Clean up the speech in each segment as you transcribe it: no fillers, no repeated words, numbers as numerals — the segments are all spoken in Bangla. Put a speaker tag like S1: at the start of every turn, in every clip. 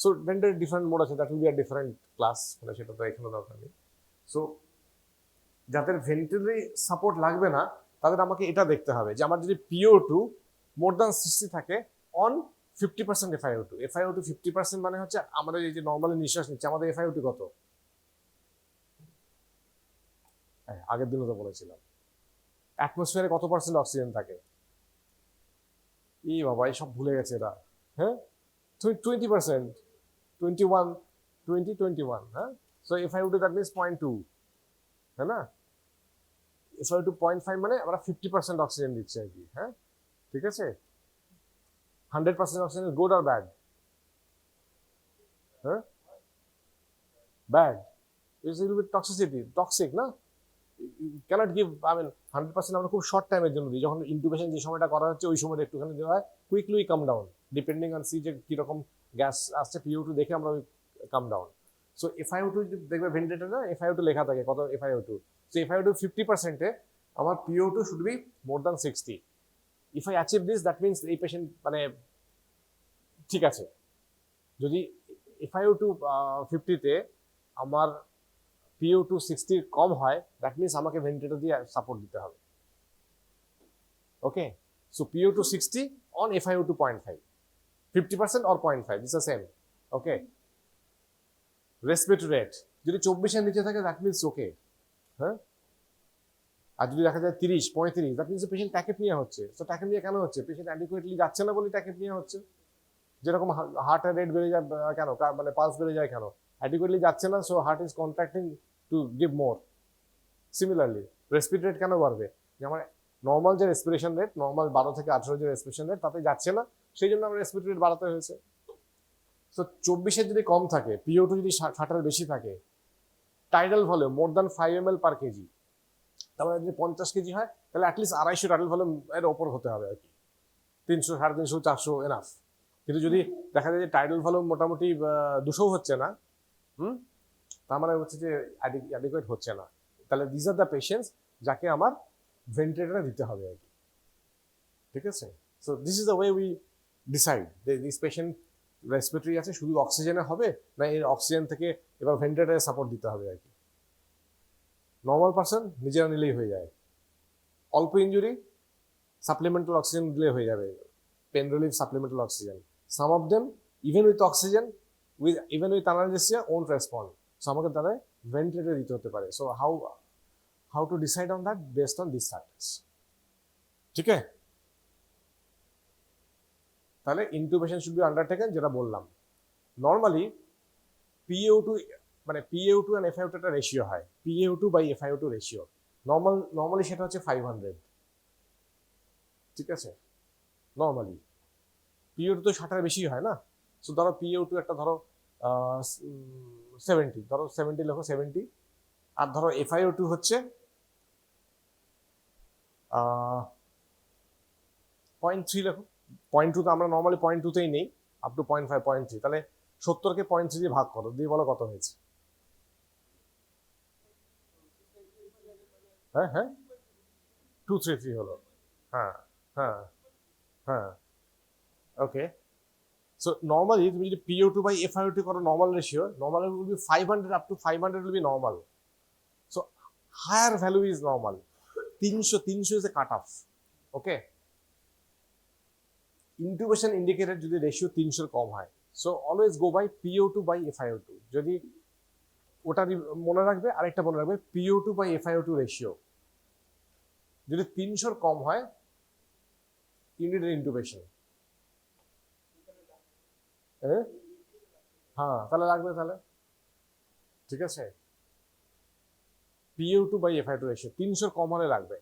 S1: সো ভেন্টিলেটর ডিফারেন্ট মোড আছে, that will be a different class, মানে সেটা তো এখানে দরকার নেই। সো যাদের ভেন্টিলেটরি সাপোর্ট লাগবে না তাদের আমাকে এটা দেখতে হবে যে আমার যদি PO2 মোর দ্যান 60 থাকে অন 50% FiO2। FiO2 50% মানে হচ্ছে আমাদের এই যে নর্মালি নিঃশ্বাস নিচ্ছে আমাদের FiO2 কত? আগের দিনও তো বলেছিলাম অ্যাটমসফিয়ারে কত পার্সেন্ট অক্সিজেন থাকে? এই বাবা এই সব ভুলে গেছে এরা। হ্যাঁ, 20%, 21, 21, হ্যাঁ। সো FiO2 দ্যাট মিনস 0.2, হ্যাঁ না? FiO2 0.5 মানে আমরা 50% অক্সিজেন দিচ্ছি আর কি। হ্যাঁ, ঠিক আছে। 100% অক্সিজেন গুড আর ব্যাড? হ্যাঁ, bad. It's little bit toxicity, toxic না? ক্যানট গিভ, আই মিন 100% আমরা খুব শর্ট টাইমের জন্য দিই, যখন ইনকিউবেশন যে সময়টা করা হচ্ছে ওই সময়টা একটুখানি দেওয়া হয়, quickly come down depending on see যে কিরকম গ্যাস আসছে, PO2 দেখে আমরা ওই কাম ডাউন। সো FiO2 দেখবে ভেন্টিলেটরে FiO2 লেখা থাকে কত FiO2। সো FiO2 50%-এ আমার PO2 should be more than 60। If I achieve this that means এই পেশেন্ট মানে ঠিক আছে। যদি FiO2 50-তে আমার PO2 60 কম হয় দ্যাট মিনস আমাকে ভেন্টিলেটর দিয়ে সাপোর্ট দিতে হবে। ওকে, so PO2 60 on FiO2 0.5, 50% or 0.5, this is the same. Okay, respiratory rate যদি 24-এর নিচে থাকে দ্যাট মিনস ওকে। হ্যাঁ, আর যদি দেখা যায় 30 35 দ্যাট মিনস পেশেন্ট ট্যাকেপনিয়া হচ্ছে। সো ট্যাকেপনিয়া কেন হচ্ছে? পেশেন্ট অ্যাডিকুয়েটলি যাচ্ছে না বলে ট্যাকেপনিয়া হচ্ছে। যেরকম হার্টের রেট বেড়ে যায় কেন, মানে পালস বেড়ে যায় কেন? অ্যাডিকুয়েটলি যাচ্ছে না, so heart is contracting to give more. Similarly respiratory rate কেন বাড়বে? যে আমার নর্মাল যে রেসপিরেশন রেট, নর্মাল 12 থেকে 18 যে রেসপিরেশন রেট তাতে যাচ্ছে না, সেই জন্য আমার রেসপিরেটরি রেট বাড়াতে হয়েছে। সো 24-এর যদি কম থাকে, PO2 যদি 60-এর বেশি থাকে, tidal volume more than 5 ml পার কেজি, তাহলে যদি 50 কেজি হয় তাহলে অ্যাটলিস্ট 250 টাইডাল ভলিউম এর ওপর হতে হবে আর কি। 300, 350, 400 এনাফ। কিন্তু যদি দেখা যায় যে টাইডাল ভলিউম মোটামুটি 200 হচ্ছে না, তার মানে হচ্ছে যে অ্যাডিকুয়েট হচ্ছে না, তাহলে দিস আর দ্য পেশেন্টস যাকে আমার ভেন্টিলেটরে দিতে হবে আর কি। ঠিক আছে। So this is the way we decide this patient respiratory আছে শুধু অক্সিজেনে হবে না এই অক্সিজেন থেকে এবার ভেন্টিলেটরে সাপোর্ট দিতে হবে আর কি। নর্মাল পার্সন নিজেরা নিলেই হয়ে যায়, অল্প ইঞ্জুরি সাপ্লিমেন্টাল অক্সিজেন দিলে হয়ে যাবে, pain relief supplemental oxygen. Some of them even with oxygen even with analgesia won't respond, so আমাকে তাদের ভেন্টিলেটরে দিতে হতে পারে। So how to decide on that based on this factors. ঠিক আছে, তাহলে ইনকিউবেশন শুড বি আন্ডারটেকেন যেটা বললাম। নর্মালি PO2 মানে PO2 and FiO2 একটা রেশিও হয়, PaO2/FiO2 রেশিও। নর্মালি সেটা হচ্ছে 500। ঠিক আছে, নর্মালি PO2 তো 60-এর বেশি হয় না। সো ধরো PO2 একটা ধরো 70, ধরো 70 লেখো 70, আর ধরো FiO2 হচ্ছে 0.3 লেখো। 0.2 তো আমরা নর্মালি 0.2-তেই নেই, আপ টু 0.5, 0.3, তাহলে 70-কে 0.3 দিয়ে ভাগ করো, দিয়ে বলো কত হয়েছে। হ্যাঁ হ্যাঁ, 233 হলো। হ্যাঁ হ্যাঁ হ্যাঁ, ওকে। সো নর্মালি তুমি যদি PO2/FiO2 করো normal ratio, normal will be 500, up to 500 will be normal. So higher value is normal. 300 is a cut off. Okay, intubation indicator যদি রেশিও 300-এর কম হয়, so always go by PO2/FiO2। যদি ওটা মনে রাখবে, আরেকটা মনে রাখবে PO2/FiO2 রেশিও যদি 300-এর কম হয় ইউ নিড ইনকিউবেশন। হ্যাঁ, তাহলে লাগবে তাহলে। ঠিক আছে, PO2/FiO2 রেশিও 300-এর কম হলে লাগবে।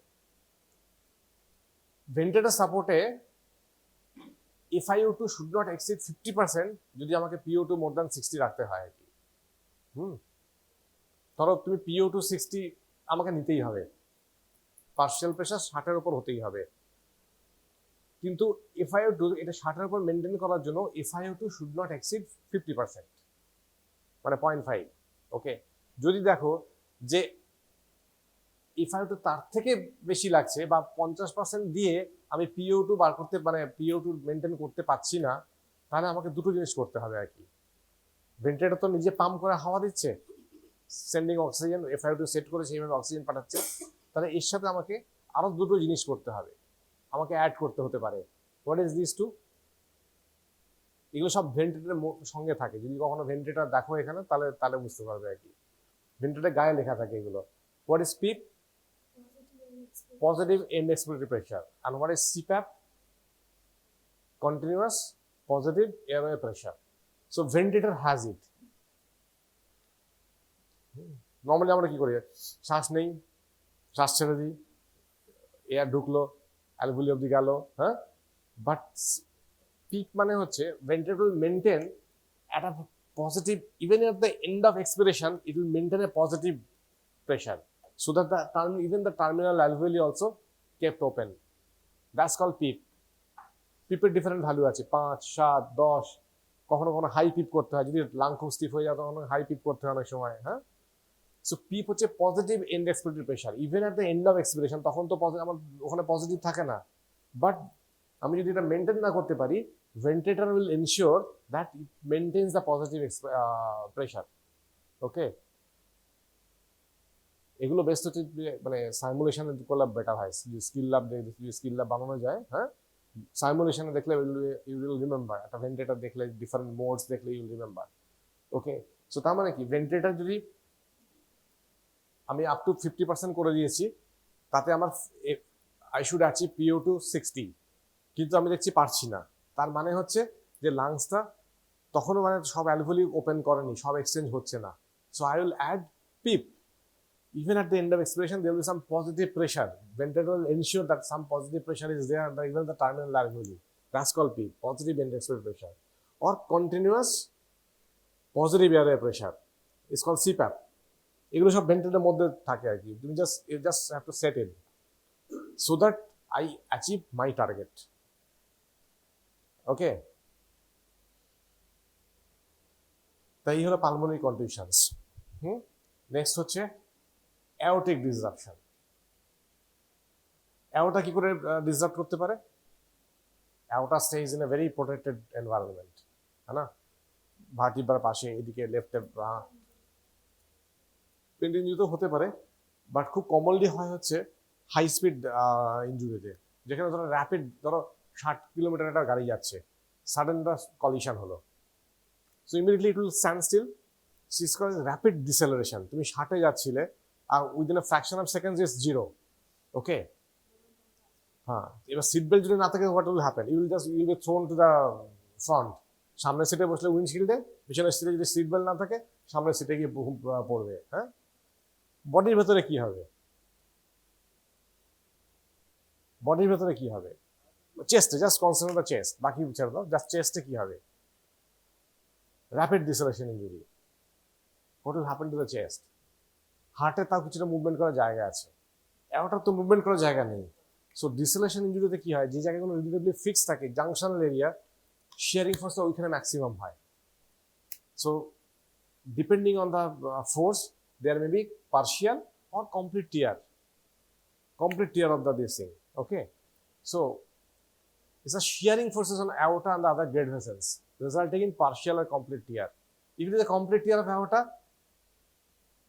S1: ভেন্টিলেটর সাপোর্টে FiO2 শুড নট এক্সিড 50% যদি আমাকে PO2 মোর দ্যান 60 রাখতে হয় আর কি। ধরো তুমি PO2 60 আমাকে নিতেই হবে, পার্শিয়াল প্রেশার 60-এর উপর হতেই হবে, কিন্তু FiO2 এটা 60-এর উপর মেনটেন করার জন্য FiO2 শুড নট এক্সিড 50%, মানে 0.5। ওকে, যদি দেখো যে FiO2 তার থেকে বেশি লাগছে বা 50% দিয়ে আমি PO2 বার করতে মানে PO2 মেনটেন করতে পারছি না, তাহলে আমাকে দুটো জিনিস করতে হবে আর কি। ভেন্টিলেটর তো নিজে পাম্প করে হাওয়া দিচ্ছে, সেন্ডিং অক্সিজেন, FiO2 সেট করে সেইভাবে অক্সিজেন পাঠাচ্ছে। তাহলে এর সাথে আমাকে আরো দুটো জিনিস করতে হবে, আমাকে অ্যাড করতে হতে পারে। What is this two? এগুলো সব ভেন্টিলেটরের সঙ্গে থাকে। যদি কখনো ভেন্টিলেটর দেখো এখানে, তাহলে তাহলে বুঝতে পারবে আর কি। ভেন্টিলেটরের গায়ে লেখা থাকে এগুলো। What is PEEP? Positive end expiratory pressure. and what is CPAP? continuous positive airway pressure. So ventilator has it. Normally আমরা কি করি, শ্বাস নেই, শ্বাস ছেড়ে দিই, এয়ার ঢুকলো, অ্যালভেলি অব্দি গেল, হ্যাঁ। বাট পিপ মানে হচ্ছে ventilator will maintain at a positive, even at the end of expiration it will maintain a positive pressure, so that even the terminal alveoli also kept open. That's called PEEP. পিপের ডিফারেন্ট ভ্যালু আছে, 5, 7, 10। কখনো কখনো হাই পিপ করতে হয়, যদি লাং খুব স্টিফ হয়ে যায় তখন হাই পিপ করতে হয় অনেক সময়, হ্যাঁ। সো পিপ হচ্ছে positive end expiratory pressure. Even at the end of expiration তখন তো আমার ওখানে পজিটিভ থাকে না, বাট আমি যদি এটা মেনটেন না করতে পারি, ventilator will ensure that it maintains the positive pressure. Okay, এগুলো বেস্ট হচ্ছে মানে সাইমুলেশন করলে বেটার হয়। স্কিল ল্যাব বানানো যায়, হ্যাঁ। সাইমুলেশনে দেখলে ইউ উইল রিমেম্বার। একটা ভেন্টিলেটর দেখলে, ডিফারেন্ট মোডস দেখলে you will remember. Okay, so তার মানে কি, ভেন্টিলেটর যদি আমি আপ টু 50% করে দিয়েছি, তাতে আমার আই শুড অ্যাচিভ PO2 60, কিন্তু আমি দেখছি পারছি না। তার মানে হচ্ছে যে লাংসটা তখনও মানে সব অ্যালভেলি ওপেন করেনি, সব এক্সচেঞ্জ হচ্ছে না। So I will add PEEP. Even at the end of expiration, there will be some positive pressure. Ventilator will ensure that some positive pressure is there under even the terminal alveoli. That's called PEEP, positive end expiratory pressure. Or continuous positive airway pressure. It's called CPAP. এগুলো সব ভেন্টিলেটরের মধ্যে থাকে আর কি। তুমি just have to set in so that I achieve my target. Okay. তাই হলো পালমোনারি কন্ডিশনস। নেক্সট হচ্ছে অ্যাওর্টিক ডিসরাপশন। অ্যাওর্টা কি করে ডিসরাপ্ট করতে পারে? Aorta stage in a very protected environment, হ্যাঁ না। ভার্টিব্রার পাশে, এদিকে লেফটে ইঞ্জুরি তো হতে পারে, বাট খুব কমনলি হয় হচ্ছে হাই স্পিড ইঞ্জুরিতে, যেখানে ধরো র্যাপিড, ধরো 60 কিলোমিটার একটা গাড়ি যাচ্ছে, সাডেন একটা কলিশন হলো। So immediately it will stand still. This called rapid deceleration. তুমি 60-এ যাচ্ছিলে, আর within a fraction of seconds is 0। Okay, হ্যাঁ। এবার সিট বেল্ট যদি না থাকে, what will happen? You will be thrown to the front. সামনের সিটে বসলে উইন্ডশিল্ডে, পিছনের সিটে যদি সিট বেল্ট না থাকে, সামনের সিটে গিয়ে পড়বে, হ্যাঁ। বডির ভেতরে কি হবে? বডির ভেতরে কি হবে? চেস্টে, জাস্ট কনসেন্ট্রেট দ্য চেস্ট, বাকি ছেড়ে দাও, জাস্ট চেস্টে কি হবে? Rapid deceleration injury. What will happen to the chest? হার্টে তাও কিছুটা মুভমেন্ট করার জায়গা আছে, এটার তো মুভমেন্ট করার জায়গা নেই। সো ডিসেলেশন ইঞ্জুরিতে কি হয়, যে জায়গাগুলো রিলেটিভলি ফিক্স থাকে, জাংশনাল এরিয়া, শিয়ারিং ফোর্সটা ওইখানে ম্যাক্সিমাম হয়। So depending on the force, there may be partial or complete tear of the this thing. Okay, so it's a shearing forces on aorta and the other blood vessels, resulting in partial or complete tear. If it is a complete tear of aorta,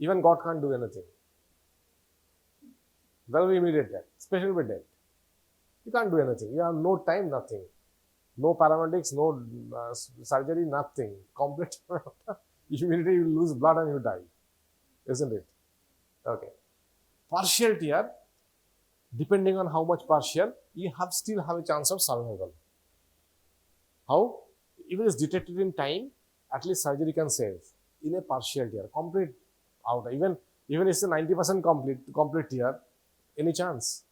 S1: even God can't do anything. There will be immediate death, especially with death. You can't do anything. You have no time, nothing. No paramedics, no surgery, nothing. Complete aorta. Immediately you lose blood and you die. Isn't it? Okay. Partial tear, depending on how much partial, you still have a chance of survival. How? If it is detected in time, at least surgery can save. In a partial tear, complete out, even it's a 90% complete tear, any chance?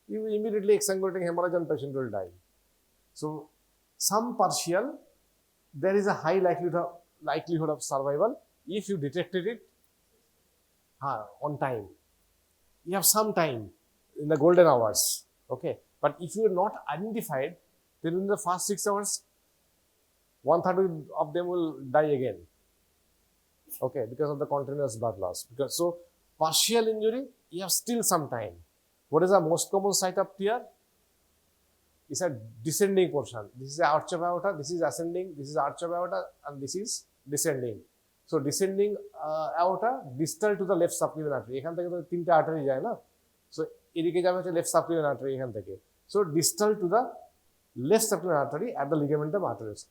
S1: You immediately exsanguinating hemorrhage and patient will die. So some partial, there is a high likelihood of survival if you detected it on time. You have some time in the golden hours. Okay, but if you are not identified, then in the first 6 hours, 1/3 of them will die again. Okay, because of the continuous blood loss. Because so partial injury, you have still some time. What is the most common site of tear? It's a descending portion. This is the arch of aorta, this is ascending, this is arch of aorta, and this is descending. So descending aorta distal to the left subclavian artery. এখান থেকে তো তিনটা আর্টারি যায় না, সো এদিকে যাবে হচ্ছে লেফট সাবক্লিভিয়ান আর্টারি এখান থেকে। So distal to the left subclavian artery at the ligamentum arterius,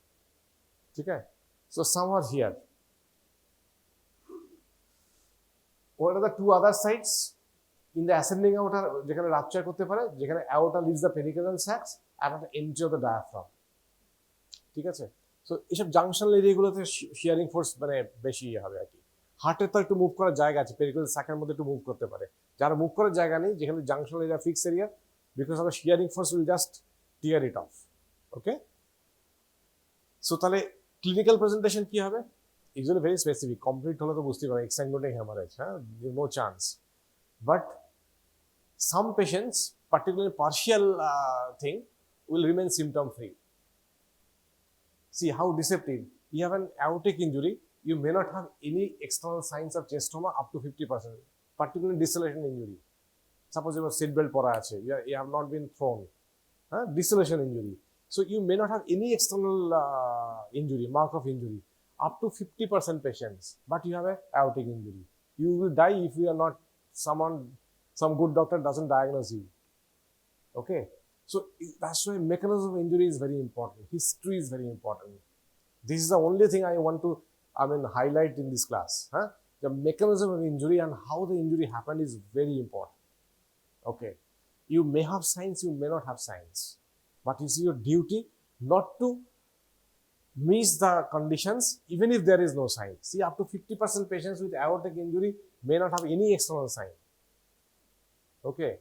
S1: ঠিক আছে? So somewhere here. What are the two other sides? In the ascending aorta যেখানে রাপচার করতে পারে, যেখানে aorta leaves the pericardial sacs and at the entry of the diaphragm, ঠিক আছে? সো এইসব জাংশনাল এরিয়াগুলোতে শিয়ারিং ফোর্স মানে বেশি হবে আর কি। হার্টের তো একটু মুভ করার জায়গা আছে, পেরিকার্ডিয়াল স্যাকের মধ্যে একটু মুভ করতে পারে। যারা মুভ করার জায়গা নেই, যেখানে junctional area fix area, because of the shearing force will just tear it off. Okay, so তাহলে ক্লিনিক্যাল প্রেজেন্টেশন কি হবে? ইউজুয়ালি ভেরি স্পেসিফিক, কমপ্লিট হলে তো বুঝতেই পারে এক্সাইনোটিক হ্যামারেজ, হ্যাঁ, no chance. But some patients, particularly partial thing, will remain symptom free. See how deceptive. You have an aortic injury, you may not have any external signs of chest trauma up to 50%, particularly dissolution injury. Suppose you have seatbelt pora ache, you have not been thrown, dissolution injury. So you may not have any external injury, mark of injury, up to 50% patients, but you have a aortic injury. You will die if you are not some good doctor doesn't diagnose you. Okay, so that's why mechanism of injury is very important. History is very important. This is the only thing I want to highlight in this class. The mechanism of injury and how the injury happened is very important. Okay, you may have signs, you may not have signs, but it's your duty not to miss the conditions even if there is no sign. See, up to 50% patients with aortic injury may not have any external sign. Okay,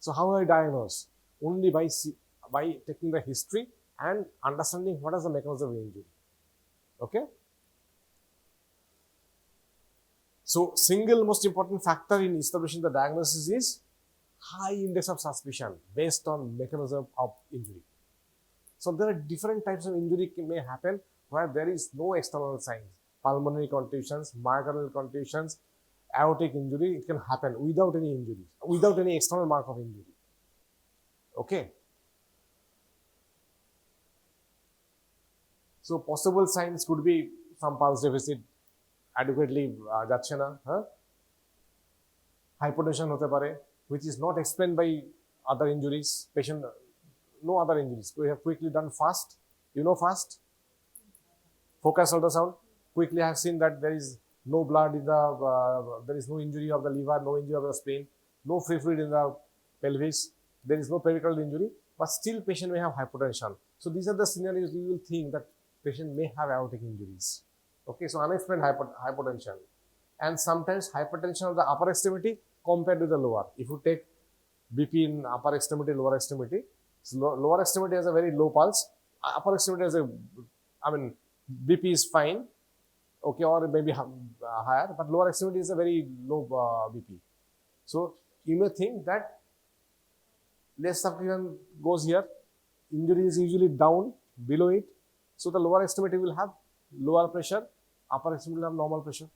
S1: so how I diagnose? Only by taking the history and understanding what is the mechanism of injury. Okay, so single most important factor in establishing the diagnosis is high index of suspicion based on mechanism of injury. So there are different types of injury may happen where there is no external signs. Pulmonary contusions, myocardial contusions, aortic injury, it can happen without any injury, without any external mark of injury. Okay, so possible signs could be some pulse deficit adequately যাচ্ছে না, hypotension হতে পারে, which is not explained by other injuries. Patient no other injuries, we have quickly done fast, fast focus ultrasound, quickly I have seen that there is no blood in the, there is no injury of the liver, no injury of the spleen, no free fluid in the pelvis, there is no pericardial injury, but still patient may have hypotension. So these are the scenarios you will think that patient may have aortic injuries. Okay, so unexplained hypotension, and sometimes hypertension of the upper extremity compared with the lower. If you take BP in upper extremity, lower extremity, so lower extremity has a very low pulse, upper extremity has a, BP is fine, okay, or maybe higher, but lower extremity is a very low BP. So you may think that left subclavian goes here, injury is usually down below it, so the lower extremity will have lower pressure, upper extremity will have normal pressure.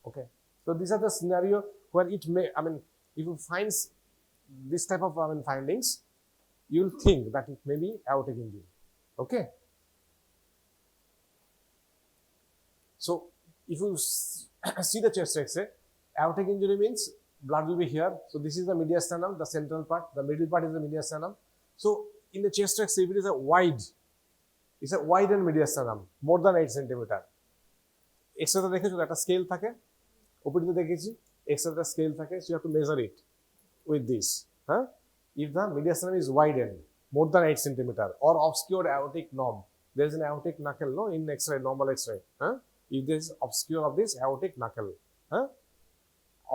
S1: Okay, so these are the scenario where it may, if you find this type of findings, you will think that it may be aortic injury. Okay, so if you see the chest X-ray, aortic injury means blood will be here. So this is the mediastinum, the central part. The middle part is the mediastinum. So in the chest X-ray, if it is it's a widened mediastinum, more than 8 centimeter. X-ray তে দেখেছো একটা স্কেল থাকে, ওপিডিতে দেখেছি X-ray তে স্কেল থাকে, so you have to measure it with this. If the mediastinum is widened more than 8 centimeter or obscured aortic knob, there is an aortic knuckle, no, in X-ray, normal X-ray. If there is obscure of this aortic knuckle,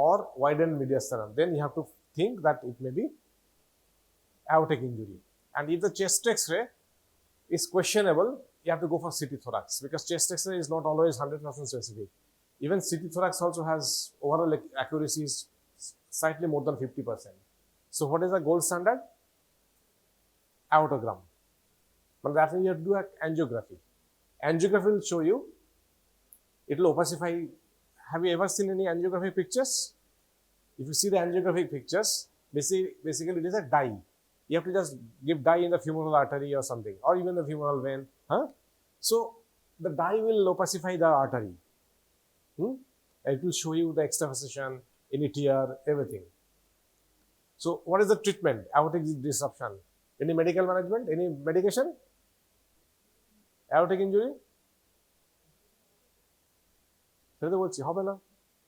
S1: or widened mediastinum, then you have to think that it may be aortic injury. And if the chest X-ray is questionable, you have to go for CT thorax, because chest X-ray is not always 100% specific. Even CT thorax also has overall accuracy is slightly more than 50%. So what is the gold standard? Aortogram. But that means you have to do an angiography. Angiography will show you, it will opacify. Have you ever seen any angiographic pictures? If you see the angiographic pictures, basically it is a dye. You have to just give dye in the femoral artery or something, or even the femoral vein. So the dye will opacify the artery. It will show you the extravasation, any tear, everything. So what is the treatment? Aortic disruption. Any medical management? Any medication? Aortic injury?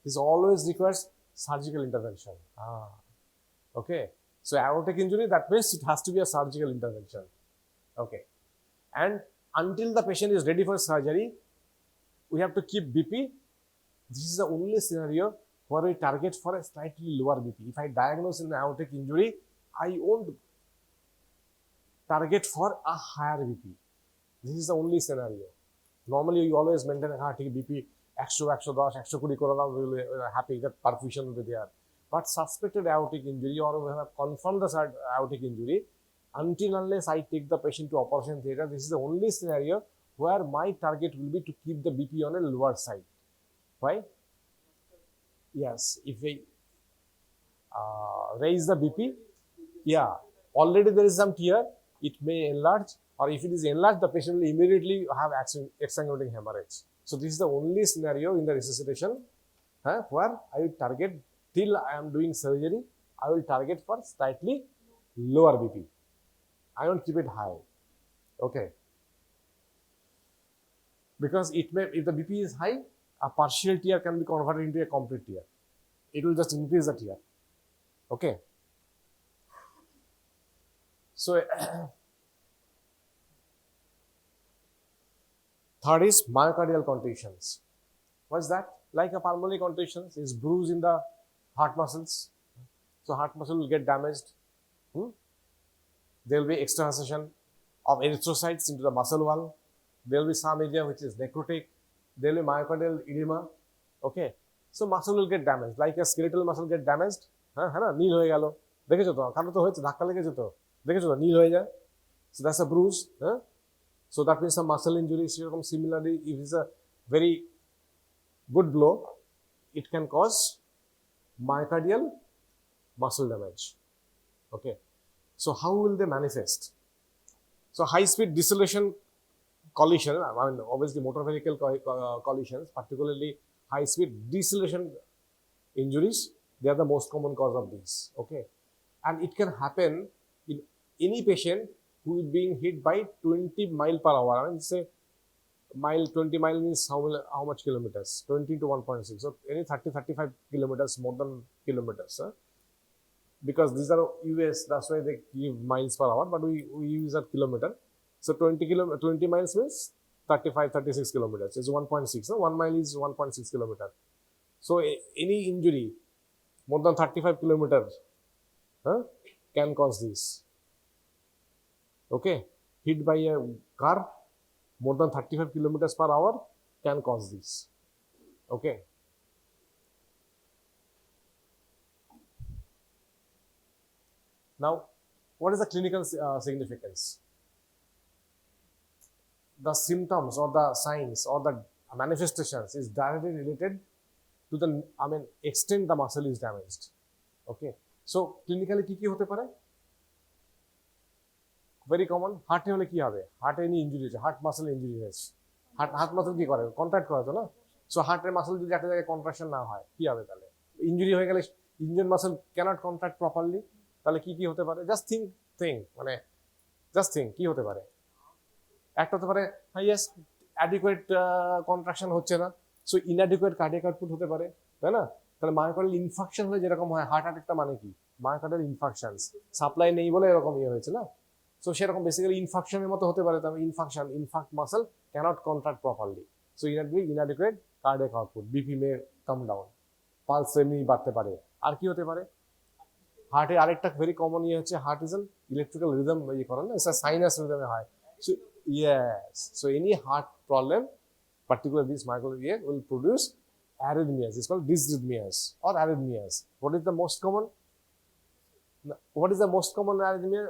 S1: This always requires surgical intervention. Okay. So aortic injury, that means it has to be a surgical intervention. Okay. And until the patient is ready for surgery, we have to keep BP. This is the only scenario where we target for a slightly lower BP. If I diagnose an aortic injury, I won't target for a higher BP. This is the only scenario. Normally, you always maintain a BP 100, 110, 120 we will be happy that perfusion will be there. But suspected aortic injury, or we have confirmed the aortic injury, until unless I take the patient to operation theatre, this is the only scenario where my target will be to keep the BP on a lower side. Why? Yes, if we raise the BP, yeah, already there is some tear, it may enlarge, or if it is enlarged, the patient will immediately have exsanguinating hemorrhage. So this is the only scenario in the resuscitation where I will target, till I am doing surgery, I will target for slightly lower BP. I won't keep it high. Okay. Because it may, if the BP is high, a partial tear can be converted into a complete tear. It will just increase the tear. Okay. So third is myocardial contusions. What's that? Like a pulmonary contusions is bruise in the heart muscles. So heart muscle will get damaged. There will be extravasation of erythrocytes into the muscle wall. There will be some area which is necrotic. There will be myocardial edema. Okay. So muscle will get damaged. Like a skeletal muscle get damaged. নীল হয়ে গেল দেখেছো তো কারণ তো হয়েছে ধাক্কা লেগেছে তো দেখেছো তো নীল হয়ে যায় so that's a bruise so that means some muscle injury similarly if it's a very good blow it can cause myocardial muscle damage. Okay, so how will they manifest? So high speed deceleration collision, I mean obviously motor vehicle collisions, particularly high speed deceleration injuries, they are the most common cause of these. Okay, and it can happen in any patient who is being hit by 20 mile per hour. I mean, say 20 mile means how much kilometers? 20 to 1.6. So any 30-35 kilometers, more than kilometers. Because these are US, that's why they give miles per hour, but we use a kilometer. So 20 miles means 35-36 kilometers. It's 1.6. 1 mile is 1.6 kilometer. So any injury more than 35 kilometers can cause this. Okay, hit by a car more than 35 kilometers per hour can cause this. Okay. Now, what is the clinical significance? The symptoms or the signs or the manifestations is directly related to the, extent the muscle is damaged. Okay. So, clinically কি হতে পারে? Very common, হার্টে হলে কি হবে? হার্টে any injury আছে, হার্ট মাসল ইনজুরি হয়েছে। হার্ট মাসল কি করে? কন্ট্রাক্ট করে তো না? সো হার্টের মাসল যদি একটা জায়গায় কন্ট্রাকশন না হয়, কি হবে তাহলে? ইনজুরি হয়ে গেলে ইঞ্জিন মাসল ক্যানট কন্ট্রাক্ট প্রপারলি, তাহলে কি হতে পারে? জাস্ট থিঙ্ক কি হতে পারে? একটা হতে পারে, ইয়েস অ্যাডিকুয়েট কন্ট্রাকশন হচ্ছে না, সো ইনঅ্যাডিকুয়েট কার্ডিয়াক আউটপুট হতে পারে, তাই না? তাহলে মায়োকার্ডিয়াল ইনফাকশন হলে যেরকম হয়, হার্ট অ্যাটাকটা মানে কি? মায়োকার্ডিয়াল ইনফাকশনস, সাপ্লাই নেই বলে এরকম হয়েছে না? সো সেরকম বেসিক্যালি ইনফাকশনের মতো হতে পারে। তবে in fact muscle cannot contract properly, so inadequate cardiac output, BP may come down, pulse এমনি বাড়তে পারে। আর কি হতে পারে? হার্টে আরেকটা ভেরি কমন হচ্ছে heart is an electrical rhythm করেন না, সাইনাস রিদমে হয়। So yes, so any heart problem, particularly this myocardial will produce arrhythmias. It's called dysrhythmias or arrhythmias. What is the most common? What is the most common arrhythmia?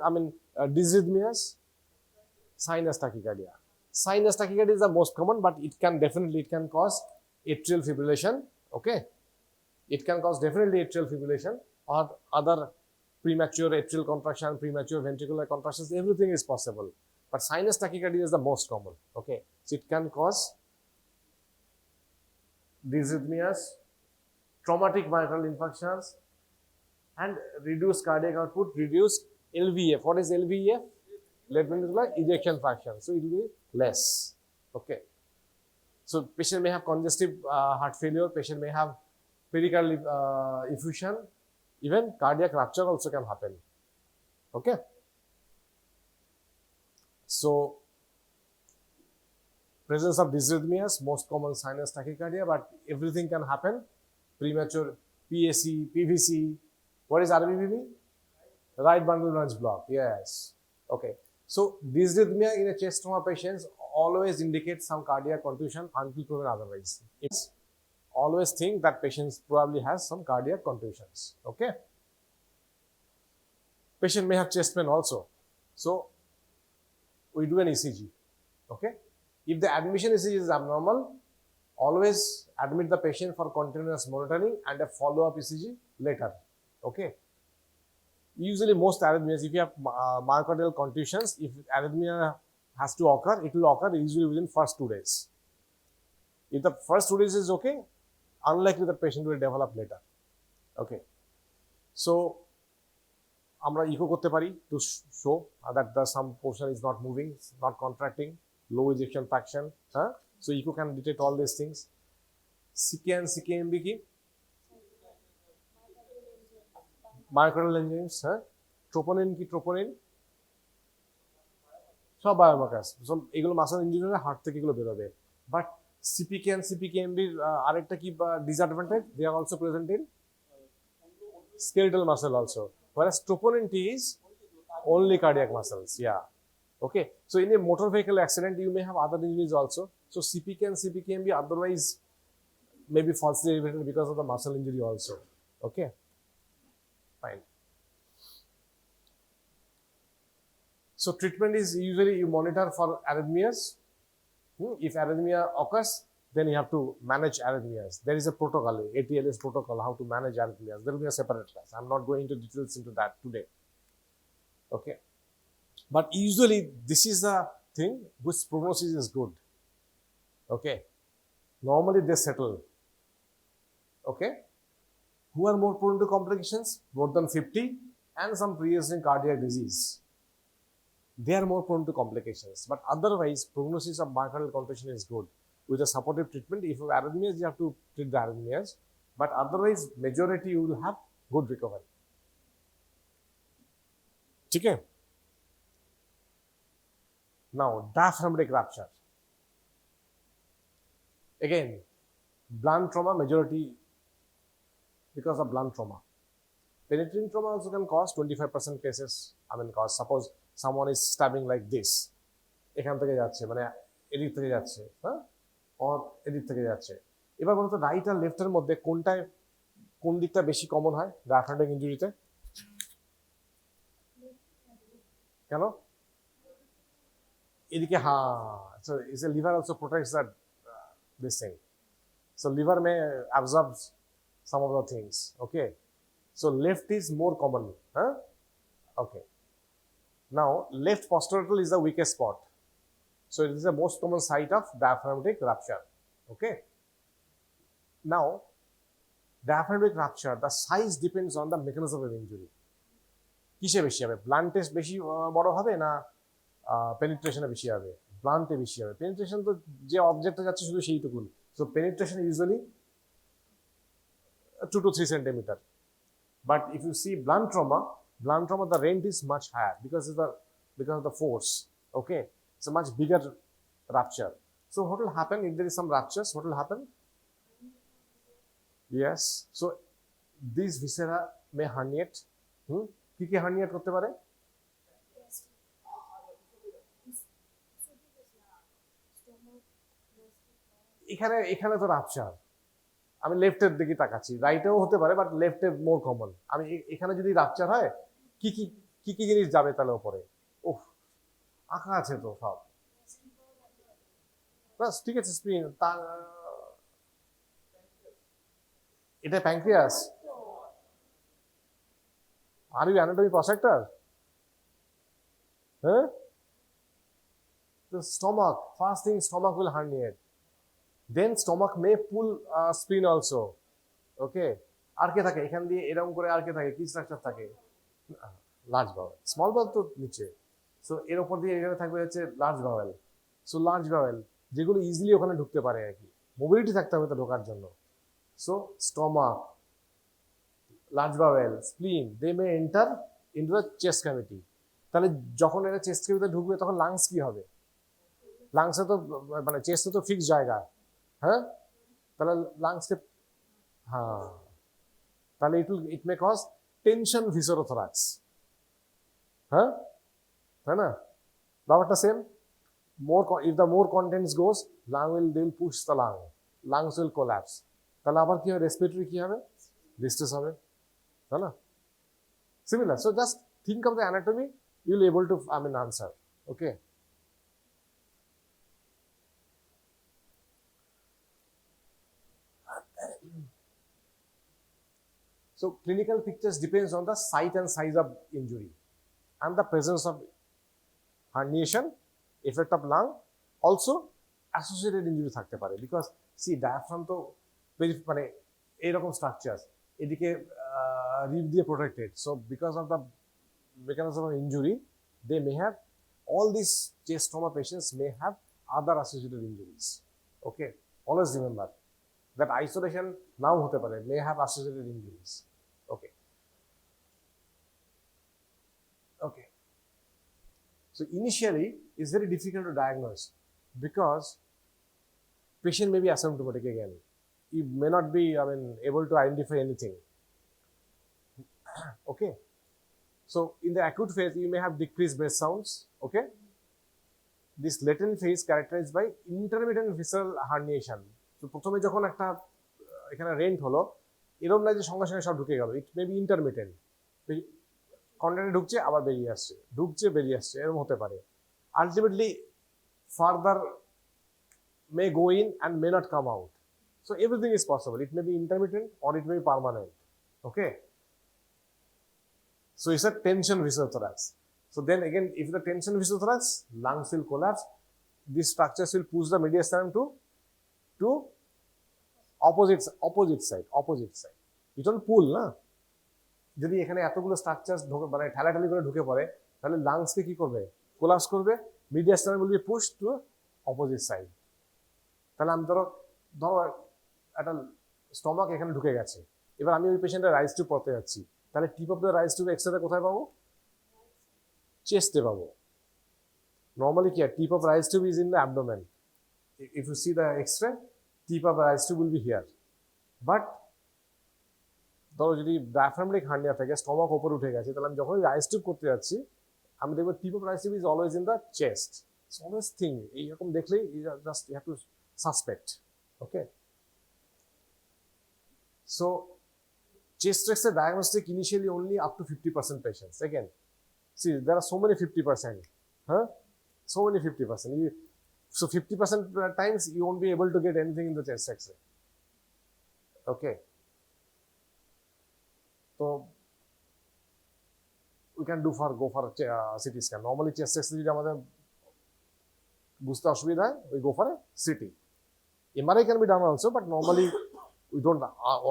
S1: Dysrhythmias, sinus tachycardia. Sinus tachycardia is the most common, but it can cause atrial fibrillation. Okay, it can cause definitely atrial fibrillation or other premature atrial contraction, premature ventricular contractions. Everything is possible. But sinus tachycardia is the most common. Okay, so it can cause dysrhythmias, traumatic myocardial infarctions, and reduce cardiac output, reduce LVF. What is LVF? Left ventricular ejection fraction. So it will be less. Okay. So patient may have congestive heart failure. Patient may have pericardial effusion. Even cardiac rupture also can happen. Okay. So presence of dysrhythmias, most common sinus tachycardia, but everything can happen. Premature PAC, PVC. What is RBPV? Right bundle branch block. Yes. Okay. So dysrhythmia in a chest trauma patients always indicates some cardiac contusion until proven otherwise. It's always think that patients probably has some cardiac contusions. Okay. Patient may have chest pain also. So we do an ECG. Okay. If the admission ECG is abnormal, always admit the patient for continuous monitoring and a follow-up ECG later. Okay. Usually most arrhythmias, if you have myocardial contusions, if arrhythmia has to occur, it will occur usually within first 2 days. If the first 2 days is okay, unlikely the patient will develop later. Okay. So, আমরা echo করতে পারি to show that the some portion is not moving, not contracting, low ejection fraction. So, echo can detect all these things. CK and CKMB কি? Myocardial enzymes, troponin কি troponin? সব বায়োমার্কার্স। সো এগুলো মাসল ইনজুরি হলে হার্ট থেকে এগুলো বেরোবে। বাট সিপিকে এন্ড সিপিকেএমবির আরেকটা কি disadvantage? They are also present in skeletal muscle also, whereas troponin T is only cardiac muscles. Yeah. Okay. So in a motor vehicle accident, you may have other injuries also. So CPK and CPKMB otherwise may be falsely elevated because of the muscle injury also. Okay. Fine. So treatment is usually you monitor for arrhythmias. If arrhythmia occurs, then you have to manage arrhythmias. There is a protocol, ATLS protocol, how to manage arrhythmias. There will be a separate class. I'm not going into details into that today. Okay. But usually this is the thing which prognosis is good. Okay. Normally they settle. Okay. Who are more prone to complications? More than 50 and some pre-existing cardiac disease. They are more prone to complications. But otherwise, prognosis of myocardial contusion is good. With a supportive treatment, if you have arrhythmias, you have to treat the arrhythmias. But otherwise, majority you will have good recovery. Okay? Now, diaphragmatic rupture. Again, blunt trauma, majority because of blunt trauma. Penetrating trauma also can cause 25% cases. Cause suppose someone is stabbing like this. এখান থেকে যাচ্ছে মানে এদিক থেকে যাচ্ছে, or এদিক থেকে যাচ্ছে। এবার বলতো রাইট আর লেফটের মধ্যে কোন দিকটা বেশি কমন হয় ডায়াফ্রাগমেটিক ইনজুরিতে? কেন? এদিকে so is a liver also protects that this thing. So liver may absorb some of the things. Okay. So left is more common. Okay. Now left posterolateral is the weakest spot. So it is the most common site of diaphragmatic rupture. Okay. Now diaphragmatic rupture, the size depends on the mechanism of injury. কিসে বেশি হবে? ব্লান্টে বেশি বড় হবে না পেনিট্রেশনে বেশি হবে? ব্লান্টে বেশি হবে। পেনিট্রেশন তো যে অবজেক্টে যাচ্ছে শুধু সেইটুকুন। So penetration usually 2 to 3 centimeter. But if you see blunt trauma, the range is much higher because of the force. Okay, it's a much bigger rupture. So what will happen if there is some ruptures? What will happen? Yes. So these viscera may herniate. কি herniate করতে পারে? এখানে তো রাপচার। আমি লেফটের দিকে তাকাচ্ছি, রাইটেও হতে পারে বাট লেফটে মোর কমন। আমি এখানে যদি রাপচার হয় কি জিনিস যাবে তাহলে উপরে? ওহ, আঁকা আছে তো সব। বাস ঠিক আছে, স্প্রিন। এটা প্যানক্রিয়াস। Are you anatomy প্রসেক্টর? হ্যাঁ, the stomach, first thing stomach will herniate. Then stomach may pull spleen also. Okay, আর কে থাকে এখান দিয়ে এরকম করে আর কে থাকে, কি স্ট্রাকচার থাকে? লার্জ ভাওয়েল, স্মল ভাওয়েল তো নিচে, সো এর উপর দিয়ে এখানে থাকবে হচ্ছে large vowel. So large vowel যেগুলো ইজিলি ওখানে ঢুকতে পারে আর কি, মোবিলিটি থাকতে হবে তো ঢোকার জন্য। So stomach, large bowel, spleen, they may enter into the chest cavity. তাহলে যখন এটা চেস্ট ক্যাভিটিতে ঢুকবে তখন লাংস কি হবে? লাংসে তো মানে চেস্টে তো ফিক্স জায়গা, হ্যাঁ, তাহলে লাংসকে, হ্যাঁ, তাহলে ইট মে কজ টেনশন ভিসেরোথরাক্স, হ্যাঁ, তাই না? ব্যাপারটা same. if the more contents goes, they will push the lungs will collapse, তাহলে আবার কি হবে? রেসপিরেটরি কি হবে? ডিস্ট্রেস হবে, তাই না? Similar. So just think of the anatomy, you will able to answer. Okay, so clinical pictures depends on the site and size of injury and the presence of herniation, effect of lung, also associated injury থাকতে পারে। বিকজ সি ডায়াফ্রাম তো মানে এইরকম স্ট্রাকচার, এদিকে রিব দিয়ে protected, so because of the mechanism of injury they may have, all these chest trauma patients may have other associated injuries. Okay, always remember that isolation now hote pare, may have associated injuries. Okay, okay, so initially it's very difficult to diagnose because patient may be asymptomatic again, you may not be able to identify anything. Okay, so in the acute phase you may have decreased breath sounds. Okay, this latent phase characterized by intermittent visceral herniation. So প্রথমে যখন একটা এখানে রেন্ট হলো, এরকম না যে সঙ্গে সঙ্গে সব ঢুকে গেল, ইট মে বি ইন্টারমিটেন্ট, কন্টেন্টে ঢুকছে আবার বেরিয়ে আসছে, ঢুকছে বেরিয়ে আসছে, এরকম হতে পারে। Ultimately further may go in and may not come out, so everything is possible, it may be intermittent or it may be permanent. Okay, so it's a tension visceral thorax. So then again, if the tension visceral thorax, lungs will collapse, these structures will push the mediastinum to opposite side. You don't pull না, যদি এখানে এতগুলো স্ট্রাকচার ঢোকে মানে ঠেলাঠালি করে ঢুকে পড়ে, তাহলে লাংসকে কি করবে? কোলাপস করবে, mediastinum will be pushed to opposite side. তাহলে আমি ধরো একটা স্টমাক এখানে ঢুকে গেছে, এবার আমি ওই পেশেন্টের রাইজ টিউব পড়তে যাচ্ছি, তাহলে tip of the Ryle's tube X-ray কোথায় পাবো? চেস্টে পাবো। নর্মালি কি tip of Ryle's tube is in the abdomen, if you see the X-ray, tip of Ryle's tube will be here. But ধরো যদি ডায়াফ্রামেটিক হার্নিয়া থাকে, স্টমাক ওপরে উঠে গেছে, তাহলে আমি যখনই রাইজ টিউব করতে যাচ্ছি, আমি দেখবো tip of Ryle's tube is always in the chest. Always think, এইরকম দেখলেই just you have to suspect. Okay, so chest X-ray diagnostic initially only up to 50% patients. Again, see there are so many 50%, so many 50%. So 50% times you won't be able to get anything in the chest X-ray. Okay, so we can go for CT scan. Normally chest X-ray যদি আমাদের বুঝতে অসুবিধা হয়, we go for a CT. MRI can be done also, but normally we don't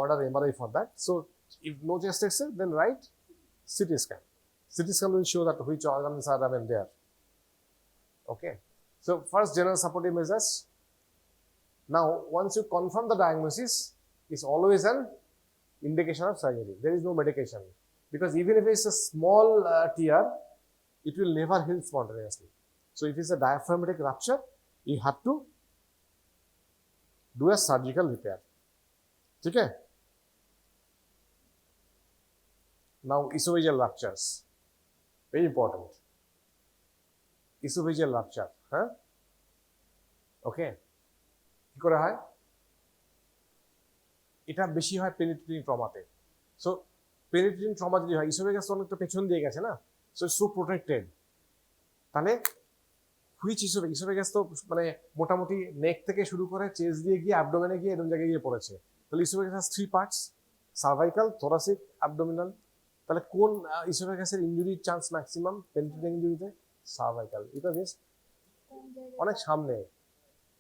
S1: order MRI for that. So if no chest X-ray, then write CT scan. CT scan will show that which organs are there. Okay, so first general supportive measures. Now once you confirm the diagnosis, it's always an indication of surgery. There is no medication, because even if it's a small tear, it will never heal spontaneously. So if it's a diaphragmatic rupture, you have to do a surgical repair. Okay, now esophageal ruptures, very important. Esophageal rupture, okay, কি করে হয়? এটা বেশি হয় পেনিট্রেটিং ট্রমাতে। সো পেনিট্রেটিং ট্রমা যদি হয়, ইসোফেগাস অনেকটা পেছন দিয়ে গেছে না, সো প্রোটেক্টেড, তাহলে হুইচ ইসোফেগাস তো মানে মোটামুটি নেক থেকে শুরু করে চেস্ট দিয়ে গিয়ে অ্যাবডোমেনে গিয়ে এরকম জায়গায় গিয়ে পড়েছে। তাহলে oesophagus has 3 parts, cervical, thoracic, abdominal. তাহলে কোন ইসোফেগাসের ইনজুরির চান্স ম্যাক্সিমাম পেনিট্রেটিং ইনজুরিতে? সার্ভাইকাল। এটা বেশ অনেক সামনে,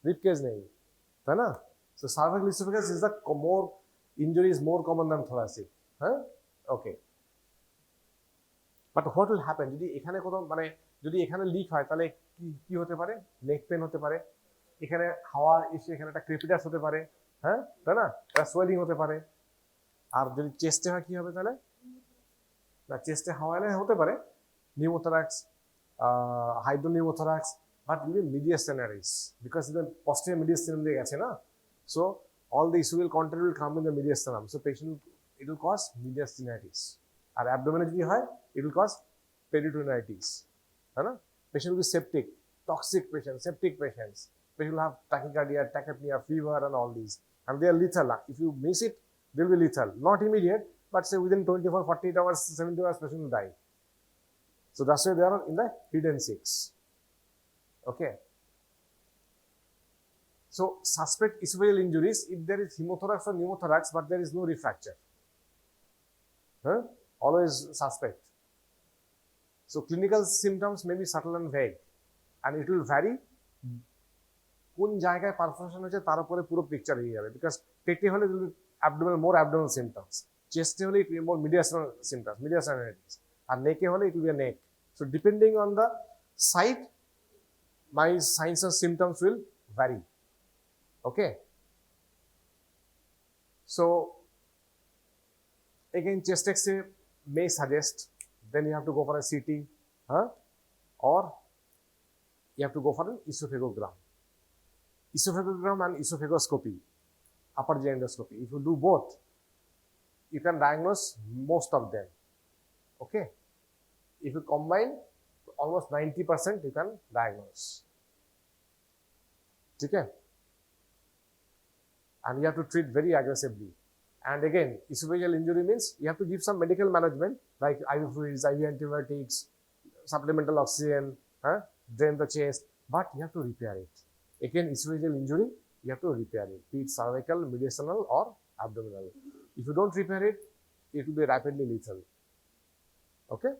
S1: রিপ কেজ নেই, তাই না? So cervical oesophagus is the more injury is more common than thoracic, হ্যাঁ, ওকে। বাট হোয়াট উইল হ্যাপেন যদি এখানে কোনো মানে যদি এখানে লিক হয় তাহলে কি কি হতে পারে? নেক পেন হতে পারে, এখানে হাওয়া এসে এখানে একটা ক্রেপিটাস হতে পারে, হ্যাঁ, তাই না? একটা সোয়েলিং হতে পারে। আর যদি চেস্টে হয় কি হবে তাহলে? না, চেস্টে হাওয়া এলে হতে পারে pneumothorax, hydropneumothorax, but even mediastinaris because the posterior mediastinum দিয়ে গেছে না, so all the ischial content will come in the mediastinum, so patient it will cause mediastinitis. R abdomen যদি হয় it will cause peritonitis, তাই না? Patient will be septic, toxic patient, septic patients. Patient will have tachycardia, tachypnea, fever and all these, and they are lethal. If you miss it, they will be lethal. Not immediate, but say within 24, 48 hours, 70 hours, patient will die. So that's why they are in the hidden six. Okay. So suspect esophageal injuries if there is hemothorax or pneumothorax, but there is no refracture. Huh? Always suspect. So clinical symptoms may be subtle and vague, and it will vary. কোন জায়গায় পারফরেশন হচ্ছে তার উপরে পুরো পিকচার হয়ে যাবে, বিকজ পেটে হলে abdominal more abdominal symptoms, চেস্টে হলে it will be more mediastinal symptoms, mediastinitis, আর নেকে হলে it will be a neck. So depending on the site, my signs and symptoms will vary. Okay. So again, chest X-ray may suggest, then you have to go for a CT, or you have to go for an esophagogram. Esophagogram and esophagoscopy, upper GI endoscopy. If you do both, you can diagnose most of them. Okay. If you combine, almost 90% you can diagnose. Okay. And you have to treat very aggressively. And again, esophageal injury means you have to give some medical management like IV fluids, IV antibiotics, supplemental oxygen, drain the chest, but you have to repair it. Again, esophageal injury, you have to repair it, be it cervical, mediastinal or abdominal. If you don't repair it, it will be rapidly lethal. Okay.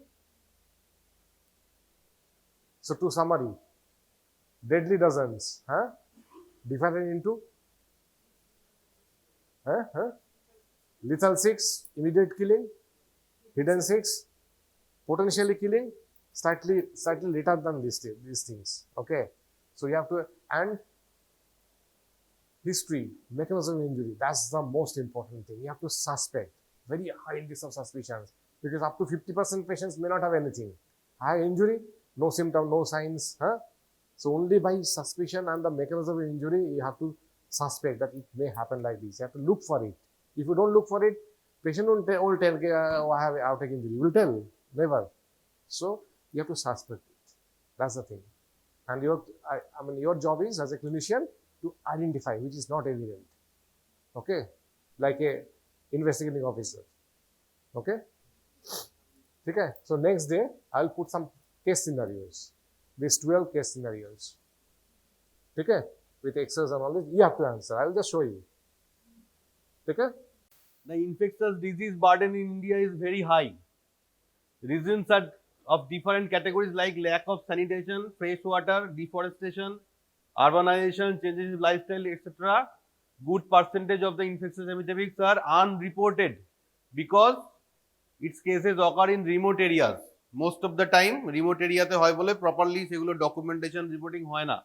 S1: So to summary, deadly dozens, divided into lethal 6, immediate killing, hidden 6, potentially killing, slightly later than these things. Okay. So you have to, and history, mechanism of injury, that's the most important thing. You have to suspect, very high index of suspicions, because up to 50% patients may not have anything. High injury, no symptom, no signs. So only by suspicion and the mechanism of injury, you have to suspect that it may happen like this. You have to look for it. If you don't look for it, patient won't tell, I have aortic injury. You will tell, never. So you have to suspect it. That's the thing. And your job is as a clinician to identify which is not evident. Okay, like a investigating officer. Okay. Okay. So next day I'll put some case scenarios. These 12 case scenarios. Okay, with exercise and all this, you have to answer. I'll just show you. Okay.
S2: The infectious disease burden in India is very high. Reasons are of different categories like lack of sanitation, fresh water, deforestation, urbanization, changes in lifestyle, etc. Good percentage of the infectious epidemics are unreported because its cases occur in remote areas. Most of the time, remote area te hoy bole properly segulo documentation reporting hoy na.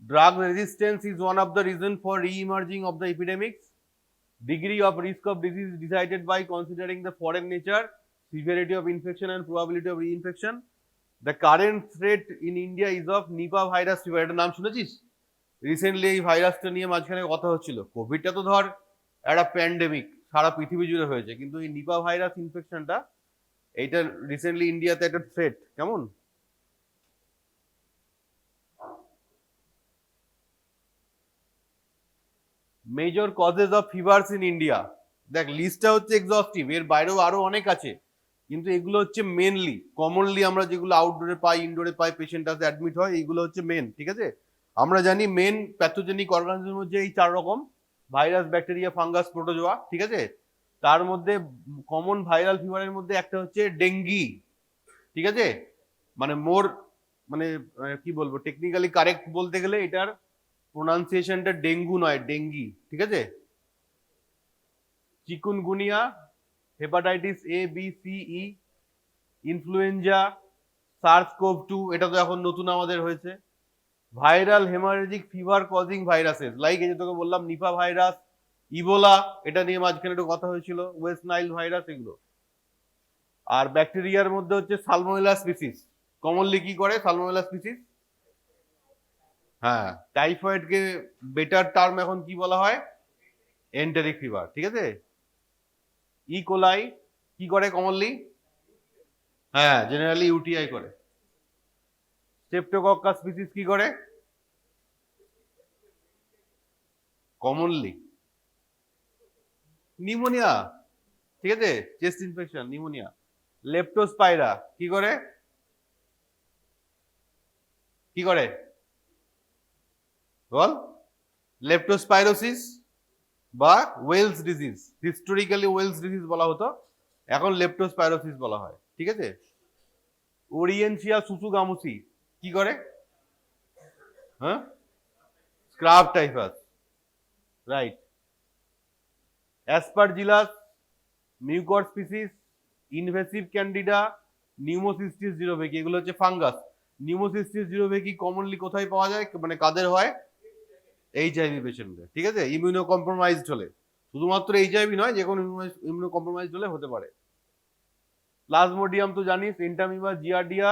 S2: Drug resistance is one of the reasons for re-emerging of the epidemics. Degree of risk of disease is decided by considering the foreign nature, severity of infection and probability of reinfection. The current threat in India is of Nipah virus fever. এটা নাম শুনেছিস? রিসেন্টলি এই ভাইরাসটা নিয়ে মাঝখানে কথা হচ্ছিল। কোভিডটা তো ধর একটা প্যান্ডেমিক সারা পৃথিবী জুড়ে হয়েছে, কিন্তু এই নিপা ভাইরাস ইনফেকশনটা এইটা রিসেন্টলি ইন্ডিয়াতে একটা থ্রেট। কেমন? Major causes of fevers in India. দেখ লিস্টটা হচ্ছে এক্সস্টিভ, এর বাইরেও আরো অনেক আছে, কিন্তু এগুলো হচ্ছে মেনলি কমনলি আমরা যেগুলো আউটডোরে পাই, ইনডোরে পাই, পেশেন্ট আসে অ্যাডমিট হয়, এইগুলো হচ্ছে মেন। ঠিক আছে, আমরা জানি মেন প্যাথোজেনিক অর্গানিজমের মধ্যে এই 4 রকম: ভাইরাস, ব্যাকটেরিয়া, ফাঙ্গাস, প্রোটোজোয়া। ঠিক আছে, তার মধ্যে কমন ভাইরাল ফিভারের মধ্যে একটা হচ্ছে ডেঙ্গি। ঠিক আছে, মানে মোর মানে কি বলবো, টেকনিক্যালি কারেক্ট বলতে গেলে এটার প্রোনাউন্সিয়েশনটা ডেঙ্গু নয়, ডেঙ্গি, ঠিক আছে। Chikungunya, hepatitis A B C E, influenza, SARS-CoV-2, এটা তো এখন নতুন আমাদের হয়েছে। Viral haemorrhagic fever causing viruses, like এই যে তোকে বললাম নিপা ভাইরাস, ইবোলা, এটা নিয়ে মাঝখানে একটু কথা হয়েছিল, ওয়েস্ট নাইল ভাইরাস, এগুলো। আর ব্যাকটেরিয়ার মধ্যে হচ্ছে সালমোনেলা স্পিসিস, কমনলি কি করে সালমোনেলা স্পিসিস? হ্যাঁ, টাইফয়েডকে বেটার টার্ম এখন কি বলা হয়? এন্টেরিক ফিভার, ঠিক আছে। ই কোলাই কি করে কমনলি? হ্যাঁ, জেনারেলি ইউটিআই করে। স্ট্রেপ্টোকক্কাস স্পিসিস কি করে কমনলি? নিউমোনিয়া, ঠিক আছে, চেস্ট ইনফেকশন, নিউমোনিয়া। লেপ্টোস্পাইরা কি করে? কি করে বল? লেপ্টোস্পাইরোসিস বা Weil's disease, historically Weil's disease বলা হতো, এখন লেপ্টোস্পাইরোসিস বলা হয়, ঠিক আছে। ওরিয়েন্সিয়া সুসুগামুসি কি করে? হ্যাঁ, scrub typhus, right. Aspergillus, mucor species, invasive candida, pneumocystis jirovecii, এগুলো হচ্ছে ফাঙ্গাস। নিউমোসিস্টিস জিরোভেকি কমনলি কোথায় পাওয়া যায়, মানে কাদের হয়? এইচআইভি পেশেন্টদের, ঠিক আছে, ইমিউনো কম্প্রোমাইজড হলে। শুধুমাত্র এইচআইভি নয়, যে কোনো ইমিউনো কম্প্রোমাইজড হলে হতে পারে। প্লাজমোডিয়াম তো জানিস, ইন্টামিবা, জিয়ার্ডিয়া,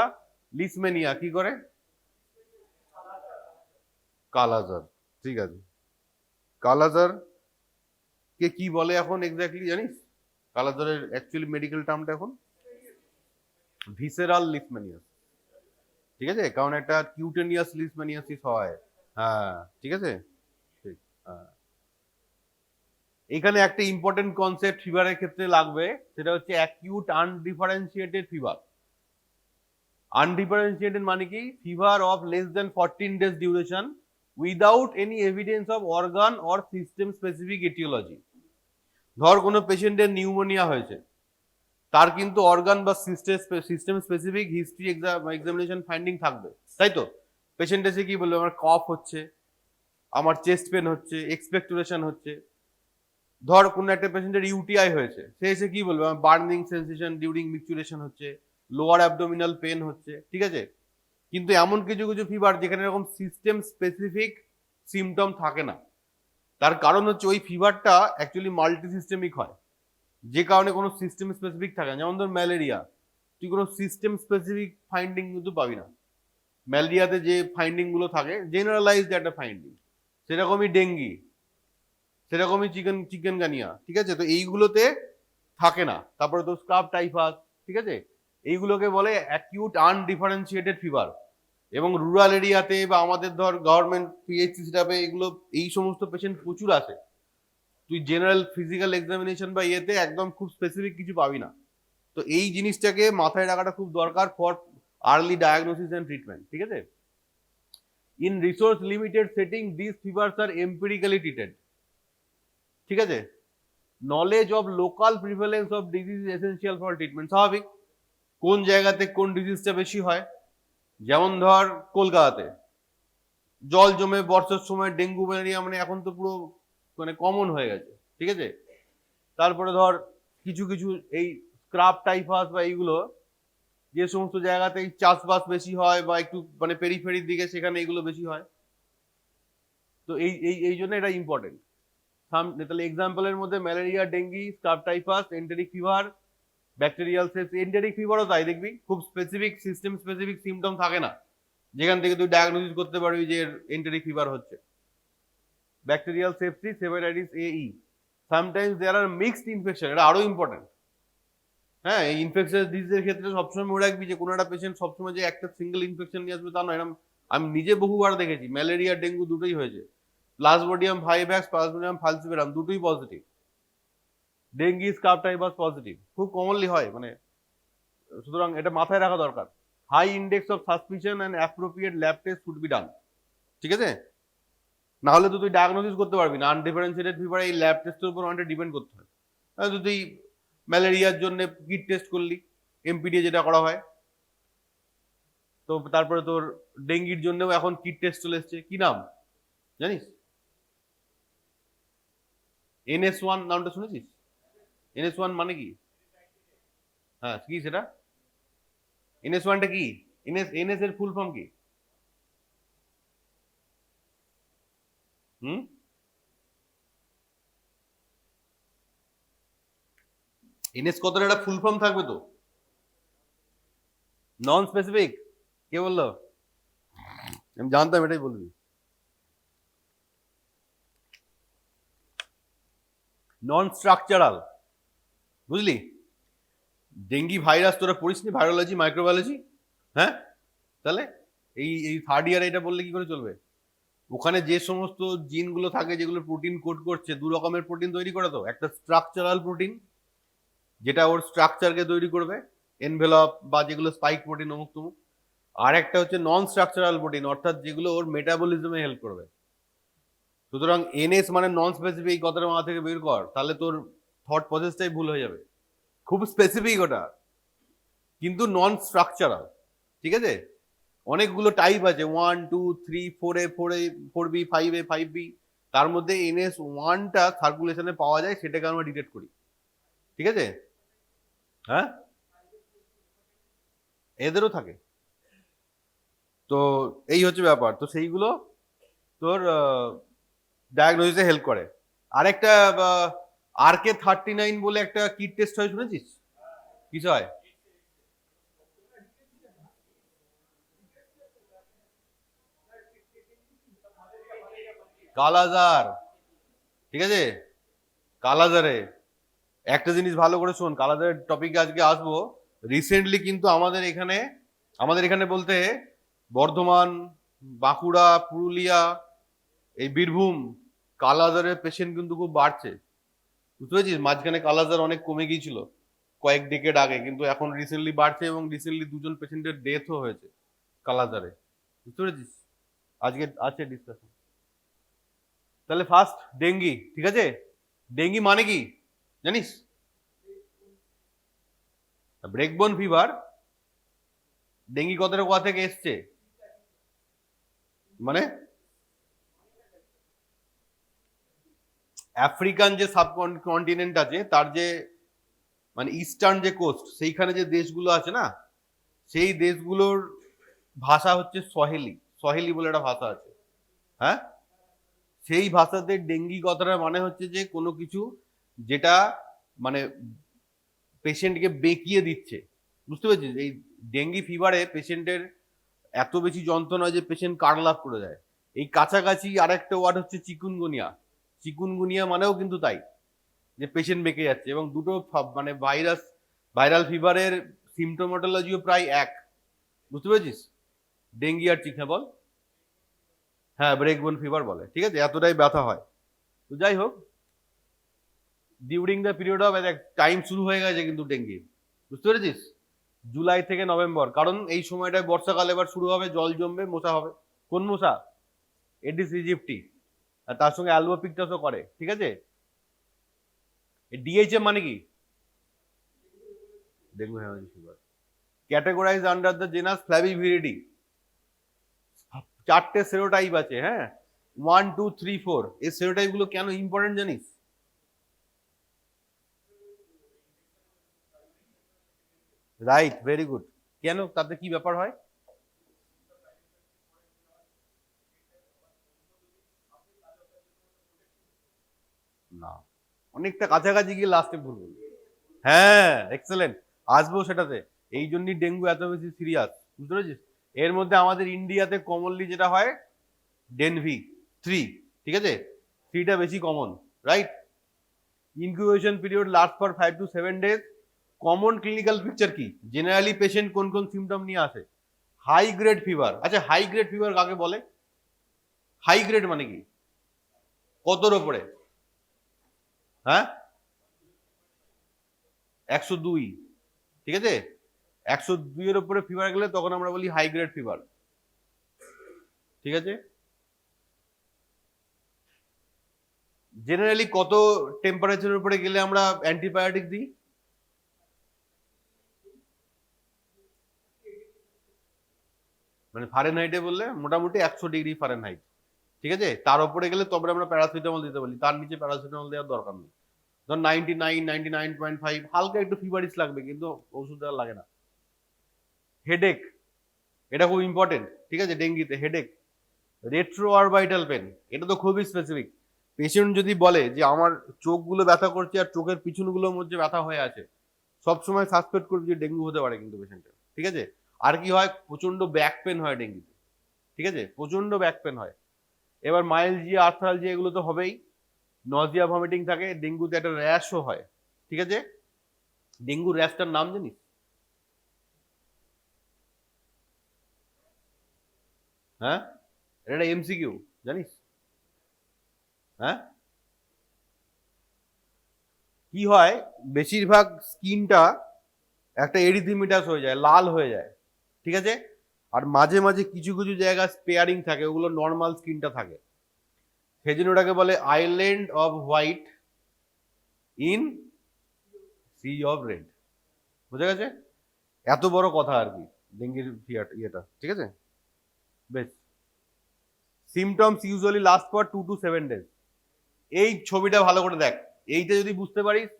S2: লিসমেনিয়া কি করে? কালাজার, ঠিক আছে। কালাজার কে কি বলে এখন এক্স্যাক্টলি জানিস? কালাজারের অ্যাকচুয়ালি মেডিকেল টার্মটা এখন ভিসেরাল লিসমেনিয়াস, ঠিক আছে, কারণ একটা কিউটেনিয়াস লিসমেনিয়াসিস হয়। হ্যাঁ, ঠিক আছে, ঠিক। হ্যাঁ, এখানে একটা ইম্পর্টেন্ট কনসেপ্ট ফিভারের ক্ষেত্রে লাগবে, সেটা হচ্ছে অ্যাকিউট আনডিফারেন্সিয়েটেড ফিভার। আনডিফারেন্সিয়েটেড মানে কি? Fever of less than 14 days duration without any evidence of organ or system specific aetiology. ধর কোনো পেশেন্টের নিউমোনিয়া হয়েছে, তার কিন্তু অর্গান বা system specific history examination finding থাকবে, তাই তো। পেশেন্ট এসে কি বলবে? আমার কফ হচ্ছে, আমার চেস্ট পেন হচ্ছে, এক্সপেক্টোরেশন হচ্ছে। ধর কোনো একটা পেশেন্টের ইউটিআই হয়েছে, সে এসে কি বলবে? আমার বার্নিং সেন্সেশন ডিউরিং মিকচুরেশন হচ্ছে, লোয়ার অ্যাবডোমিনাল পেন হচ্ছে, ঠিক আছে। কিন্তু এমন কিছু কিছু ফিভার যেখানে এরকম সিস্টেম স্পেসিফিক সিমটম থাকে না, তার কারণ হচ্ছে ওই ফিভারটা অ্যাকচুয়ালি মাল্টি সিস্টেমিক হয়, যে কারণে কোনো সিস্টেম স্পেসিফিক থাকে না। যেমন ধর ম্যালেরিয়া, তুই কোনো সিস্টেম স্পেসিফিক ফাইন্ডিং কিন্তু পাবি না। ম্যালেরিয়াতে যে ফাইন্ডিং গুলো থাকে জেনারেলাইজড একটা ফাইন্ডিং, সেরকমই ডেঙ্গি, সেরকমই চিকেনগানিয়া, ঠিক আছে। তো এইগুলোতে থাকে না। তারপরে তো স্ক্রাব টাইফাস, ঠিক আছে, এইগুলোকে বলে অ্যাকিউট আনডিফারেন্সিয়েটেড ফিভার। এবং রুরাল এরিয়াতে বা আমাদের ধর গভর্নমেন্ট পিএইচসি সেটাপে এগুলো, এই সমস্ত পেশেন্ট প্রচুর আছে। তুই জেনারেল ফিজিক্যাল এক্সামিনেশন বা ইয়েতে একদম খুব স্পেসিফিক কিছু পাবি না। তো এই জিনিসটাকে মাথায় রাখাটা খুব দরকার for early diagnosis and treatment, ঠিক আছে। In resource limited setting this fevers are empirically treated, ঠিক আছে। Knowledge of local prevalence of disease is essential for treatment. স্বাভাবিক, কোন জায়গাতে কোন ডিজিজটা বেশি হয়। যেমন ধর কলকাতাতে জল জমে বর্ষার সময় ডেঙ্গু ম্যালেরিয়া মানে এখন তো পুরো মানে কমন হয়ে গেছে, ঠিক আছে। তারপরে ধর কিছু কিছু এই স্ক্রাব টাইফাস বা এইগুলো যে সমস্ত জায়গাতে এই চাষবাস বেশি হয় বা একটু মানে পেরিফেরির দিকে, সেখানে এগুলো বেশি হয়। তো এই এই এই জন্য এটা ইম্পর্টেন্ট। তাহলে এক্সাম্পলের মধ্যে malaria, dengue, scrub typhus, enteric fever, bacterial sepsis. Enteric ফিভারও তাই, দেখবি খুব স্পেসিফিক সিস্টেম স্পেসিফিক সিমটম থাকে না, যেখান থেকে তুই ডায়াগনোসিস করতে পারবি যে এন্টেরিক ফিভার হচ্ছে। Bacterial sepsis, hepatitis A E, sometimes there are mixed infection, এটা আরো ইম্পর্টেন্ট। হ্যাঁ, এই ইনফেকশনাস ডিজিজের ক্ষেত্রে সবসময় মনে রাখবি যে কোনো একটা পেশেন্ট সবসময় যে একটা সিঙ্গেল ইনফেকশন নিয়ে আসবে তা নয়। এরকম আমি নিজে বহুবার দেখেছি, ম্যালেরিয়া ডেঙ্গু দুটোই হয়েছে। প্লাজমোডিয়াম ভাইভ্যাক্স, প্লাজমোডিয়াম ফালসিপারাম দুটোই positive. Dengue, scrub typhus positive, খুব কমনলি হয় মানে। সুতরাং এটা মাথায় রাখা দরকার। High index of suspicion and appropriate lab test should be done, ঠিক আছে। না হলে তো তুই ডায়াগনোসিস করতে পারবি না। আনডিফারেন্সিয়েটেড ফিভার এই ল্যাব টেস্টের উপর অনেকটা ডিপেন্ড করতে হয়। তো তুই ম্যালেরিয়ার জন্য কিট টেস্ট করলি, এমপিডি যেটা করা হয়, তো তারপরে তোর ডেঙ্গির জন্যও এখন কিট টেস্ট চলে এসছে, কি নাম জানিস? NS1 নামটা শুনেছিস? NS1 মানে কি? হ্যাঁ, কি সেটা? NS1টা কি? NS এর ফুল ফর্ম কি? হুম? NS কতটা একটা ফুল ফর্ম থাকবে তো? Non specific? কে বললো? আমি জানতাম এটাই বলবি। নন স্ট্রাকচারাল, বুঝলি? ডেঙ্গি ভাইরাস তোরা পড়িসনি ভাইরোলজি মাইক্রোবায়োলজি? হ্যাঁ, তাহলে এই থার্ড ইয়ারে এটা বললে কি করে চলবে? ওখানে যে সমস্ত জিনগুলো থাকে যেগুলো প্রোটিন কোড করছে, দু রকমের প্রোটিন তৈরি করে, তো একটা স্ট্রাকচারাল প্রোটিন যেটা ওর স্ট্রাকচারকে তৈরি করবে, এনভেলপ বা যেগুলো স্পাইক প্রোটিন অমুক তমুক, আর একটা হচ্ছে নন স্ট্রাকচারাল প্রোটিন অর্থাৎ যেগুলো ওর মেটাবলিজমে হেল্প করবে। সুতরাং NS মানে নন স্পেসিফিক, কথাটা মাথা থেকে বের কর, তাহলে তোর থট প্রসেসটাই ভুল হয়ে যাবে। খুব স্পেসিফিক ওটা, কিন্তু নন স্ট্রাকচারাল, ঠিক আছে? অনেকগুলো টাইপ আছে, 1 2 3 4A 4A 4B 5A 5B, তার মধ্যে NS1টা সার্কুলেশনে পাওয়া যায়, সেটাকে আমরা ডিটেক্ট করি, ঠিক আছে? হ্যাঁ, এদেরও থাকে। তো এই হচ্ছে ব্যাপার, তো সেইগুলো তোর ডায়াগনোসিসে হেল্প করে। আরেকটা RK39 বলে একটা কিট টেস্ট হয়, শুনেছিস? কিছু হয়? কালাজার, ঠিক আছে? কালাজারে একটা জিনিস ভালো করে শোন, কালাজারের টপিকে আজকে আসবো। রিসেন্টলি কিন্তু আমাদের এখানে বলতে বর্ধমান, বাঁকুড়া, পুরুলিয়া, এই বীরভূম, কালাজারের পেশেন্ট কিন্তু খুব বাড়ছে, বুঝতে পেরেছিস? মাঝখানে কালাজার অনেক কমে গিয়েছিল কয়েক ডেকেড আগে, কিন্তু এখন রিসেন্টলি বাড়ছে এবং রিসেন্টলি 2জন পেশেন্টের ডেথও হয়েছে কালাজারে, বুঝতে পেরেছিস? আজকে আছে ডিসকাশন। তাহলে ফার্স্ট ডেঙ্গি, ঠিক আছে? ডেঙ্গি মানে কি জানিস? ব্রেকবোন ফিভার। ডেঙ্গি কথাটা কোথা থেকে এসছে মানে? আফ্রিকান যে সাব কন্টিনেন্ট আছে, তার যে মানে ইস্টার্ন যে কোস্ট, সেইখানে যে দেশগুলো আছে না, সেই দেশগুলোর ভাষা হচ্ছে সহেলি। সহেলি বলে একটা ভাষা আছে, হ্যাঁ? সেই ভাষাতে ডেঙ্গি কথাটা মানে হচ্ছে যে কোনো কিছু যেটা মানে পেশেন্টকে বেঁকিয়ে দিচ্ছে, বুঝতে পেরেছিস? এই ডেঙ্গি ফিভারে পেশেন্টের এত বেশি যন্ত্রণা যে পেশেন্ট কার্লাভ করে দেয়। এই কাছাকাছি আরেকটা ওয়ার্ড হচ্ছে চিকুনগুনিয়া। চিকুনগুনিয়া মানেও কিন্তু তাই, যে পেশেন্ট বেঁকে যাচ্ছে, এবং দুটো মানে ভাইরাল ফিভারের সিমটোমেটোলজিও প্রায় এক, বুঝতে পেরেছিস? ডেঙ্গি আর চিক, হ্যাঁ বল। হ্যাঁ, ব্রেকবোন ফিভার বলে, ঠিক আছে? এতটাই ব্যথা হয়। তো যাই হোক, during the period of time শুরু হয়ে গেছে কিন্তু ডেঙ্গি, বুঝতে পেরেছিস? জুলাই থেকে নভেম্বর, কারণ এই সময়টায় বর্ষাকাল এবার শুরু হবে, জল জমবে, মশা হবে। কোন মশা? এডিস ইজিপ্টি, আর তার সঙ্গে অ্যালবোপিক্টাসও করে, ঠিক আছে? DHM মানে কি? Dengue haemorrhage fever. Categorise under the genus Flaviviridae. 4টে সেরোটাইপ আছে, হ্যাঁ, 1 2 3 4। এই সেরোটাইপ গুলো কেন ইম্পর্টেন্ট জানিস? Right, very good. কেন, তাতে কি ব্যাপার হয়? না, অনেকটা কাছাকাছি গিয়ে লাস্টে ভুল বলবি। হ্যাঁ, এক্সেলেন্ট, আসবো সেটাতে। এই জন্যই ডেঙ্গু এত বেশি সিরিয়াস, বুঝতে পেরেছিস? এর মধ্যে আমাদের ইন্ডিয়াতে কমনলি যেটা হয় ডেনভি 3, ঠিক আছে? 3টা বেশি common, right? Incubation period last for 5 to 7 days। Common clinical picture কি? জেনারেলি পেশেন্ট কোন কোন সিমটম নিয়ে আসে? High grade fever. আচ্ছা, হাই গ্রেড ফিভার কাকে বলে? হাই গ্রেড মানে কি? কতর ওপরে? হ্যাঁ, 102, ঠিক আছে? 102-এর উপরে ফিভার গেলে তখন আমরা বলি হাই গ্রেড ফিভার, ঠিক আছে? জেনারেলি কত টেম্পারেচারের উপরে গেলে আমরা অ্যান্টিবায়োটিক দিই? মানে ফারেনহাইটে বললে মোটামুটি 100 ডিগ্রি ফারেনহাইট, ঠিক আছে? তার উপরে গেলে তবে আমরা প্যারাসিটামল দিতে বলি, তার নিচে প্যারাসিটামল দেওয়ার দরকার নেই। ধর 99, 99.5, হালকা একটু ফিভারিশ লাগবে, কিন্তু ওষুধ দেওয়া লাগে না। হেডেক, এটা খুব ইম্পর্টেন্ট, ঠিক আছে? ডেঙ্গিতে হেডেক, রেট্রো অরবাইটাল পেন, এটা তো খুবই স্পেসিফিক। পেশেন্ট যদি বলে যে আমার চোখগুলো ব্যথা করছে আর চোখের পিছনগুলোর মধ্যে ব্যথা হয়ে আছে, সবসময় সাসপেক্ট করবে যে ডেঙ্গু হতে পারে কিন্তু পেশেন্টের, ঠিক আছে? আর কি হয়, প্রচন্ড ব্যাক পেন হয় ডেঙ্গুতে, ঠিক আছে? প্রচন্ড ব্যাক পেন হয়। এবার মাইলজিয়া, আর্থ্রালজিয়া এগুলো তো হবেই, নজিয়া, ভমিটিং থাকে। ডেঙ্গুতে একটা র্যাশও হয়, ঠিক আছে? ডেঙ্গু র্যাশটার নাম জানিস? হ্যাঁ, এটা এমসিকিউ, জানিস? হ্যাঁ, কি হয়, বেশিরভাগ স্কিনটা একটা এরিথিমিটাস হয়ে যায়, লাল হয়ে যায়, ঠিক আছে? আর মাঝে মাঝে কিছু কিছু জায়গা স্পেয়ারিং থাকে, ওগুলো নর্মাল স্কিনটা থাকে। সেই জন্য ওটাকে বলে island of white in sea of red. বুঝা গেছে? এত বড় কথা আর কি ডেঙ্গির ইয়েটা, ঠিক আছে? বেশ, symptoms usually last for 2 to 7 days। এই ছবিটা ভালো করে দেখ, এইটা যদি বুঝতে পারিস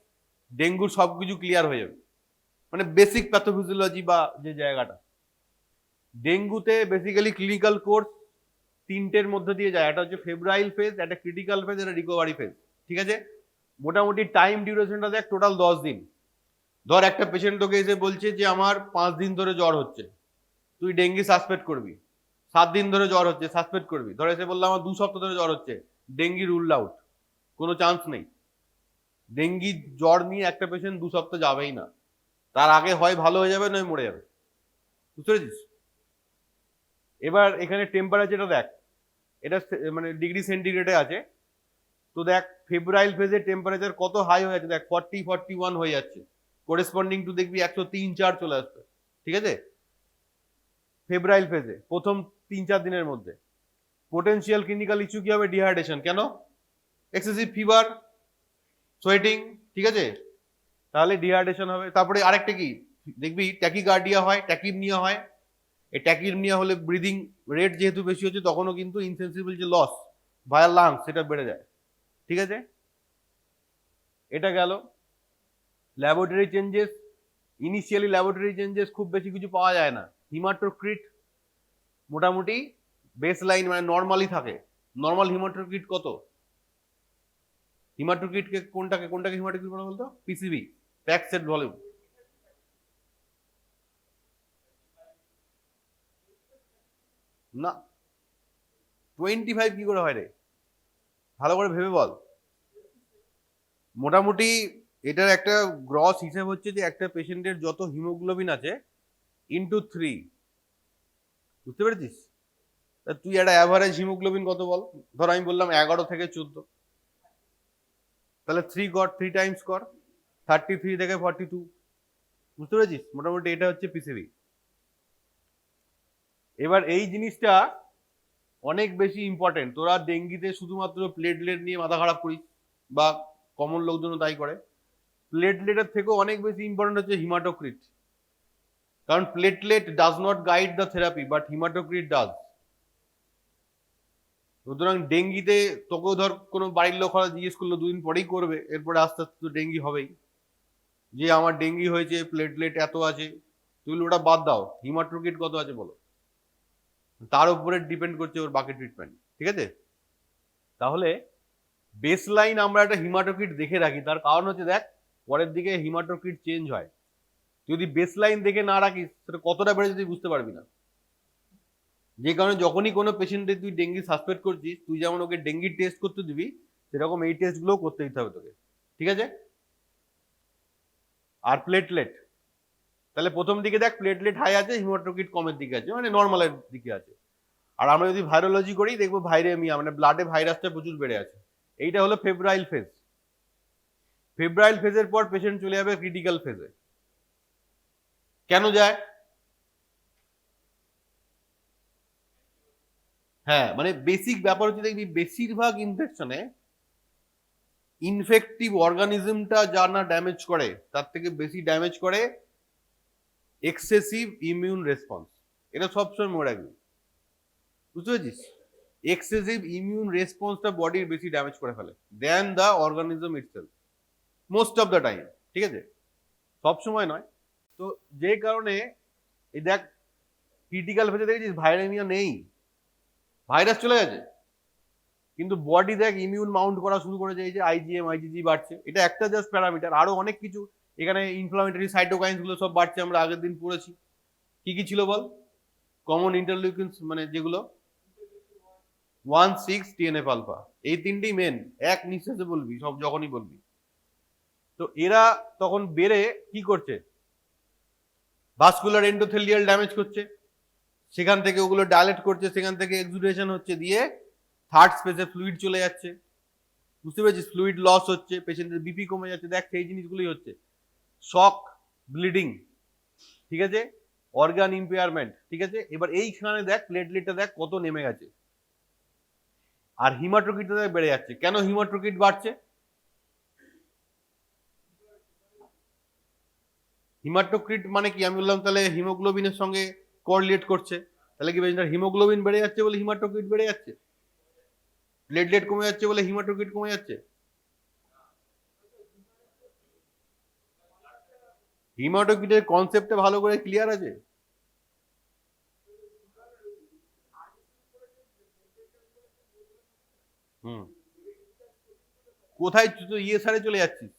S2: ডেঙ্গুর সবকিছু ক্লিয়ার হয়ে যাবে। মানে বেসিক প্যাথোফিজিওলজি বা যে জায়গাটা, ডেঙ্গুতে বেসিক্যালি ক্লিনিক্যাল কোর্স তিনটের মধ্যে দিয়ে যায়। একটা হচ্ছে ফেব্রাইল ফেজ, একটা ক্রিটিক্যাল ফেজ, একটা রিকভারি ফেজ, ঠিক আছে? মোটামুটি টাইম ডিউরেশনটা দেখ, টোটাল 10 দিন। ধর একটা পেশেন্ট তোকে এসে বলছে যে আমার 5 দিন ধরে জ্বর হচ্ছে, তুই ডেঙ্গি সাসপেক্ট করবি। 7 দিন ধরে জ্বর হচ্ছে, সাসপেক্ট করবি। ধর এসে বললো আমার 2 সপ্তাহ ধরে জ্বর হচ্ছে, ডেঙ্গি রুল আউট, কোনো চান্স নেই। ডেঙ্গি জ্বর নিয়ে একটা পেশেন্ট 2 সপ্তাহ যাবেই না, তার আগে হয় ভালো হয়ে যাবে নয় মরে যাবে। বুঝতে পেরেছিস? এবার এখানে টেম্পারেচারটা দেখ, এটা মানে ডিগ্রি সেন্টিগ্রেডে আছে। তো দেখ ফেব্রাইল ফেজের টেম্পারেচার কত হাই হয়ে আছে, দেখ 40, 41 হয়ে যাচ্ছে, করেসপন্ডিং টু দেখবি 103, 4 চলে আসবে, ঠিক আছে? ফেব্রাইল ফেজে প্রথম 3-4 দিনের মধ্যে। পোটেনশিয়াল ক্লিনিক্যাল ইস্যু কি হবে? ডিহাইড্রেশন। কেন? এক্সেসিভ ফিভার, সোয়েটিং, ঠিক আছে? তাহলে ডিহাইড্রেশন হবে। তারপরে আরেকটা কি দেখবি, ট্যাকিকার্ডিয়া হয়, ট্যাকিপনিয়া হয়। এই ট্যাকিপনিয়া হলে ব্রিদিং রেট যেহেতু বেশি হচ্ছে, তখনও কিন্তু ইনসেন্সিবল যে লস ভায়া লাংস সেটা বেড়ে যায়, ঠিক আছে? এটা গেল laboratory changes. Initially laboratory changes খুব বেশি কিছু পাওয়া যায় না। হিমাটোক্রিট মোটামুটি বেস লাইন মানে নর্মালি থাকে। নর্মাল হিমাটোক্রিট কত? হিমাটোক্রিটকে কোনটাকে হিমাটোক্রিট বলা বলতো? PCB, pack set volume. না, 25 কি করে হয় রে? ভালো করে ভেবে বল। মোটামুটি এটার একটা গ্রস হিসেব হচ্ছে যে একটা পেশেন্টের যত হিমোগ্লোবিন আছে ইন্টু 3। বুঝতে পেরেছিস? তা তুই একটা অ্যাভারেজ হিমোগ্লোবিন কত বল? ধর আমি বললাম 11 থেকে 14, তাহলে 3 কর, 3 টাইমস কর, 33 থেকে 42। বুঝতে পেরেছিস? মোটামুটি এটা হচ্ছে পিসিবি। এবার এই জিনিসটা অনেক বেশি ইম্পর্টেন্ট। তোরা ডেঙ্গিতে শুধুমাত্র প্লেটলেট নিয়ে মাথা খারাপ করিস, বা কমন লোকজন তাই করে। প্লেটলেটের থেকেও অনেক বেশি ইম্পর্টেন্ট হচ্ছে হিমাটোক্রিট। কারণ platelet does not guide the therapy, but haematocrit does. সুতরাং ডেঙ্গিতে তোকেও ধর কোনো বাড়ির লোক হয়তো জিজ্ঞেস করলো, 2 দিন পরেই করবে, এরপরে আস্তে আস্তে তো ডেঙ্গি হবেই, যে আমার ডেঙ্গি হয়েছে, প্লেটলেট এত আছে। তুই ওটা বাদ দাও, হিমাটোক্রিট কত আছে বলো, তার উপরে ডিপেন্ড করছে ওর বাকি ট্রিটমেন্ট, ঠিক আছে? তাহলে বেস লাইন আমরা একটা হিমাটোক্রিট দেখে রাখি, তার কারণ হচ্ছে দেখ পরের দিকে হিমাটোক্রিট চেঞ্জ হয়। যদি বেস লাইন দেখে না রাখিস, সেটা কতটা বেড়েছে তুই বুঝতে পারবি না। যে কারণে যখনই কোনো পেশেন্টের তুই ডেঙ্গি সাসপেক্ট করছিস, তুই যেমন ওকে ডেঙ্গি টেস্ট করতে দিবি, সেরকম এই টেস্টগুলো করতে দিতে হবে তোকে, ঠিক আছে? আর প্লেটলেট, তাহলে প্রথম দিকে দেখ প্লেটলেট হাই আছে, হিমোটোক্রিট কমের দিকে আছে, মানে নর্মালের দিকে আছে। আর আমরা যদি ভাইরোলজি করি দেখবো ভাইরেমিয়া, মানে ব্লাডে ভাইরাসটা প্রচুর বেড়ে আছে। এইটা হলো ফেব্রাইল ফেজ। ফেব্রাইল ফেজের পর পেশেন্ট চলে যাবে ক্রিটিক্যাল ফেজে। কেন যায়? হ্যাঁ, মানে বেসিক ব্যাপার হচ্ছে দেখবি বেশিরভাগ ইনফেকশনে ইনফেক্টিভ অর্গানিজমটা যা না ড্যামেজ করে, তার থেকে বেশি ড্যামেজ করে এক্সেসিভ ইমিউন রেসপন্স। এটা সবসময় মনে রাখবি। বুঝতে পেরেছিস? এক্সেসিভ ইমিউন রেসপন্সটা বডির বেশি ড্যামেজ করে ফেলে then the organism itself, most of the time. ঠিক আছে, সব সময় নয়। তো যে কারণে এই দেখ ক্রিটিক্যাল ফেজে দেখেছিস ভাইরামিয়া নেই, ভাইরাস চলে গেছে, কিন্তু বডি দেখ ইমিউন মাউন্ট করা শুরু করেছে, এই যে আইজিএম আইজিজি বাড়ছে, এটা একটা জাস্ট প্যারামিটার, আরো অনেক কিছু এখানে ইনফ্লামেটরি সাইটোকাইন্স গুলো সব বাড়ছে, আমরা আগের দিন পড়েছি। কি কি ছিল বল? কমন ইন্টারলিউকিনস মানে যেগুলো 1, 6, TNF আলফা, এই তিনটেই মেন, এক নিঃশ্বাসে বলবি সব যখনই বলবি। তো এরা তখন বেড়ে কি করছে, ভাস্কুলার এন্ডোথেলিয়াল ড্যামেজ করছে, সেখান থেকে ওগুলো ডাইলেট করছে, সেখান থেকে এক্সুডেশন হচ্ছে, দিয়ে থার্ড স্পেসে ফ্লুইড চলে যাচ্ছে। বুঝতে পেরেছিস? ফ্লুইড লস হচ্ছে, পেশেন্টের বিপি কমে যাচ্ছে, দেখ সেই জিনিসগুলোই হচ্ছে। শক, ব্লিডিং, ঠিক আছে, অর্গান ইম্পেয়ারমেন্ট, ঠিক আছে। এবার এইখানে দেখ প্লেটলেটটা দেখ কত নেমে গেছে, আর হিমাটোক্রিটটা দেখ বেড়ে যাচ্ছে। কেন হিমাটোক্রিট বাড়ছে? হিমাটোক্রিট মানে কি, আমি বললাম তাহলে হিমোগ্লোবিনের সঙ্গে কোরিলেট করছে, তাহলে কি পেশেন্টের হিমোগ্লোবিন বেড়ে যাচ্ছে বলে হিমাটোক্রিট বেড়ে যাচ্ছে, প্লেটলেট কমে যাচ্ছে বলে হিমাটোক্রিট কমে যাচ্ছে? হিমাটোক্রিটের কনসেপ্টে ভালো করে ক্লিয়ার আছে? হুম, কোথায় তুই তো ইএসআরে চলে যাচ্ছিস?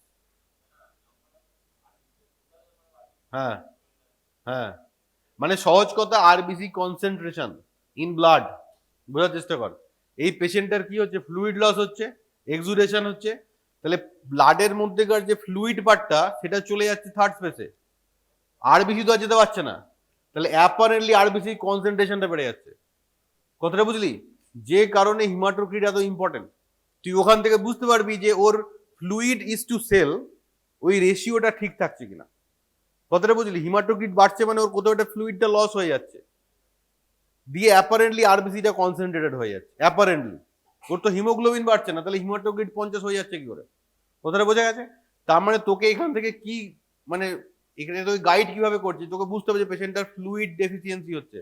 S2: হ্যাঁ, হ্যাঁ, মানে সহজ কথা, আরবিসি কনসেন্ট্রেশন ইন ব্লাড, বোঝার চেষ্টা কর। এই পেশেন্টটার কি হচ্ছে, ফ্লুইড লস হচ্ছে, এক্সুডেশন হচ্ছে, তাহলে ব্লাডের মধ্যেকার যে ফ্লুইড পার্টটা সেটা চলে যাচ্ছে থার্ড স্পেসে, আরবিসি তো আর যেতে পারছে না, তাহলে অ্যাপারেন্টলি আরবিসি কনসেন্ট্রেশনটা বেড়ে যাচ্ছে। কথাটা বুঝলি? যে কারণে হিমাটোক্রিট এত ইম্পর্টেন্ট, তুই ওখান থেকে বুঝতে পারবি যে ওর ফ্লুইড ইজ টু সেল ওই রেশিওটা ঠিক থাকছে কিনা। কথাটা বুঝলি? হিমাটোক্রিট বাড়ছে মানে ওর কোথাও একটা ফ্লুইডটা লস হয়ে যাচ্ছে, দিয়ে অ্যাপারেন্টলি আরবিসিটা কনসেন্ট্রেটেড হয়ে যাচ্ছে অ্যাপারেন্টলি। ওর তো হিমোগ্লোবিন বাড়ছে না, তাহলে হিমাটোক্রিট 50 হয়ে যাচ্ছে কি করে? কথাটা বোঝা গেছে? তার মানে তোকে এখান থেকে কি, মানে এখানে তোকে গাইড কিভাবে করছে, তোকে বুঝতে হবে যে পেশেন্টটার ফ্লুইড ডেফিসিয়েন্সি হচ্ছে,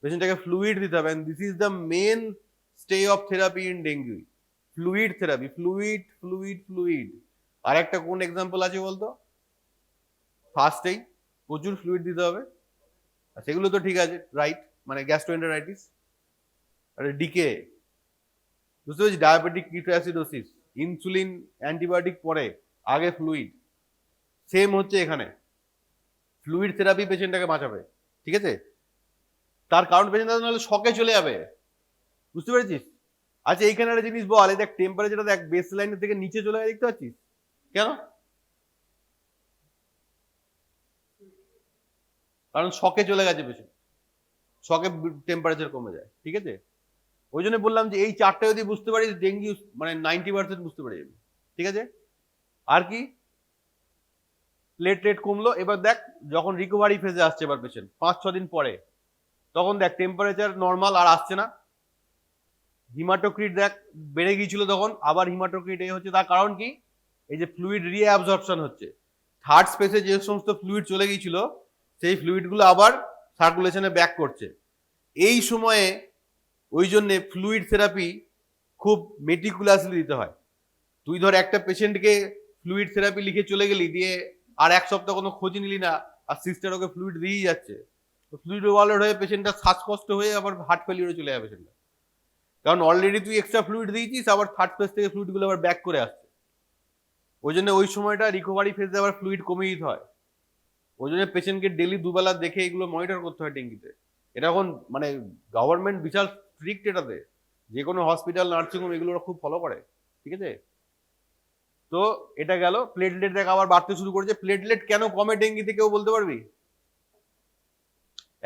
S2: পেশেন্টটাকে ফ্লুইড দিতে হবে, and this is the mainstay of therapy in dengue, fluid therapy, fluid fluid fluid. আর একটা কোন এক্সাম্পল আছে বলতো? ফার্স্টেই প্রচুর ফ্লুইড দিতে হবে, আর সেগুলো তো ঠিক আছে, রাইট, মানে গ্যাস্ট্রোএন্টারাইটিস, আরে ডিকে, বুঝতে পেরেছি, ডায়াবেটিক কিটোঅ্যাসিডোসিস, ইনসুলিন অ্যান্টিবায়োটিক পরে, আগে ফ্লুইড। সেম হচ্ছে এখানে, ফ্লুইড থেরাপি পেশেন্টটাকে বাঁচাবে, ঠিক আছে। তার কারণ পেশেন্ট নাহলে শকে চলে যাবে, বুঝতে পেরেছিস? আচ্ছা এইখানে একটা জিনিস বল, এই দেখ টেম্পারেচারটা দেখ বেস লাইনের থেকে নিচে চলে গেছে, দেখতে পাচ্ছিস কেন? কারণ শকে চলে গেছে পেশেন্ট, শকে টেম্পারেচার কমে যায়, ঠিক আছে। ওই জন্য বললাম যে এই চারটে যদি বুঝতে পারিস, ডেঙ্গি মানে 90% বুঝতে পারি যাবি, ঠিক আছে। আর কি, প্লেটলেট কমলো, এবার দেখ যখন রিকভারি ফেজে আসছে এবার পেশেন্ট 5-6 দিন পরে, তখন দেখ টেম্পারেচার নর্মাল আর আসছে না, হিমাটোক্রিট দেখ বেড়ে গিয়েছিল, তখন আবার হিমাটোক্রিট এই হচ্ছে। তার কারণ কি? এই যে ফ্লুইড রিঅ্যাবজর্পশন হচ্ছে, থার্ড স্পেসে যে সমস্ত ফ্লুইড চলে গিয়েছিল সেই ফ্লুইডগুলো আবার সার্কুলেশনে ব্যাক করছে। এই সময়ে ওই জন্যে ফ্লুইড থেরাপি খুব মেটিকুলাসলি দিতে হয়। তুই ধর একটা পেশেন্টকে ফ্লুইড থেরাপি লিখে চলে গেলি, দিয়ে আর এক সপ্তাহ কোনো খোঁজ নিলি না, আর সিস্টার ওকে ফ্লুইড দিয়েই যাচ্ছে, তো ফ্লুইড ওভারলোড হয়ে পেশেন্টটা শ্বাসকষ্ট হয়ে আবার হার্ট ফেলিওরে চলে যাবে পেশেন্টটা, কারণ অলরেডি তুই এক্সট্রা ফ্লুইড দিয়েছিস, আবার থার্ড ফেজ থেকে ফ্লুইডগুলো আবার ব্যাক করে আসছে। ওই জন্য ওই সময়টা রিকভারি ফেজে আবার ফ্লুইড কমিয়ে দিতে হয়। ওই জন্য পেশেন্টকে ডেলি দুবেলা দেখে এগুলো মনিটর করতে হয় ডেঙ্গিতে। এটা এখন মানে গভর্নমেন্ট বিশাল স্ট্রিক্ট এটাতে, যে কোনো হসপিটাল নার্সিংহোম এগুলো খুব ফলো করে, ঠিক আছে। তো এটা গেল, প্লেটলেট দেখ আবার বাড়তে শুরু করেছে। প্লেটলেট কেন কমে ডেঙ্গিতে কেউ বলতে পারবি?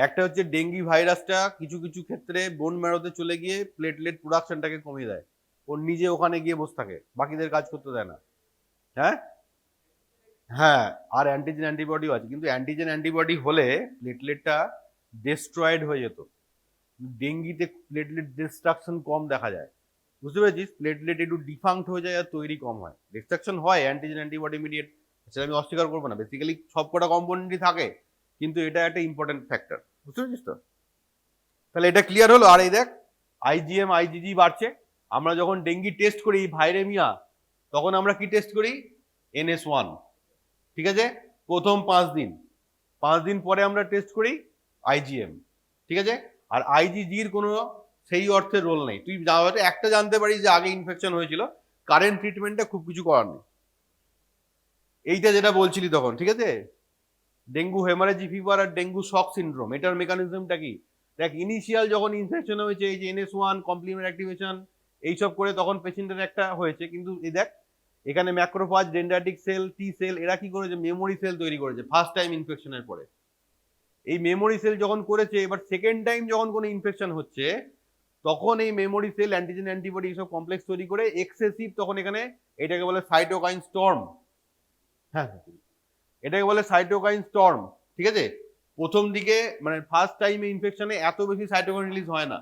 S2: একটা হচ্ছে ডেঙ্গি ভাইরাসটা কিছু কিছু ক্ষেত্রে বোন ম্যারোতে চলে গিয়ে প্লেটলেট প্রোডাকশনটাকে কমিয়ে দেয়, ওর নিজে ওখানে গিয়ে বসে থাকে, বাকিদের কাজ করতে দেয় না। হ্যাঁ, হ্যাঁ, আর অ্যান্টিজেন অ্যান্টিবডিও আছে, কিন্তু অ্যান্টিজেন অ্যান্টিবডি হলে প্লেটলেটটা ডেস্ট্রয়েড হয়ে যেত। ডেঙ্গিতে প্লেটলেট ডিস্ট্রাকশন কম দেখা যায়, বুঝতে পেরেছিস? প্লেটলেট একটু ডিফাংক্ট হয়ে যায় আর তৈরি কম হয়, ডিস্ট্রাকশন হয় অ্যান্টিজেন অ্যান্টিবডি ইমিডিয়েট, সেটা আমি অস্বীকার করবো না, বেসিক্যালি সবকটা কম্পোনেন্টই থাকে, কিন্তু এটা একটা ইম্পর্টেন্ট ফ্যাক্টর, বুঝতে পেরেছিস তো? তাহলে এটা ক্লিয়ার হলো। আর এই দেখ আইজিএম আইজিজি বাড়ছে। আমরা যখন ডেঙ্গি টেস্ট করি ভাইরেমিয়া, তখন আমরা কি টেস্ট করি? NS1, ঠিক আছে, প্রথম 5 দিন, 5 দিন পরে আমরা টেস্ট করি আইজিএম, ঠিক আছে। আর আইজিজির কোনো সেই অর্থে রোল নেই। তুই একটা জানতে পারিস যে আগে ইনফেকশন হয়েছিল, কারেন্ট ট্রিটমেন্টে খুব কিছু করার নেই। এইটা যেটা বলছিলি তখন, ঠিক আছে, ডেঙ্গু হেমারেজি ফিভার আর ডেঙ্গু শক সিনড্রোম, এটার মেকানিজমটা কি? দেখ, ইনিশিয়াল যখন ইনফেকশন হয়েছে, এই যে NS1 কমপ্লিমেন্ট অ্যাক্টিভেশন এইসব করে তখন পেশেন্টের একটা হয়েছে, কিন্তু এই দেখ এখানে macrophage, dendritic cell, T cell, এরা কি করেছে? মেমোরি সেল তৈরি করেছে ফার্স্ট টাইম ইনফেকশনের পরে। এই মেমোরি সেল যখন করেছে, এবার সেকেন্ড টাইম যখন কোনো ইনফেকশন হচ্ছে, তখন এই মেমোরি সেল অ্যান্টিজেন অ্যান্টিবডি এইসব কমপ্লেক্স তৈরি করে এক্সেসিভ, তখন এখানে এটাকে বলে সাইটোকাইন স্টর্ম। হ্যাঁ, এটাকে বলে সাইটোকাইন স্টর্ম, ঠিক আছে। প্রথম দিকে মানে ফার্স্ট টাইমে ইনফেকশনে এত বেশি সাইটোকাইন রিলিজ হয় না,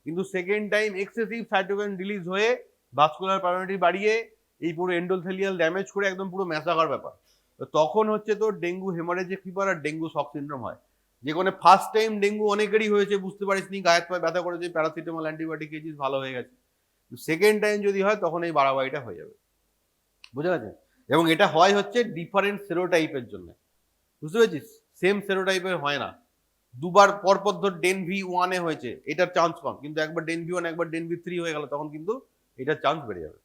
S2: কিন্তু second time excessive cytokine release হয়ে ভাস্কুলার পারমিটিভিটি বাড়িয়ে এই পুরো এন্ডোথেলিয়াল ড্যামেজ করে একদম পুরো ম্যাসাকার ব্যাপার। তো তখন হচ্ছে তোর ডেঙ্গু হেমারেজিক ফিভার আর ডেঙ্গু শক সিনড্রোম হয়। যে কোনো ফার্স্ট টাইম ডেঙ্গু অনেকেরই হয়েছে, বুঝতে পারিস নি, গায়ে পায়ে ব্যথা করেছে, প্যারাসিটামল অ্যান্টিবায়োটিক খেয়েছিস, ভালো হয়ে গেছে। সেকেন্ড টাইম যদি হয় তখন এই বাড়াবাড়িটা হয়ে যাবে, বুঝা গেছে। এবং এটা হয় হচ্ছে ডিফারেন্ট সেরোটাইপের জন্য, বুঝতে পেরেছিস? সেম সেরোটাইপের হয় না। দুবার পরপর ধর ডেনভি 1 হয়েছে, এটার চান্স কম, কিন্তু একবার ডেনভি 1 একবার ডেনভি 3 হয়ে গেল, তখন কিন্তু এটার চান্স বেড়ে যাবে।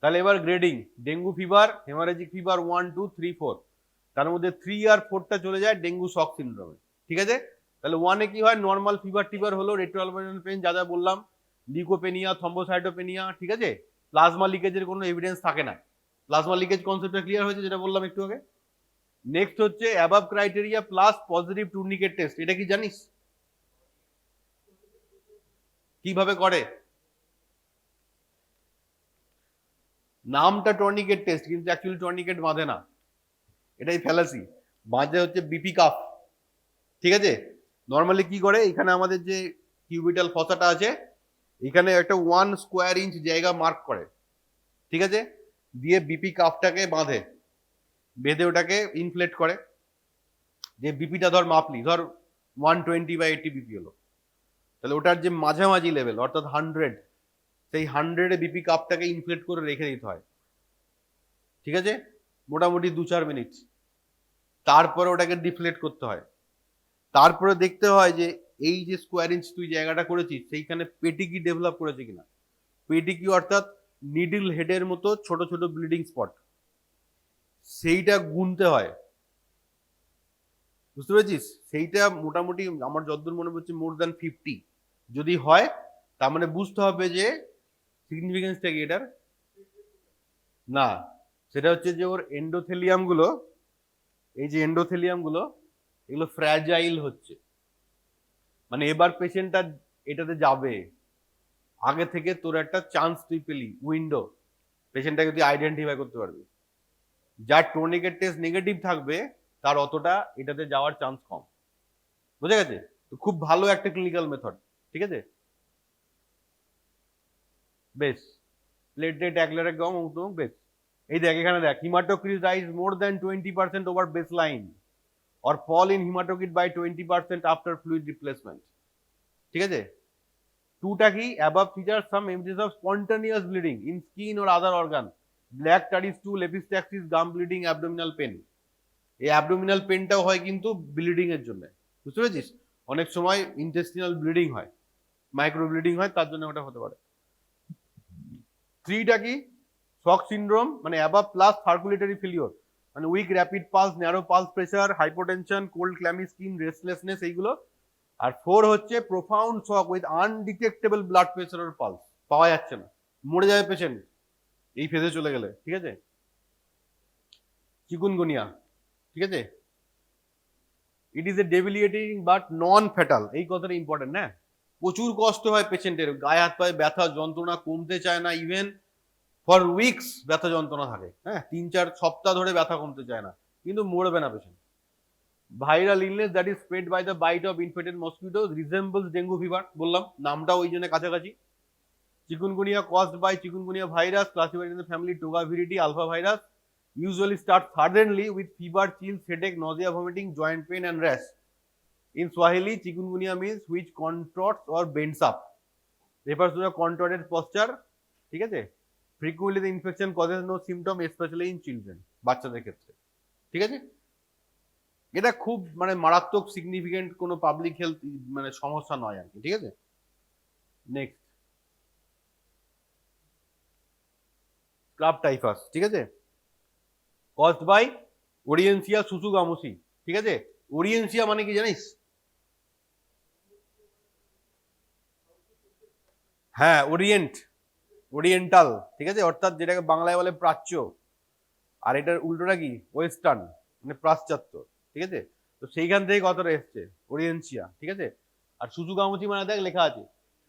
S2: তাহলে এবার grading, dengue fever, haemorrhagic fever 1, 2, 3, 4, তার মধ্যে 3 আর 4টা চলে যায় ডেঙ্গু শক সিনড্রোমে, ঠিক আছে। তাহলে 1-এ কি হয়? নর্মাল ফিভার টিভার হলো, রেট্রোঅ্যালবুমিনাল পেন, যা যা বললাম, লিউকোপেনিয়া, থ্রম্বোসাইটোপেনিয়া, ঠিক আছে। প্লাজমা লিকেজের কোনো এভিডেন্স থাকে না। প্লাজমা লিকেজ কনসেপ্টটা ক্লিয়ার হয়েছে, যেটা বললাম একটু আগে। নেক্সট হচ্ছে above criteria plus positive tourniquet test. এটা কি জানিস কিভাবে করে? নামটা টর্নিকেট টেস্ট, কিন্তু অ্যাকচুয়ালি টর্নিকেট বাঁধে না, এটাই ফ্যালাসি। বাঁধে হচ্ছে বিপি কাফ, ঠিক আছে। নর্মালি কি করে, এখানে আমাদের যে কিউবিটাল ফসাটা আছে, এখানে একটা 1 স্কোয়ার ইঞ্চ জায়গা মার্ক করে, ঠিক আছে, দিয়ে বিপি কাফটাকে বাঁধে, বেঁধে ওটাকে ইনফ্লেট করে। যে বিপিটা ধর মাপলি, ধর 120/80 বিপি হলো, তাহলে ওটার যে মাঝামাঝি লেভেল অর্থাৎ 100, সেই 100-এ বিপি কাপটাকে ইনফ্লেট করে রেখে দিতে হয়, ঠিক আছে, মোটামুটি 2-4 মিনিট। তারপরে ওটাকে ডিফ্লেট করতে হয়। তারপরে দেখতে হয় যে এই যে স্কোয়ার ইঞ্চ তুই জায়গাটা করেছিস, সেইখানে পেটিকি ডেভেলপ করেছে কিনা। পেটিকি অর্থাৎ নিডল হেডের মতো ছোট ছোট ব্লিডিং স্পট, সেইটা গুনতে হয়, বুঝতে পেরেছিস। সেইটা মোটামুটি আমার যতদূর মনে পড়ছে মোর দ্যান 50 যদি হয়, তার মানে বুঝতে হবে যে সিগনিফিকেন্সটা কি এটার। না, সেটা হচ্ছে যে ওর এন্ডোথেলিয়াম গুলো, এই যে এন্ডোথেলিয়াম গুলো, এগুলো ফ্র্যাজাইল হচ্ছে। মানে এবার পেশেন্টটা এটাতে যাবে, আগে থেকে তোর একটা চান্স তুই পেলি, উইন্ডো, পেশেন্টটাকে তুই আইডেন্টিফাই করতে পারবি। যার টর্নিকেট টেস্ট নেগেটিভ থাকবে তার অতটা এটাতে যাওয়ার চান্স কম, বুঝে গেছে। তো খুব ভালো একটা ক্লিনিক্যাল মেথড, ঠিক আছে। বেশ, প্লেটলেট অ্যাক্সিলারেট গম বেশ। এই দেখ, এখানে দেখ, haematocrit rise more than 20% over base line or fall in hematocrit by 20% after fluid replacement, ঠিক আছে। টুটা কি? above features some evidence of spontaneous bleeding in skin or other organ, black tarry stool, epistaxis, gum bleeding, abdominal pain। এই অ্যাবডোমিনাল পেনটাও হয় কিন্তু ব্লিডিং এর জন্য, বুঝতে পেরেছিস। অনেক সময় ইন্টেস্টিনাল ব্লিডিং হয়, মাইক্রো ব্লিডিং হয়, তার জন্য ওটা হতে পারে। 3টা কি? শক সিনড্রোম, মানে অ্যাবাভ প্লাস সার্কুলেটরি ফেলিওর, মানে weak rapid pulse, narrow pulse pressure, hypotension, cold clammy skin, restlessness, এইগুলো। আর 4 হচ্ছে profound shock with undetectable blood pressure আর পালস, পাওয়া যাচ্ছে না, মরে যাবে পেশেন্ট এই ফেজে চলে গেলে, ঠিক আছে। চিকুনগুনিয়া, ঠিক আছে, it is a debilitating but non fatal, এই কথাটা ইম্পর্টেন্ট না। প্রচুর কষ্ট হয় পেশেন্টের, গায়ে হাত পায়ে ব্যথা যন্ত্রণা কমতে চায় না, ইভেন ফর উইকস ব্যথা যন্ত্রণা থাকে, হ্যাঁ, 3-4 সপ্তাহ ধরে ব্যথা কমতে চায় না, কিন্তু মরবে না patient. Viral illness that is spread by the bite of infected mosquito resembles dengue fever, বললাম নামটা ওই জন্য কাছাকাছি। Chikungunya caused by chikungunya virus, classified in the family Togaviridae alpha virus, usually start suddenly with fever, chills, headache, nausea, vomiting, joint pain and rash. In Swahili, chikungunya means which contorts or bends up. Refers to the contorted posture. ঠিক আছে? Frequently the infection causes no symptom, especially in children. বাচ্চাদের ক্ষেত্রে। ঠিক আছে? এটা খুব মানে মারাত্মক সিগনিফিকেন্ট কোনো পাবলিক হেলথ মানে সমস্যা নয় আর কি। ঠিক আছে? Next, scrub typhus. ঠিক আছে? Caused by Orientia tsutsugamushi. ঠিক আছে? ওরিয়েন্সিয়া মানে কি জানিস? হ্যাঁ, ওরিয়েন্টাল। ঠিক আছে? অর্থাৎ যেটাকে বাংলায় বলে প্রাচ্য, আর এটার উল্টোটা কি? ওয়েস্টার্ন, মানে পাশ্চাত্য। ঠিক আছে? তো সেইখান থেকে কতটা এসছে ওরিয়েন্সিয়া। ঠিক আছে? আর সুসুগামুচি মানে দেখ লেখা আছে,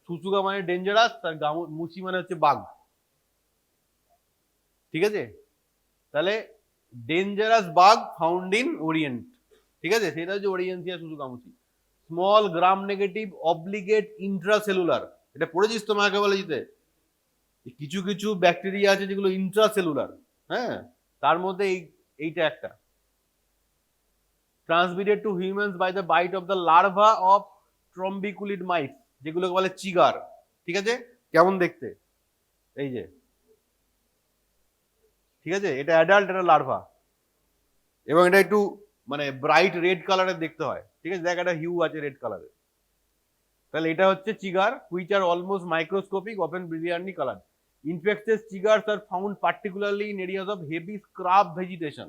S2: সুসুগা মানে ডেঞ্জারাস, আর মুচি মানে হচ্ছে বাঘ। ঠিক আছে? তাহলে dangerous bug found in Orient. ঠিক আছে? সেটা হচ্ছে Orientia tsutsugamushi. Small gram negative obligate intracellular. এটা পড়েছিস তো মাকে বলে দিতে। কিছু কিছু ব্যাকটেরিয়া আছে যেগুলো ইন্ট্রাসেলুলার, হ্যাঁ, তার মধ্যে এইটা একটা। Transmitted to humans by the bite of the larva of trombiculid mites, যেগুলোকে বলে চিগার। ঠিক আছে? কেমন দেখতে? এই যে, ঠিক আছে, এটা অ্যাডাল্ট, এটা লার্ভা, এবং এটা একটু মানে ব্রাইট রেড কালারের দেখতে হয়। ঠিক আছে? দেখ একটা হিউ আছে রেড কালারের। তাহলে এটা হচ্ছে chigger, which are almost microscopic, often brilliantly colour. Infectious chiggers are found particularly in areas of heavy scrub vegetation.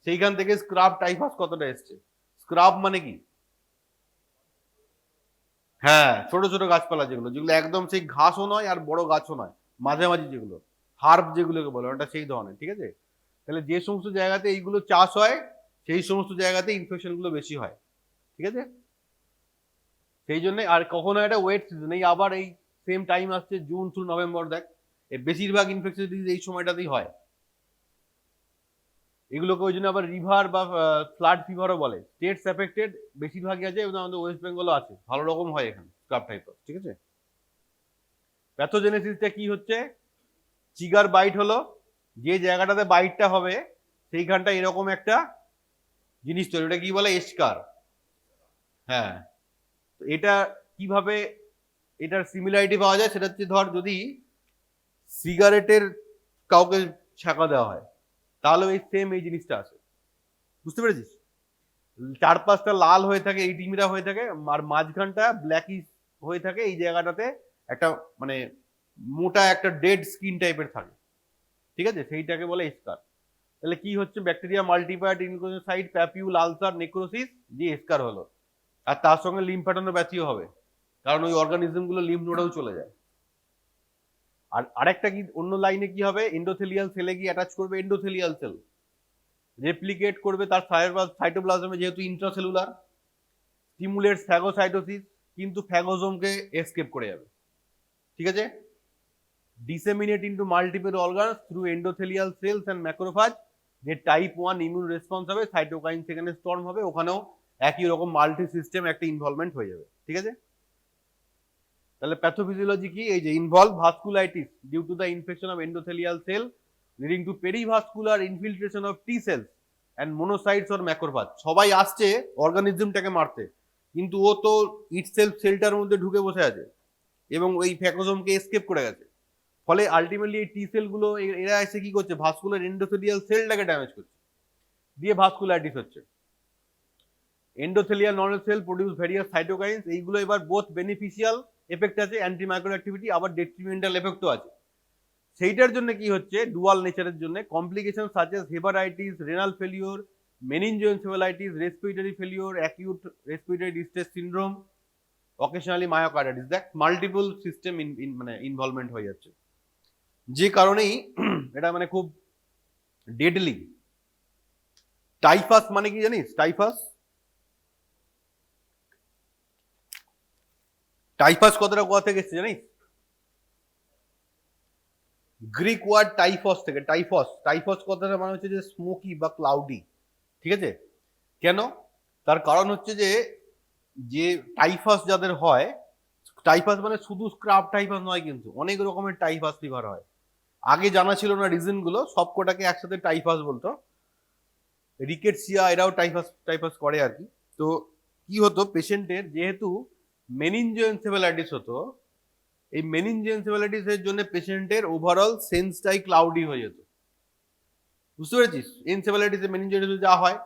S2: সেইখান থেকে স্ক্রাব টাইফাস কতটা এসছে। স্ক্রাব মানে কি? হ্যাঁ, ছোট ছোট গাছপালা যেগুলো, যেগুলো একদম সেই ঘাসও নয় আর বড় গাছও নয়, মাঝামাঝি যেগুলো হার্ব যেগুলোকে বলে, ওটা সেই ধরনের। ঠিক আছে? তাহলে যে সমস্ত জায়গাতে এইগুলো চাষ হয় সেই সমস্ত জায়গাতে ইনফেকশন গুলো বেশি হয়। ঠিক আছে? সেই জন্য, আর কখনো একটা ওয়েট সিজন, এই আবার এই সেম টাইম আসছে জুন থ্রু নভেম্বর, দেখ এই বেশিরভাগ ইনফেকশন ডিজিজ এই সময়টাতেই হয়। এগুলোকে ওই জন্য আবার রিভার বা ফ্লাড ফিভারও বলে। স্টেটস এফেক্টেড বেশিরভাগই আছে, এবং আমাদের ওয়েস্ট বেঙ্গলও আছে, ভালো রকম হয় এখানে স্ক্রাব টাইফাস। ঠিক আছে? প্যাথোজেনেসিসটা কি হচ্ছে? চিগার বাইট হলো যে জায়গাটাতে বাইটটা হবে সেইখানটা এরকম একটা জিনিস তৈরি, ওটা কি বলে? এস্কার। হ্যাঁ, তো এটা কিভাবে এটার সিমিলারিটি পাওয়া যায় সেটা হচ্ছে, ধর যদি সিগারেটের কাউকে ছ্যাঁকা দেওয়া হয় তাহলে এই সেম এই জিনিসটা আছে। বুঝতে পেরেছিস? চারপাশটা লাল হয়ে থাকে, এই টিমিরা হয়ে থাকে, আর মাঝখানটা ব্ল্যাকিশ হয়ে থাকে। এই জায়গাটাতে একটা মানে মোটা একটা ডেড স্কিন টাইপের থাকে। ঠিক আছে? সেইটাকে বলে এস্কার। তাহলে কি হচ্ছে? Bacteria multiplied in local site papule ulcer necrosis, যে এস্কার হলো, আর তার সঙ্গে লিম্ফ্যাটোনোপ্যাথিও হবে, কারণ ওই অর্গানিজম গুলো লিম্ফ নোডেও চলে যায়। আর আরেকটা কি অন্য লাইনে কি হবে? এন্ডোথেলিয়াল সেলে গিয়ে অ্যাটাচ করবে এন্ডোথেলিয়াল সেল, রেপ্লিকেট করবে তার সাইটোপ্লাজমে, যেহেতু ইন্ট্রাসেলুলার, স্টিমুলেটস ফ্যাগোসাইটোসিস, কিন্তু ফ্যাগোজোমকে এসকেপ করে যাবে। ঠিক আছে? Disseminate into multiple organs through endothelial cells and macrophage, যে টাইপ 1 ইমিউন রেসপন্স হবে, সাইটোকাইন সেখানে স্টর্ম হবে, ওখানেও একই রকম মাল্টি সিস্টেম একটা ইনভলভমেন্ট হয়ে যাবে। ঠিক আছে? তাহলে প্যাথোফিজিওলজি কি? এই যে involve vasculitis due to the infection of endothelial cell leading to perivascular infiltration of T cells and monocytes or macrophage. সবাই আসছে অর্গানিজমটাকে মারতে, কিন্তু ও তো ইটসেলফ সেলটার মধ্যে ঢুকে বসে আছে এবং ওই ফ্যাগোজোমকে এসকেপ করে গেছে। ফলে আলটিমেটলি এই টি সেলগুলো এরা এসে কি করছে? ভাস্কুলার এন্ডোথেলিয়াল সেলটাকে ড্যামেজ করছে, দিয়ে ভাস্কুলাইটিস হচ্ছে। Endothelial normal cell produce various cytokines, এইগুলো এবার বোথ বেনিফিশিয়াল এফেক্ট আছে, অ্যান্টি মাইক্রো অ্যাক্টিভিটি, আবার ডেট্রিমেন্টাল এফেক্টও আছে। সেইটার জন্য কি হচ্ছে? ডুয়াল নেচারের জন্য complication such as hepatitis, renal failure, meningoencephalitis, respiratory failure, acute respiratory distress syndrome, occasionally myocarditis. দেখ মাল্টিপল সিস্টেম মানে ইনভলভমেন্ট হয়ে যাচ্ছে, যে কারণেই এটা মানে খুব ডেডলি। টাইফাস মানে কি জানিস? টাইফাস কথাটা কোথা থেকে এসেছে জানিস? গ্রিক ওয়ার্ড টাইফস থেকে। টাইফস কথাটা মানে হচ্ছে যে স্মোকি বা ক্লাউডি। ঠিক আছে? কেন? তার কারণ হচ্ছে যে যে টাইফাস যাদের হয়, টাইফাস মানে শুধু স্ক্রাব টাইফাস নয়, কিন্তু অনেক রকমের টাইফাস ফিভার হয়। আগে জানা ছিল না রিজন গুলো, সবকটাকে একসাথে টাইফাস বলতো। রিকেটসিয়া এরাও টাইফাস করে আর কি। তো কি হতো পেশেন্টের, যেহেতু মেনিনজোএনসেফালাইটিস হতো, এই মেনিনজোএনসেফালাইটিস এর জন্য পেশেন্টের ওভারঅল সেন্সটাই ক্লাউডি হয়ে যেত। বুঝতে পেরেছিস? এনসেফালাইটিস এ মেনিনজোএনসেফালাইটিস যা হয়,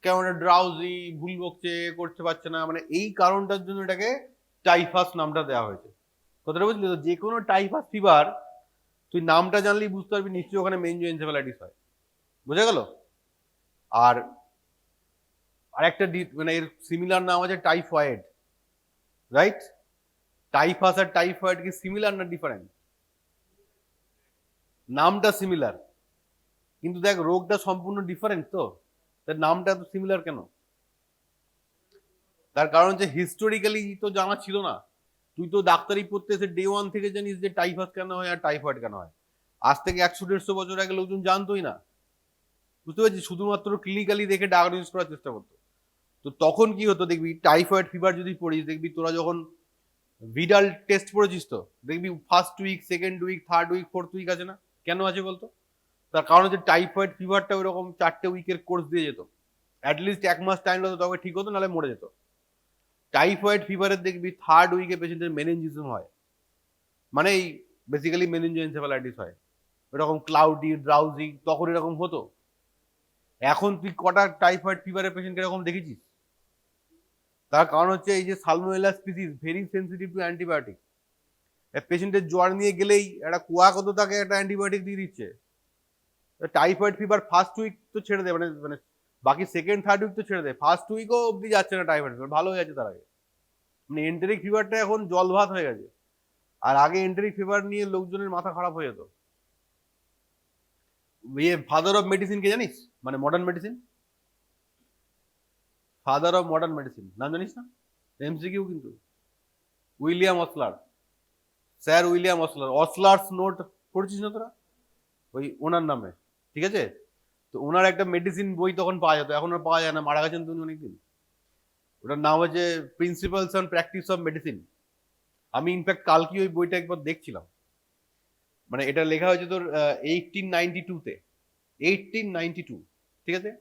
S2: কেমন ড্রাউজি, ভুল বকছে, করতে পারছে না, মানে এই কারণটার জন্য এটাকে টাইফাস নামটা দেওয়া হয়েছে। কথাটা বুঝলি তো? যে কোনো টাইফাস ফিভার তুই নামটা জানলেই বুঝতে পারবি নিশ্চয়ই ওখানে মেনিনজোএনসেফালাইটিস হয়। বোঝা গেল? আর আরেকটা মানে এর সিমিলার নাম আছে টাইফয়েড, রাইট? টাইফাস আর টাইফয়েড কি সিমিলার না ডিফারেন্ট? নামটা সিমিলার, কিন্তু দেখ রোগটা সম্পূর্ণ ডিফারেন্ট। তো তার নামটা এত সিমিলার কেন? তার কারণ যে হিস্টোরিক্যালি তো জানা ছিল না। তুই তো ডাক্তারি পড়তে এসে ডে ওয়ান থেকে জানিস যে টাইফাস কেন হয় আর টাইফয়েড কেন হয়। আজ থেকে 100-150 বছর আগে লোকজন জানতোই না। বুঝতে পারছিস? শুধুমাত্র ক্লিনিক্যালি দেখে ডায়াগনোসিস করার চেষ্টা করতো। তো তখন কি হতো দেখবি, টাইফয়েড ফিভার যদি পড়িস, দেখবি তোরা যখন ভিডাল টেস্ট পড়েছিস তো দেখবি first week, second week, third week, fourth week আছে না? কেন আছে বলতো? তার কারণ হচ্ছে টাইফয়েড ফিভারটা ওইরকম 4টে উইকের কোর্স দিয়ে যেত। অ্যাটলিস্ট 1 মাস টাইম লাগতো, তবে ঠিক হতো, নাহলে মরে যেত। টাইফয়েড ফিভারের দেখবি থার্ড উইকে পেশেন্টের মেনিনজিজম হয়, মানে এই বেসিক্যালি মেনিনজোএনসেফালাইটিস হয়। এরকম ক্লাউডি, ড্রাউজি, তখন এরকম হতো। এখন তুই কটা টাইফয়েড ফিভারের পেশেন্ট এরকম দেখেছিস? তার কারণ হচ্ছে এই যে salmonella species very sensitive two antibiotic. পেশেন্টের জ্বর নিয়ে গেলেই একটা কুয়া কত তাকে একটা অ্যান্টিবায়োটিক দিয়ে দিচ্ছে। টাইফয়েড ফিভার ফার্স্ট উইক তো ছেড়ে দেয়, মানে মানে বাকি সেকেন্ড থার্ড উইক তো ছেড়ে দেয়, ফার্স্ট উইকও অব্দি যাচ্ছে না টাইফয়েড ফিভার, ভালো হয়ে যাচ্ছে তার আগে। মানে এন্টেরিক ফিভারটা এখন জল ভাত হয়ে গেছে। আর আগে এন্টেরিক ফিভার নিয়ে লোকজনের মাথা খারাপ হয়ে যেত। ইয়ে ফাদার অফ মেডিসিন কে জানিস? মানে modern medicine, father of modern medicine নাম জানিস না? এমসিকিউ কিন্তু, উইলিয়াম অসলার, স্যার উইলিয়াম অসলার। অসলার্স নোট পড়ছিস না তোরা? ওই ওনার নামে, ঠিক আছে? তো ওনার একটা মেডিসিন বই তখন পাওয়া যেত, এখন আর পাওয়া যায় না, মারা গেছেন তুমি অনেকদিন। ওটার নাম হচ্ছে principles on practice of medicine. আমি ইনফ্যাক্ট কালকে ওই বইটা একবার দেখছিলাম। মানে এটা লেখা হয়েছে তোর 1892-তে, 1892, ঠিক আছে?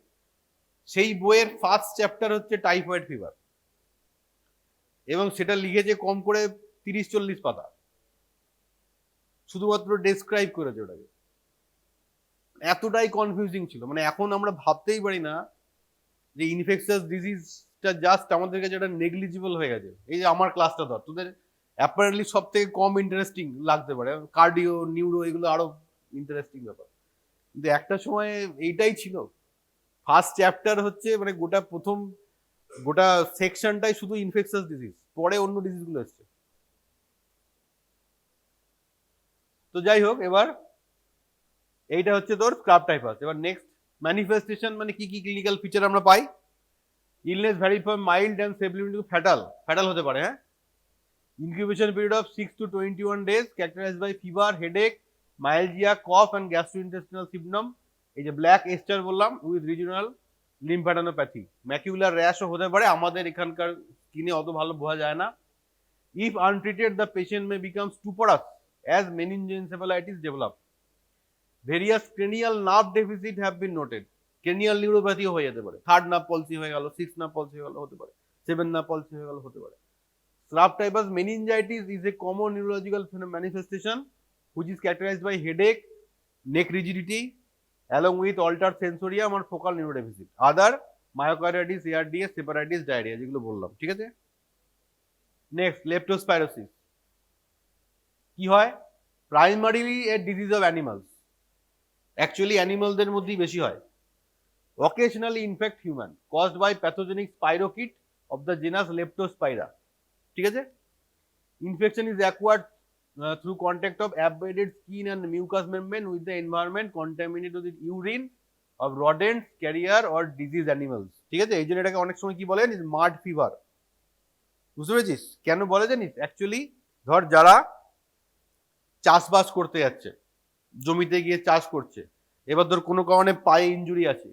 S2: সেই বইয়ের ফার্স্ট চ্যাপ্টার হচ্ছে টাইফয়েড ফিভার, এবং সেটা লিখেছে কম করে 30-40 পাতা, শুধুমাত্র ডেসক্রাইব করেছে ওটাকে। এতটাই কনফিউজিং ছিল, মানে এখন আমরা ভাবতেই পারি না যে ইনফেকশাস ডিজিজটা জাস্ট আমাদের কাছে একটা নেগলিজিবল হয়ে গেছে। এই যে আমার ক্লাসটা ধর, তোদের অ্যাপারেন্টলি সব থেকে কম ইন্টারেস্টিং লাগতে পারে, কার্ডিও, নিউরো এগুলো আরো ইন্টারেস্টিং ব্যাপার, কিন্তু একটা সময় এইটাই ছিল। ফার্স্ট চ্যাপ্টার হচ্ছে মানে গোটা সেকশনটাই শুধু ইনফেকশাস ডিজিজ, পরে অন্য ডিজিজগুলো এসছে। তো যাই হোক, এবার এইটা হচ্ছে তোর স্ক্রাব টাইফাস। এবার নেক্সট ম্যানিফেস্টেশন, মানে কি কি ক্লিনিক্যাল ফিচার আমরা পাই। Illness vary from mild and self limiting to fatal হতে পারে, হ্যাঁ। Incubation period of 6 to 21 days, characterized by fever, headache, myalgia, cough and gastrointestinal symptom। এই যে ব্ল্যাক এস্টার বললাম, উইথ রিজিওনাল লিম্ফ্যাডেনোপ্যাথি। ম্যাকিউলার র্যাশও হতে পারে, আমাদের এখানকার স্কিনে অত ভালো বোঝা যায় না। If untreated the patient may become stuporous as meningoencephalitis develop. Various cranial nerve deficit have been noted. Cranial নিউরোপ্যাথিও হয়ে যেতে পারে, থার্ড নার্ভ পলসি হয়ে গেল, সিক্স নার্ভ পলসি হয়ে গেল, হতে পারে, সেভেন নার্ভ পলসি হয়ে গেল, হতে পারে। Scrub typhus meningitis is a common neurological manifestation which is characterized by headache, neck rigidity, along with altered sensorium or focal neurodeficit. Other myocarditis, ARDS, hepatitis, diarrhea, যেগুলো বললাম, ঠিক আছে? নেক্সট লেপ্টোস্পাইরোসিস কি হয়? Primarily a disease of animals, actually অ্যানিমালদের মধ্যেই বেশি হয়। Occasionally infect human, caused by pathogenic spirochete of the genus Leptospira, ঠিক আছে? Infection is acquired through contact of abraded skin and mucous membrane with the environment contaminated with urine of rodents, carrier or disease animals, ঠিক আছে? এই জন্য এটাকে অনেক সময় কি বলেন, মাড ফিভার। বুঝতে পেরেছিস কেন বলে জানিস? অ্যাকচুয়ালি ধর যারা চাষবাস করতে যাচ্ছে, জমিতে গিয়ে চাষ করছে, এবার ধর কোনো কারণে পায়ে ইনজুরি আছে,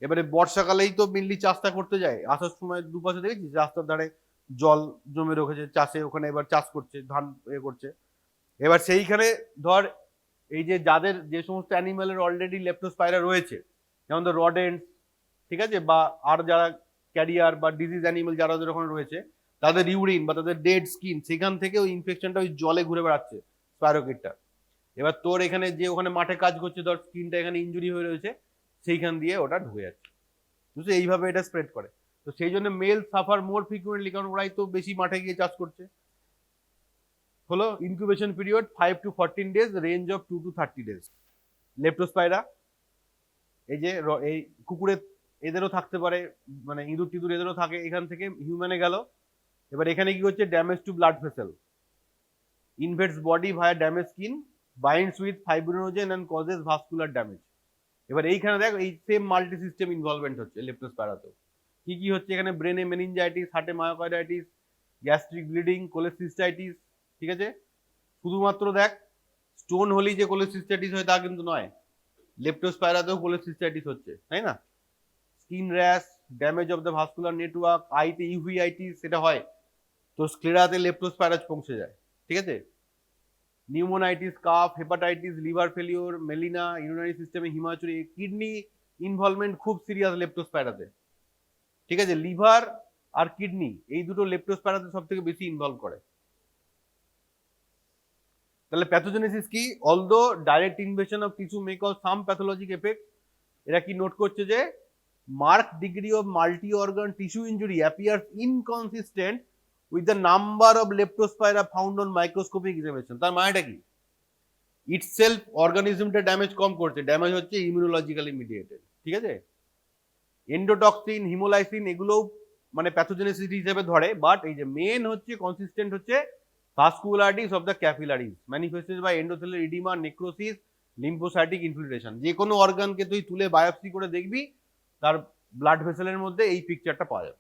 S2: এবারে বর্ষাকালেই তো মেনলি চাষটা করতে যায়, আসার সময় দুপাশে দেখেছিস রাস্তার ধারে জল জমে রেখেছে চাষে, ওখানে এবার চাষ করছে, ধান করছে। এবার সেইখানে ধর এই যে যাদের যে সমস্ত অ্যানিমালের অলরেডি লেপ্টোস্পাইরা রয়েছে, যেমন ধর রডেন্টস, ঠিক আছে, বা আর যারা ক্যারিয়ার বা ডিজিজ অ্যানিমেল যারা ওদের ওখানে রয়েছে, তাদের ইউরিন বা তাদের ডেড স্কিন, সেখান থেকে ওই ইনফেকশনটা ওই জলে ঘুরে বেড়াচ্ছে স্পাইরোকিটটা। এবার তোর এখানে যে ওখানে মাঠে কাজ করছে, ধর স্কিনটা এখানে ইনজুরি হয়ে রয়েছে, সেইখান দিয়ে ওটা ঢুকে যাচ্ছে, বুঝছো, এইভাবে এটা স্প্রেড করে। তো সেই জন্য মেল সাফার মোর ফ্রিকুয়েন্টলি, কারণ ওরাই তো বেশি মাঠে গিয়ে চাষ করছে। হলো incubation period 5 to 14 days, range of 2 to 30 days। Leptospira এই যে এই কুকুরের এদেরও থাকতে পারে, মানে ইঁদুর টিঁদুর এদেরও থাকে, এখান থেকে হিউম্যানে গেল। এবার এখানে কি হচ্ছে, damage to blood vessel, invades body via damage skin, binds with fibrinogen and causes vascular damage. এবার এইখানে দেখ এই সেম মাল্টি সিস্টেম ইনভলভমেন্ট হচ্ছে লেপ্টোস্পাইরাতেও। কি কি হচ্ছে এখানে, ব্রেনে মেনিনজাইটিস, হার্টে মায়োকার্ডাইটিস, গ্যাস্ট্রিক ব্লিডিং, কোলেসিস্টাইটিস। ঠিক আছে, শুধুমাত্র দেখ স্টোন হলেই যে কোলেসিস্টাইটিস হয় তা কিন্তু নয়, লেপ্টোস্পাইরাতেও কোলেসিস্টাইটিস হচ্ছে, তাই না? Skin rash, damage of the vascular network, আইতে ইউভিআইটিস সেটা হয়, তো স্ক্লেরাতে লেপ্টোস্পাইরাস পৌঁছে যায়। ঠিক আছে, pneumonitis, calf, hepatitis, liver failure, Melina, urinary সিস্টেমে হিমাচুরি, কিডনি ইনভলভমেন্ট খুব সিরিয়াস লেপ্টোস্পাইরাতে। ঠিক আছে, লিভার আর কিডনি এই দুটো লেপ্টোস্পাইরাতে সব থেকে বেশি ইনভলভ করে। তাহলে প্যাথোজেনেসিস কি, although direct invasion of tissue may cause some pathologic effect, এরা কি নোট করছে যে marked degree of multi-organ tissue injury appears inconsistent with the number of leptospira found on microscopic examination। তার মানেটা কি, ইটসেলফ অর্গানিজমটা ড্যামেজ কম করছে, ড্যামেজ হচ্ছে ইমিউনোলজিক্যালি মিডিয়েটেড। ঠিক আছে, এন্ডোটক্সিন, হিমোলাইসিন এগুলোও মানে প্যাথোজেনেসিস হিসেবে ধরে, বাট এই যে মেন হচ্ছে কনসিস্টেন্ট হচ্ছে vascularitis of the capillaries manifested by endothelial oedema, necrosis, lymphocytic infiltration. যে কোনো অর্গানকে তুই তুলে বায়োপসি করে দেখবি, তার ব্লাড ভেসেলের মধ্যে এই পিকচারটা পাওয়া যাবে।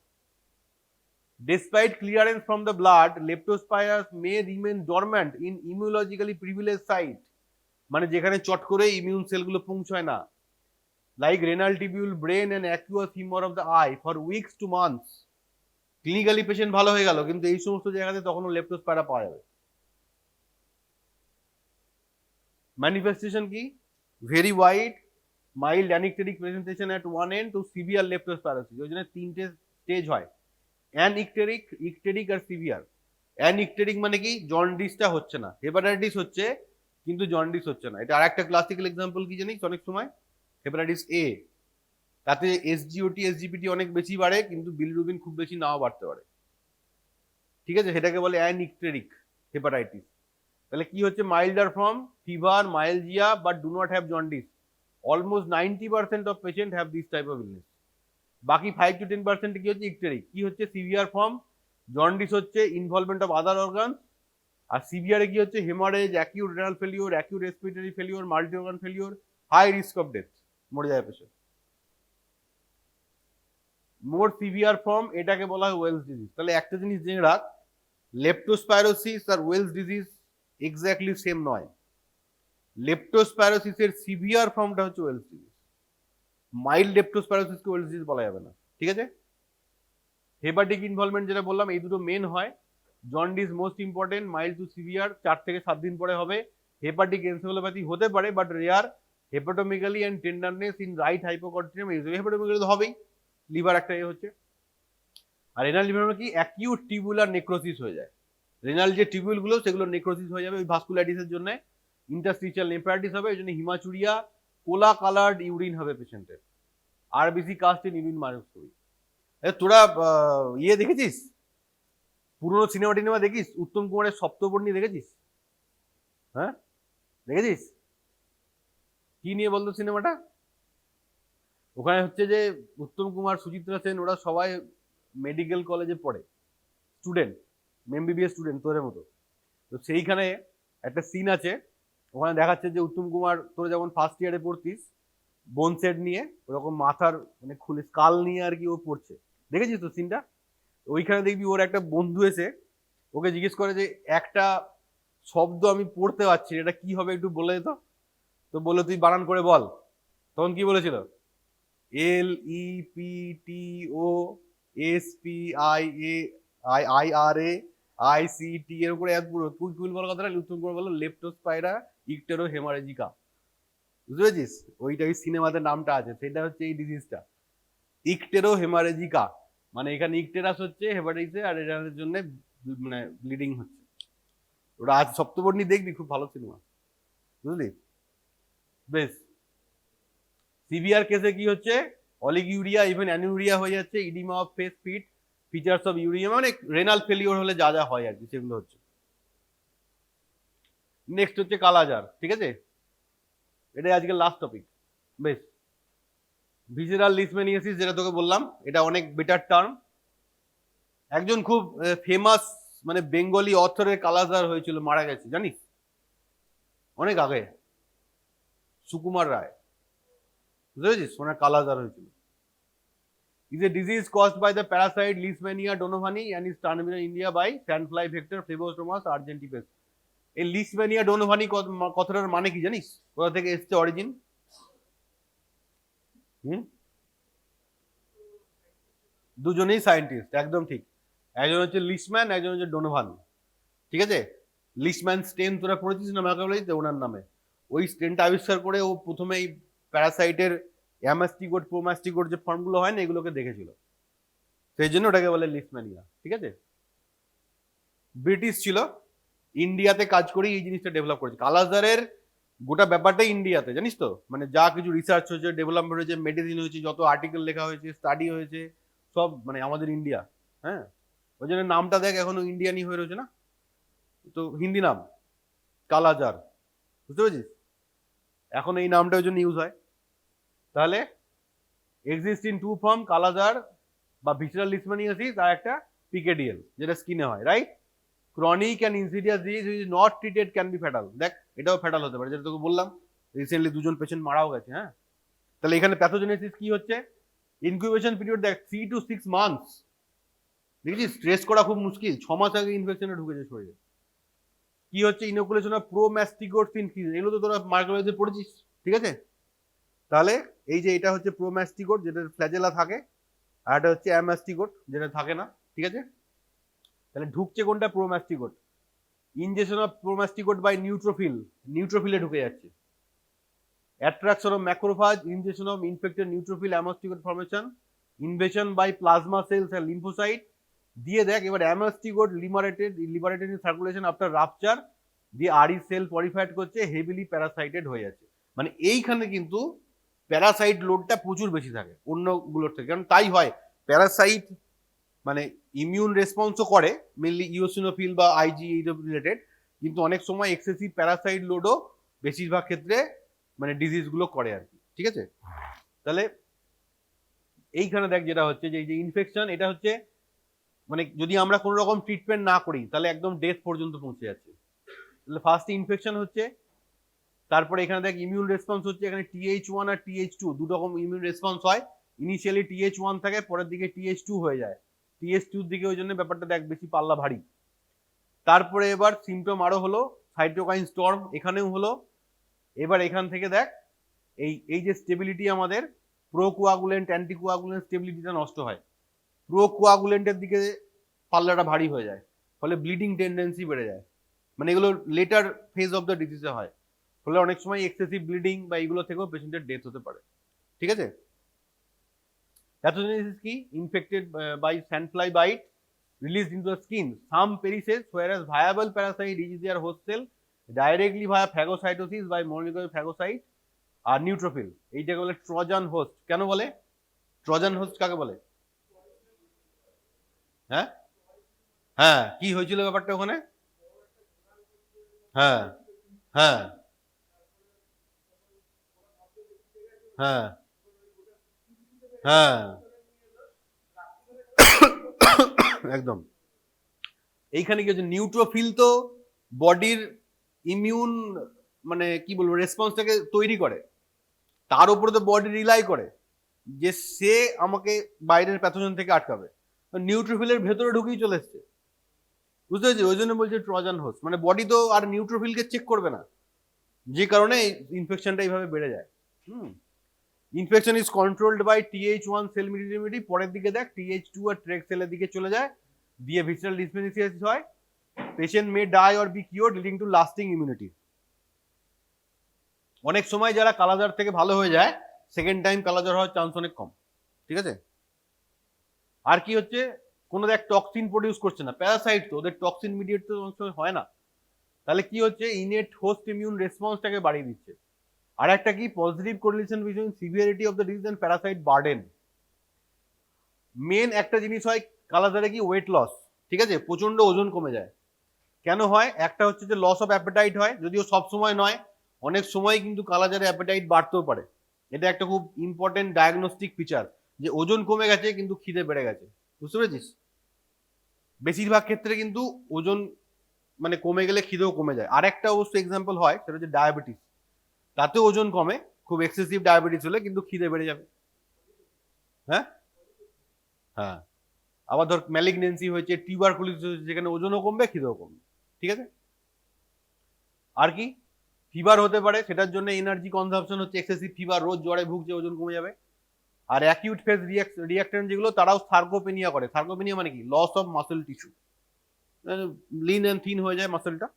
S2: Despite clearance from the blood, leptospiras may remain dormant in immunologically privileged site, মানে যেখানে চট করে ইমিউন সেলগুলো পৌঁছায় না, like renal tubule, brain and aqueous humor of the eye for weeks to months। Clinically patient ভালো হয়ে গেল, কিন্তু এই সমস্ত জায়গাতে তখনও লেপ্টোস্পাইরা পাওয়া যাবে। ম্যানিফেস্টেশন কি, very wide, mild anicteric presentation at one end to severe leptospirosis. ওই জন্য 3টে স্টেজ হয়, অ্যানইকটেরিক, ইকটেরিক আর সিভিয়ার। অ্যানইকটেরিক মানে কি, জন্ডিসটা হচ্ছে না, হেপাটাইটিস হচ্ছে কিন্তু জন্ডিস হচ্ছে না। এটা আরেকটা ক্লাসিক্যাল এক্সাম্পল কি জানিস, অনেক সময় হেপাটাইটিস এ, তাতে এসজিওটি এসজিপিটি অনেক বেশি বাড়ে, কিন্তু বিলিরুবিন খুব বেশি নাও বাড়তে পারে। ঠিক আছে, সেটাকে বলে অ্যানইকটেরিক হেপাটাইটিস। তাহলে কি হচ্ছে, milder form, fever, myalgia, but do not have jaundice. Almost 90% of patient have this type of illness. বাকি 5 to 10% কি হচ্ছে ইকটেরিক। কি হচ্ছে, সিভিয়ার ফর্ম, জন্ডিস হচ্ছে, ইনভলভমেন্ট অফ আদার অর্গান। আর সিভিয়ারে কি হচ্ছে, haemorrhage, acute renal failure, acute respiratory failure, multi organ failure, high risk of death, মরে যায় পেশেন্ট। মোর সিভিয়ার ফর্ম এটাকে বলা হয় ওয়েলস ডিজিজ। তাহলে একটা জিনিস জেনে রাখ, লেপ্টোস্পাইরোসিস আর ওয়েলস ডিজিজ এক্স্যাক্টলি সেম নয়। লেপ্টোস্পাইরোসিসের সিভিয়ার ফর্মটা হচ্ছে ওয়েলস ডিজিজ, মাইল্ড লেপ্টোস্পাইরোসিসকে ওয়েলস ডিজিজ বলা যাবে না। ঠিক আছে, হেপাটিক ইনভলভমেন্ট যেটা বললাম, এই দুটো মেন হয়। Jaundice most important, mild to severe 4 থেকে 7 দিন পরে হবে। হেপাটিক এনসেফালোপ্যাথি হতে পারে, but rare. Hepatomegaly and tenderness in right hypochondrium, hepatomegaly তো হবেই, লিভার একটা হচ্ছে। আর রেনাল লিভার কি, অ্যাকিউট টিউবুলার নেক্রোসিস হয়ে যায়, রেনাল যে টিউবুল গুলো সেগুলো নেক্রোসিস হয়ে যাবে ওই ভাস্কুলাইটিসের জন্য। ইন্টারস্টিশিয়াল নেফ্রাইটিস হবে, এই জন্য হিমাচুরিয়া, কোলা কালার্ড ইউরিন হবে পেশেন্টের, আর বেশি কাস্ট ইন ইউরিন মাইক্রোস্কোপি। তোরা ইয়ে দেখেছিস, পুরোনো সিনেমা টিনেমা দেখিস, উত্তম কুমারের সপ্তপর্ণী দেখেছিস? হ্যাঁ দেখেছিস? কি নিয়ে বলতো সিনেমাটা? ওখানে হচ্ছে যে উত্তম কুমার, সুচিত্রা সেন ওরা সবাই মেডিকেল কলেজে পড়ে, স্টুডেন্ট, এমবিবিএস স্টুডেন্ট তোদের মতো। তো সেইখানে একটা সিন আছে, ওখানে দেখাচ্ছে যে উত্তম কুমার, তোরা যেমন ফার্স্ট ইয়ারে পড়তিস বোন সেট নিয়ে, ওরকম মাথার মানে খুলে স্কাল নিয়ে আর কি ও পড়ছে, দেখেছিস তো সিনটা? ওইখানে দেখবি ওর একটা বন্ধু এসে ওকে জিজ্ঞেস করে যে একটা শব্দ আমি পড়তে পারছি, এটা কি হবে একটু বলে দিত। তো বললো তুই বানান করে বল। তখন কি বলেছিল, LEPTOSPIAIRAICT এর উপরে পুরো তুই বলার কথাটা উত্তম করে বললো লেপ্টোস্পাইরা ইকটেরো হেমারেজিকা। বুঝতে পেরেছিস? ওইটা ওই সিনেমাতে নামটা আছে, সেটা হচ্ছে এই ডিজিজটা, ইকটেরো হেমারেজিকা। মানে এখানে ইকটেরাস হচ্ছে হেপাটাইটিসে, আর এটার জন্য মানে ব্লিডিং হচ্ছে। ওটা আজ সপ্তবর্ণী দেখবি, খুব ভালো সিনেমা, বুঝলি? বেশ। সিভিয়ার কেসে কি হচ্ছে? অলিগিউরিয়া, ইভেন অ্যানিউরিয়া হয়ে যাচ্ছে, oedema of face, feet, features of uraemia, মানে রেনাল ফেলিওর হলে যা যা হয় আর কি, সেগুলো হচ্ছে। নেক্সট হচ্ছে কালাজার, ঠিক আছে? এটাই আজকে লাস্ট টপিক। বেশ। ভিসেরাল লিসম্যানিয়াসিস, যেটা তোকে বললাম, এটা অনেক বেটার টার্ম। একজন খুব ফেমাস মানে বেঙ্গলি অথরের কালাজার হয়েছিল, মারা গেছে, জানিস? অনেক আগে, সুকুমার রায়, বুঝতে পেরেছিস? ওনার কালাজার হয়েছিল। is a disease caused by the parasite Leishmania donovani and is transmitted in India by sandfly vector Phlebostomus argentipes. এই লিসম্যানিয়া ডোনোভানি কথাটার মানে কি জানিস? কোথা থেকে এসছে অরিজিন? দুজনেই সায়েন্টিস্ট, একদম ঠিক। একজন হচ্ছে লিসম্যান, একজন হচ্ছে ডোনোভান, ঠিক আছে? লিসম্যান স্টেন তোরা পড়েছিস না ম্যাকাবলিতে, ওনার নামে। ওই স্টেনটা আবিষ্কার করে ও প্রথমে এই প্যারাসাইটের অ্যামাস্টিগোট, প্রোমাস্টিগোট যে ফর্মগুলো হয় না, এগুলোকে দেখেছিল, সেই জন্য ওটাকে বলে লিসম্যানিয়া, ঠিক আছে? ব্রিটিশ ছিল, ইন্ডিয়াতে কাজ করে এই জিনিসটা ডেভেলপ করেছে। কালাজারের গোটা ব্যাপারটাই ইন্ডিয়াতে, জানিস তো? মানে যা কিছু রিসার্চ হয়েছে, ডেভেলপমেন্ট হয়েছে, মেডিসিন হয়েছে, যত আর্টিকেল লেখা হয়েছে, স্টাডি হয়েছে, সব মানে আমাদের ইন্ডিয়া। হ্যাঁ, ওই জন্য নামটা দেখ এখনো ইন্ডিয়ানই হয়ে রয়েছে না, তো হিন্দি নাম কালাজার, বুঝতে পেরেছিস? এখন এই নামটা ওই জন্য ইউজ হয়। তাহলে exist in two form, kala azar বা ভিসেরাল লিসম্যানিয়াসিস, আর একটা পিকেডিএল, যেটা স্কিনে হয়, right? Chronic and insidious disease is not treated can be fatal. দেখ, এটাও ফ্যাটাল হতে পারে, যেটা তোকে বললাম, রিসেন্টলি দুজন পেশেন্ট মারাও গেছে। হ্যাঁ, তাহলে এখানে প্যাথোজেনেসিস কি হচ্ছে? ইনকিউবেশন পিরিয়ড দেখ 3 to 6 মান্থস। দেখেছিস, স্ট্রেস করা খুব মুশকিল, 6 মাস আগে ইনফেকশনে ঢুকেছে শরীরে। কি হচ্ছে? ইনোকুলেশন অফ প্রোম্যাস্টিগোট সিনফিস, এগুলো তো তোরা মাইক্রোবায়োলজিতে পড়েছিস, ঠিক আছে? তাহলে এই যে এটা হচ্ছে প্রোম্যাস্টিগোট, যেটা ফ্ল্যাজেলা থাকে, আর এটা হচ্ছে অ্যামাস্টিগোট, যেটা থাকে না, ঠিক আছে? তাহলে ঢুকছে কোনটা? Promastigote. Injection of promastigote by neutrophil, নিউট্রোফিলে ঢুকে যাচ্ছে। Attraction of macrophage, injection of infected neutrophil amastigote formation, invasion by plasma cells and lymphocyte. দিয়ে দেখ এবার amastigote liberated in circulation after rupture, দিয়ে আরই সেল পরিফাইড করছে, হেভিলি প্যারাসাইটেড হয়ে যাচ্ছে। মানে এইখানে কিন্তু প্যারাসাইট লোডটা প্রচুর বেশি থাকে অন্যগুলোর থেকে, কারণ তাই হয়। প্যারাসাইট মানে ইমিউন রেসপন্সও করে, মেনলি ইওসিনোফিল বা আইজি রিলেটেড, কিন্তু অনেক সময় এক্সেসিভ প্যারাসাইট লোডও বেশিরভাগ ক্ষেত্রে মানে ডিজিজগুলো করে আর কি, ঠিক আছে? তাহলে এইখানে দেখ যেটা হচ্ছে যে এই যে ইনফেকশন, এটা হচ্ছে মানে যদি আমরা কোনো রকম ট্রিটমেন্ট না করি তাহলে একদম ডেথ পর্যন্ত পৌঁছে যাচ্ছে। তাহলে ফার্স্ট ইনফেকশন হচ্ছে, তারপরে এখানে দেখ ইমিউন রেসপন্স হচ্ছে, এখানে TH1 আর TH2 দু রকম ইমিউন রেসপন্স হয়। ইনিশিয়ালি TH1 থাকে, পরের দিকে TH2 হয়ে যায়। TH2 এর দিকে ওই জন্য ব্যাপারটা দেখ বেশি পাল্লা ভারী। তারপরে এবার সিমটম আরো হলো, সাইটোকাইন স্টর্ম এখানেও হলো। এবার এখান থেকে দেখ এই যে স্টেবিলিটি, আমাদের প্রোকোয়াগুলেন্ট অ্যান্টিকোয়াগুলেন্ট স্টেবিলিটিটা নষ্ট হয়, প্রোকোয়াগুলেন্টের দিকে পাল্লাটা ভারী হয়ে যায়, ফলে ব্লিডিং টেন্ডেন্সি বেড়ে যায়। মানে এগুলো লেটার ফেজ অফ দ্য ডিজিজে হয়, ফলে অনেক সময় এক্সেসিভ ব্লিডিং বা এগুলো থেকেও পেশেন্টের ডেথ হতে পারে, ঠিক আছে? প্যাথোজেনেসিস কি? Infected by sandfly bite, released into the skin. Some perishes, whereas viable parasite reaches their host cell directly via phagocytosis by molecular phagocyte আর নিউট্রোফিল। এইটাকে বলে ট্রোজান হোস্ট। কেন বলে ট্রোজান হোস্ট? কাকে বলে? হ্যাঁ হ্যাঁ, কি হয়েছিল ব্যাপারটা ওখানে? হ্যাঁ হ্যাঁ হ্যাঁ হ্যাঁ, একদম। এইখানে কি হচ্ছে? নিউট্রোফিল তো বডির ইমিউন মানে কি বলবো রেসপন্সটাকে তৈরি করে, তার উপরে তো বডি রিলাই করে যে সে আমাকে বাইরের প্যাথোজেন থেকে আটকাবে। নিউট্রোফিলের ভেতরে ঢুকেই চলে এসছে, বুঝতে পেরেছি? ওই জন্য বলছে ট্রোজান হোস্ট। মানে বডি তো আর নিউট্রোফিলকে চেক করবে না, যে কারণে ইনফেকশনটা এইভাবে বেড়ে যায়। Infection is controlled by TH1 cell immunity. পরের দিকে দেখ TH2 আর ট্রেক সেলের দিকে চলে যায়, দিয়ে ভিসেরাল লিসম্যানিয়াসিস হয়। Patient may die or be cured leading to lasting immunity. অনেক সময় যারা কালাজার থেকে ভালো হয়ে যায়, সেকেন্ড টাইম কালাজার হওয়ার চান্স অনেক কম, ঠিক আছে? আর কি হচ্ছে, কোনো দেখ টক্সিন প্রডিউস করছে না, প্যারাসাইট তো, ওদের টক্সিন মিডিয়েট তো অনেক সময় হয় না, তাহলে কি হচ্ছে, ইনেট হোস্ট ইমিউন রেসপন্সটাকে বাড়িয়ে দিচ্ছে। আর একটা কি, positive correlation between severity of the disease and parasite burden. Main একটা জিনিস হয় কালাজারে কি, ওয়েট লস, ঠিক আছে, প্রচন্ড ওজন কমে যায়। কেন হয়, একটা হচ্ছে যে লস অফ অ্যাপেটাইট হয়, যদিও সব সময় নয়, অনেক সময় কিন্তু কালাজারে অ্যাপেটাইট বাড়তেও পারে। এটা একটা খুব ইম্পর্টেন্ট ডায়াগনস্টিক ফিচার, যে ওজন কমে গেছে কিন্তু খিদে বেড়ে গেছে, বুঝতে পেরেছিস? বেশিরভাগ ক্ষেত্রে কিন্তু ওজন মানে কমে গেলে খিদেও কমে যায়। আর একটা অবশ্য এক্সাম্পল হয়, সেটা হচ্ছে ডায়াবেটিস, তাতে ওজন কমে, খুব এক্সেসিভ ডায়াবেটিস হলে, কিন্তু খিদে বেড়ে যাবে। হ্যাঁ হ্যাঁ, আবার ধর ম্যালিগনেন্সি হয়েছে, টিউবারকুলোসিস হয়েছে, যেখানে ওজনও কমবে খিদেও কমবে, ঠিক আছে। আর কি, ফিভার হতে পারে, সেটার জন্য এনার্জি কনজাম্পশন হচ্ছে, এক্সেসিভ ফিভার, রোজ জ্বরে ভুগছে, ওজন কমে যাবে। আর অ্যাকিউট ফেজ রিয়াক্টেন্ট যেগুলো, তারাও সার্কোপেনিয়া করে। সার্কোপেনিয়া মানে কি, loss of muscle tissue, lean and thin হয়ে যায় মাসেলটা।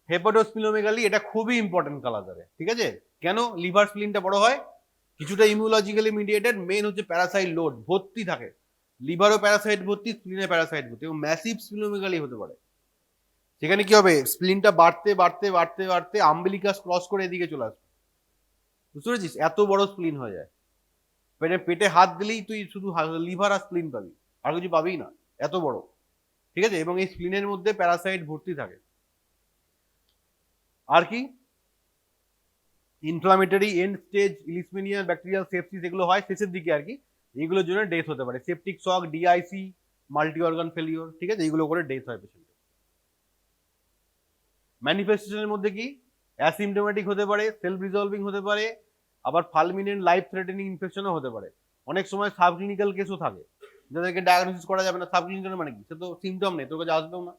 S2: হেপাটোস্প্লিনোমেগালি, এটা খুবই ইম্পর্টেন্ট কালাজারে, ঠিক আছে। কেন, লিভার স্প্লিনটা বড় হয়, কিছুটা ইমিউলজিক্যালি মিডিয়েটেড, মেন হচ্ছে প্যারাসাইট লোড ভর্তি থাকে, লিভারও প্যারাসাইট ভর্তি, স্প্লিনে প্যারাসাইট ভর্তি, এবং ম্যাসিভ স্প্লিনোমেগালি হতে পারে। সেখানে কি হবে, স্প্লিনটা বাড়তে বাড়তে বাড়তে বাড়তে আম্বিলিকাস ক্রস করে এদিকে চলে আসবে, বুঝতে পেরেছিস, এত বড় স্প্লিন হয়ে যায়। পেটে হাত দিলেই তুই শুধু লিভার আর স্প্লিন পাবি, আর কিছু পাবি না, এত বড়, ঠিক আছে। এবং এই স্প্লিনের মধ্যে প্যারাসাইট ভর্তি থাকে। আর কি, ইনফ্লামেটরি এন্ড স্টেজ ইলিসমিনিয়া, ব্যাকটেরিয়াল সেপসিস, এগুলো হয় শেষের দিকে আর কি, এইগুলোর জন্য ডেথ হতে পারে। Septic shock, DIC, multi organ failure, ঠিক আছে, এইগুলো করে ডেথ হয় পেশেন্টের। ম্যানিফেস্টেশনের মধ্যে কি, অ্যাসিমটোমেটিক হতে পারে, সেলফ রিজলভিং হতে পারে, আবার ফালমিনেন্ট লাইফ থ্রেটেনিং ইনফেকশনও হতে পারে। অনেক সময় সাবক্লিনিক্যাল কেসও থাকে, যাদেরকে ডায়াগনোসিস করা যাবে না। সাবক্লিনিক্যাল মানে কি, সে তো সিমটম নেই, তোর কাছে আসবেও না।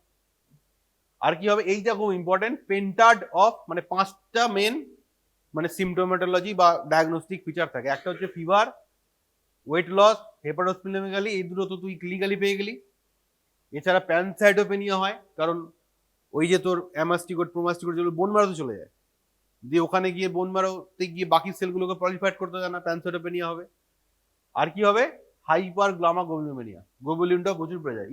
S2: আর কি হবে, এইটা খুব ইম্পর্টেন্ট, পেন্টার্ড অফ, মানে 5টা মেন মানে সিমটোমেটোলজি বা ডায়াগনস্টিক ফিচার থাকে। একটা হচ্ছে ফিভার, ওয়েট লস, হেপাটোস্প্লিনোমেগালি, এই দুটো তো তুই ক্লিনিক্যালি পেয়ে গেলি। এছাড়া প্যানসাইটোপেনিয়া হয়, কারণ ওই যে তোর অ্যামাস্টিকোট প্রোমাস্টিকোট যেগুলো বোন ম্যারোতে চলে যায়, দিয়ে ওখানে গিয়ে বোন ম্যারোতে গিয়ে বাকি সেলগুলোকে প্রলিফাইড করতে যায় না, প্যানসাইটোপেনিয়া হবে। আর কি হবে, হাইপার গ্লামা গ্লোবুলিমিয়া, গ্লোবুলিনটা প্রচুর বেড়ে যায়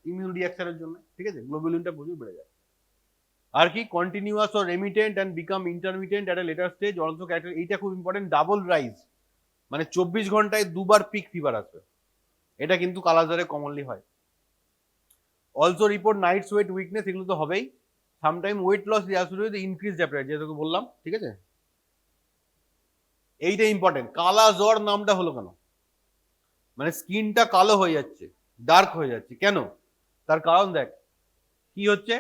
S2: ইমিউন রিঅ্যাকশনের জন্য, ঠিক আছে, গ্লোবুলিনটা প্রচুর বেড়ে যায়। আর কি, continuous or remittent and become intermittent at a letter stage also character, এইটা খুব ইম্পর্টেন্ট, ডাবল রাইজ, মানে 24 ঘন্টায় দুবার পিক ফিভার আসবে, এটা কিন্তু কালাজারে কমনলি হয়। Also report night sweat weakness, এগুলো তো হবেই। Sometime weight loss with increase appetite, যেটা তোকে বললাম, ঠিক আছে। এইটা ইম্পর্টেন্ট, কালা জ্বর নামটা হলো কেন, মানে স্কিনটা কালো হয়ে যাচ্ছে, ডার্ক হয়ে যাচ্ছে কেন, তার কারণ দেখ কি হচ্ছে,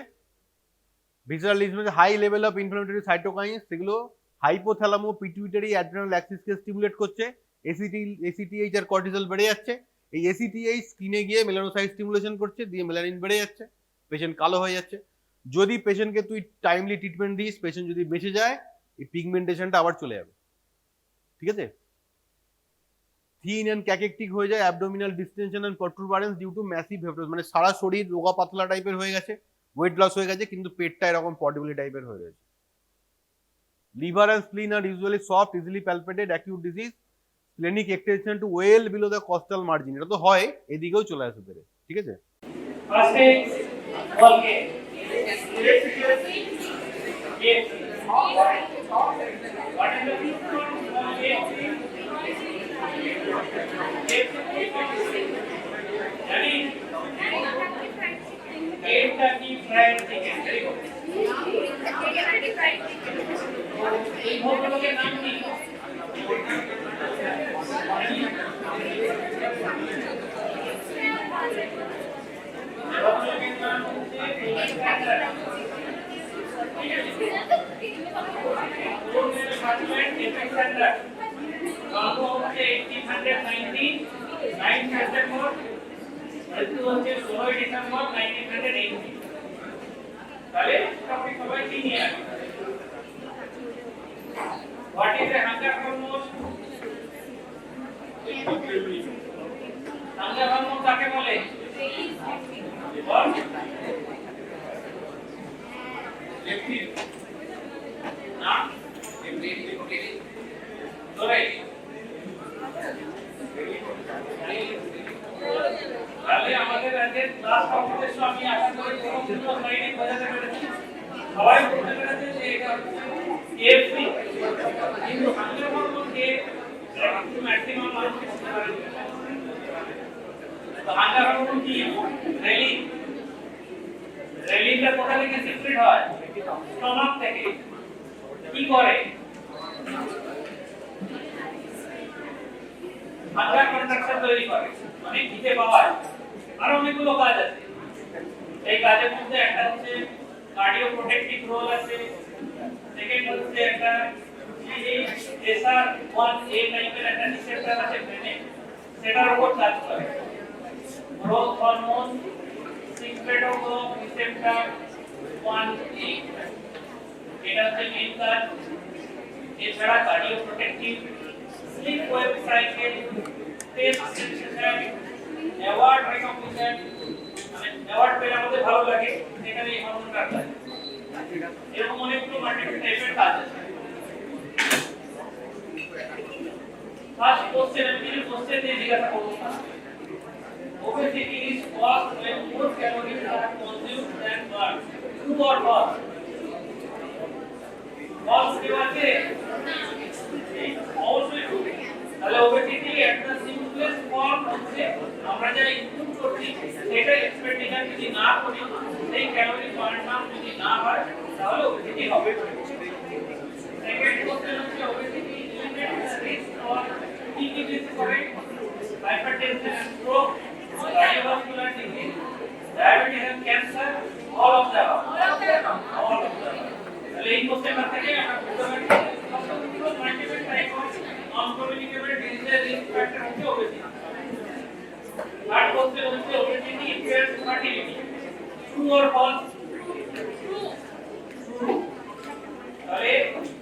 S2: visceral display, high level of inflammatory cytokine, সেগুলো হাইপোথ্যালামো পিটুইটারি অ্যাড্রেনাল অ্যাক্সিসকে স্টিমুলেট করছে, এসিটিএইচ আর কর্টিসল বেড়ে যাচ্ছে। এই এসিটিএইচ স্কিনে গিয়ে মেলানোসাইট স্টিমুলেশন করছে, দিয়ে মেলানিন বেড়ে যাচ্ছে, পেশেন্ট কালো হয়ে যাচ্ছে। যদি পেশেন্টকে তুই টাইমলি ট্রিটমেন্ট দিস, পেশেন্ট যদি বেঁচে যায়, এই পিগমেন্টেশনটা আবার চলে যাবে, ঠিক আছে। থিন অ্যান্ড ক্যাকেকটিক হয়ে যায়, abdominal distension and protuberance due to massive hepatitis, মানে সারা শরীর রোগা পাতলা টাইপের হয়ে গেছে, ওয়েট লস হয়ে গেছে, কিন্তু পেটটা এরকম পটিবলি টাইপের হয়ে রয়েছে। Liver and spleen are usually soft, easily palpated, acute disease, splenic extension to well below the costal margin, এটা তো হয়, এদিকেও চলে আসতে পারে, ঠিক আছে।
S3: What is a hunger hormone? Hunger hormone কাকে বলে? What? লেপটিন না লেপটিন ধরে অন্য স্লাইডে বোঝাতে পেরেছি সবাই বুঝতে পেরেছে যে এটা হচ্ছে KFC কিন্তু হাঙ্গার হরমোন কে একটু ম্যাক্সিমাম মানুষ বুঝতে পারে তো হাঙ্গার হরমোন কি রেলিন রেলিনটা কোথা থেকে সিক্রেট হয় স্টমাক থেকে কি করে হাঙ্গার কন্ট্রাকশন তৈরি করে মানে খিদে পাওয়ার আর অনেকগুলো কাজ আছে এই কাজের মধ্যে একটা হচ্ছে কার্ডিও প্রোটেক্টিভ রোল আছে সেকেন্ড হচ্ছে একটা SR1A টাইপের একটা রিসেপ্টর আছে ব্রেনে সেটার উপর কাজ করে গ্রোথ হরমোন সিক্রেটোগ্রোথ রিসেপ্টর 1A এটা হচ্ছে মেইন কাজ এছাড়া cardio protective sleep wave cycle test sensation award recognition মানে অ্যাওয়ার্ড পেলে আমাদের ভালো লাগে এখানে এই হরমোনটা আছে এরকম অনেকগুলো মাল্টিপল টাইপের কাজ আছে ফার্স্ট কোশ্চেন আমি কিছু কোশ্চেন দিয়ে জিজ্ঞাসা করব obesity is caused when more calories are consumed than burned true or false false কি আছে অবশ্যই true তাহলে obesity একটা সিম্পলেস্ট ফর্ম হচ্ছে আমরা যা ইনপুট করছি সেটা এক্সপেক্টেশন যদি না করি সেই ক্যালোরি বার্ন নাম যদি না হয় তাহলে obesity হবে সেকেন্ড কোশ্চেন হচ্ছে obesity eliminates the risk of increased করে hypertension and stroke cardiovascular disease diabetes and cancer all of them তাহলে এই কোশ্চেনটা থেকে আমরা বুঝতে পারি সবগুলো multiple type of non-communicable disease risk factor হচ্ছে obesity থার্ড কোশ্চেন হচ্ছে obesity impairs fertility true or false true তাহলে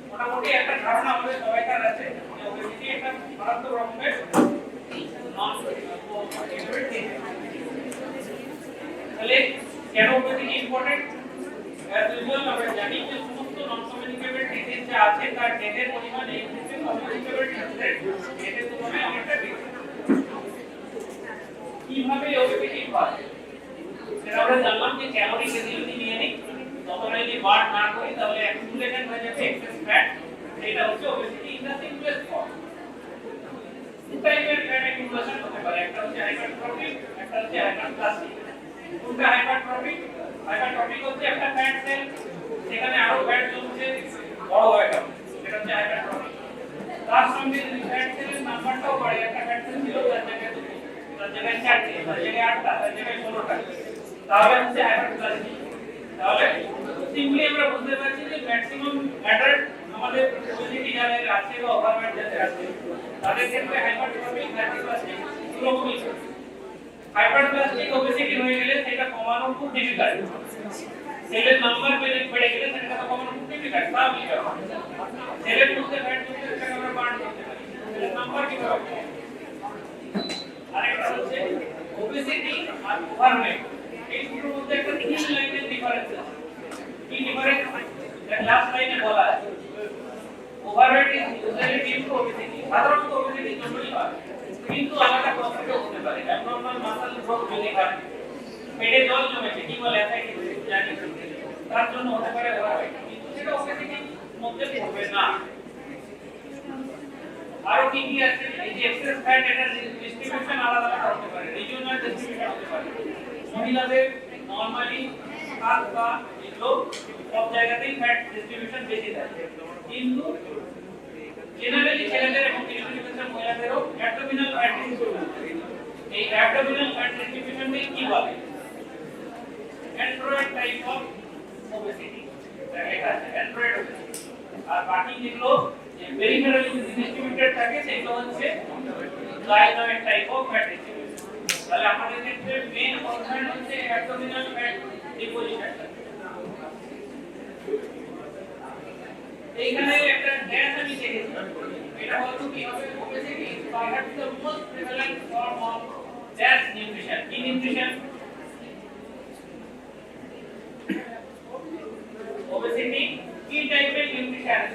S3: মোটামুটি একটা ধারণা আমাদের সবাইকার আছে যে obesity একটা মারাত্মক রকমের non-communicable disease তাহলে কেন obesity ইম্পর্টেন্ট as usual আমরা জানি যে সমস্ত non-communicable disease যা আছে তার ডেথের পরিমাণ এই communicable disease ডেথের তুলনায় অনেকটা বেশি কিভাবে obesity হয় সেটা আমরা জানলাম যে ক্যালোরি যদি নিয়ে নিই তখন যদি বার্ন না করি তাহলে অ্যাকুমুলেশন হয়ে যাবে এক্সেস ফ্যাট এটা হচ্ছে obesity in the simplest form দুটো টাইপের ফ্যাট অ্যাকুমুলেশন হতে পারে একটা হচ্ছে হাইপারট্রফিক একটা হচ্ছে হাইপারপ্লাস্টিক কোনটা হাইপারট্রফিক হাইপারট্রফিক হচ্ছে একটা ফ্যাট সেল সেখানে আরো ফ্যাট জমছে বড় হয়ে গেল এটা হচ্ছে হাইপারট্রফিক তার সঙ্গে যদি ফ্যাট সেলের নাম্বারটাও বাড়ে একটা ফ্যাট সেল ছিল তার জায়গায় 4টি তার জায়গায় 8টা তার জায়গায় 16টা তাহলে হচ্ছে হাইপারপ্লাস্টিক তাহলে সিম্পলি আমরা বুঝতে পারছি যে ম্যাক্সিমাম অ্যাডাল্ট আমাদের obesity যাদের আছে বা ওভারওয়েট যাদের আছে তাদের ক্ষেত্রে হাইপারট্রফিক হাইপারপ্লাস্টিক দুরকমই হাইপারপ্লাস্টিক obesity হয়ে গেলে সেটা কমানো খুব ডিফিকাল্ট সেলের নাম্বার বেড়ে গেলে সেটা কমানো খুব ডিফিকাল্ট স্বাভাবিক ব্যাপার সেলের মধ্যে ফ্যাট জমতে সেটা আমরা বার্ন করতে পারি সেলের নাম্বার কিভাবে আরেকটা হচ্ছে obesity আর ওভারওয়েট এই দুটোর মধ্যে একটা তিন লাইনের ডিফারেন্স আছে কি ডিফারেন্স লাস্ট লাইনে বলা আছে overweight is usually due to obesity সাধারণত obesity জন্যই হয় কিন্তু আলাদা কজেও হতে পারে অ্যাবনরমাল মাসল গ্রোথ যদি হয় পেটে জল জমেছে কি বলে অ্যাসাইটিস জানি তার জন্য হতে পারে ওভারওয়েট কিন্তু সেটা obesity মধ্যে পড়বে না আরো কি কি আছে এই যে এক্সেস ফ্যাট এটা ডিস্ট্রিবিউশন আলাদা আলাদা হতে পারে রিজিওনাল ডিস্ট্রিবিউশন হতে পারে মহিলাদের নরমালি হাত বা এগুলো সব জায়গাতেই ফ্যাট ডিস্ট্রিবিউশন বেশি থাকে কিন্তু জেনারেলি ছেলেদের এবং কিছু কিছু ক্ষেত্রে মহিলাদেরও অ্যাবডোমিনাল ফ্যাট ডিস্ট্রিবিউশন এই অ্যাবডোমিনাল ফ্যাট ডিস্ট্রিবিউশনকে কি বলে অ্যান্ড্রয়েড টাইপ অফ obesity এটা আছে অ্যান্ড্রয়েড আর বাকি যেগুলো পেরিফেরালি ডিস্ট্রিবিউটেড থাকে সেগুলো হচ্ছে গাইনোয়েড টাইপ অফ ফ্যাট ডিস্ট্রিবিউশন তাহলে আমাদের ক্ষেত্রে মেইন কনসার্ন হচ্ছে অ্যাবডোমিনাল ফ্যাট ডিপোজিশনটা এইখানে একটা ড্যাশ আমি দেখেছি এটা হলো কি হবে obesity is perhaps the most prevalent form of dash nutrition কি nutrition obesity কি টাইপের নিউট্রিশন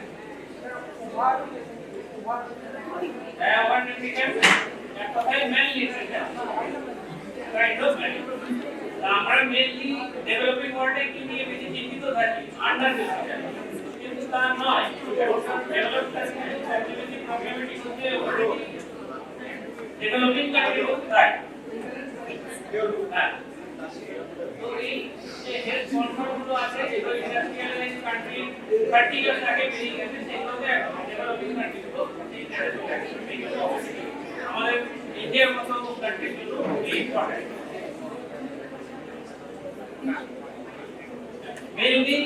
S3: ওভার নিউট্রিশন একটা হয় ম্যাল নিউট্রিশন রাইট অফ আমরা মেইনলি ডেভেলপিং ওয়ার্ল্ডে কি নিয়ে বেশি চিন্তিত থাকি আন্ডার নিউট্রিশন, কিন্তু তা নয়। ডেভেলপ কান্ট্রি অ্যাক্টিভিটি প্রবলেমেটিক হচ্ছে ডেভেলপিং কান্ট্রি কোথায়? হ্যাঁ, তো এই যে হেলথ কনসার্নগুলো আছে যেগুলো ইন্ডাস্ট্রিয়ালাইজ কান্ট্রি 30 ইয়ার্স আগে বেরিয়ে গেছে, সেগুলোতে এখন ডেভেলপিং কান্ট্রিগুলো আমাদের ইন্ডিয়ার মতো কান্ট্রিগুলো খুবই ইম্পর্টেন্ট। মেইনলি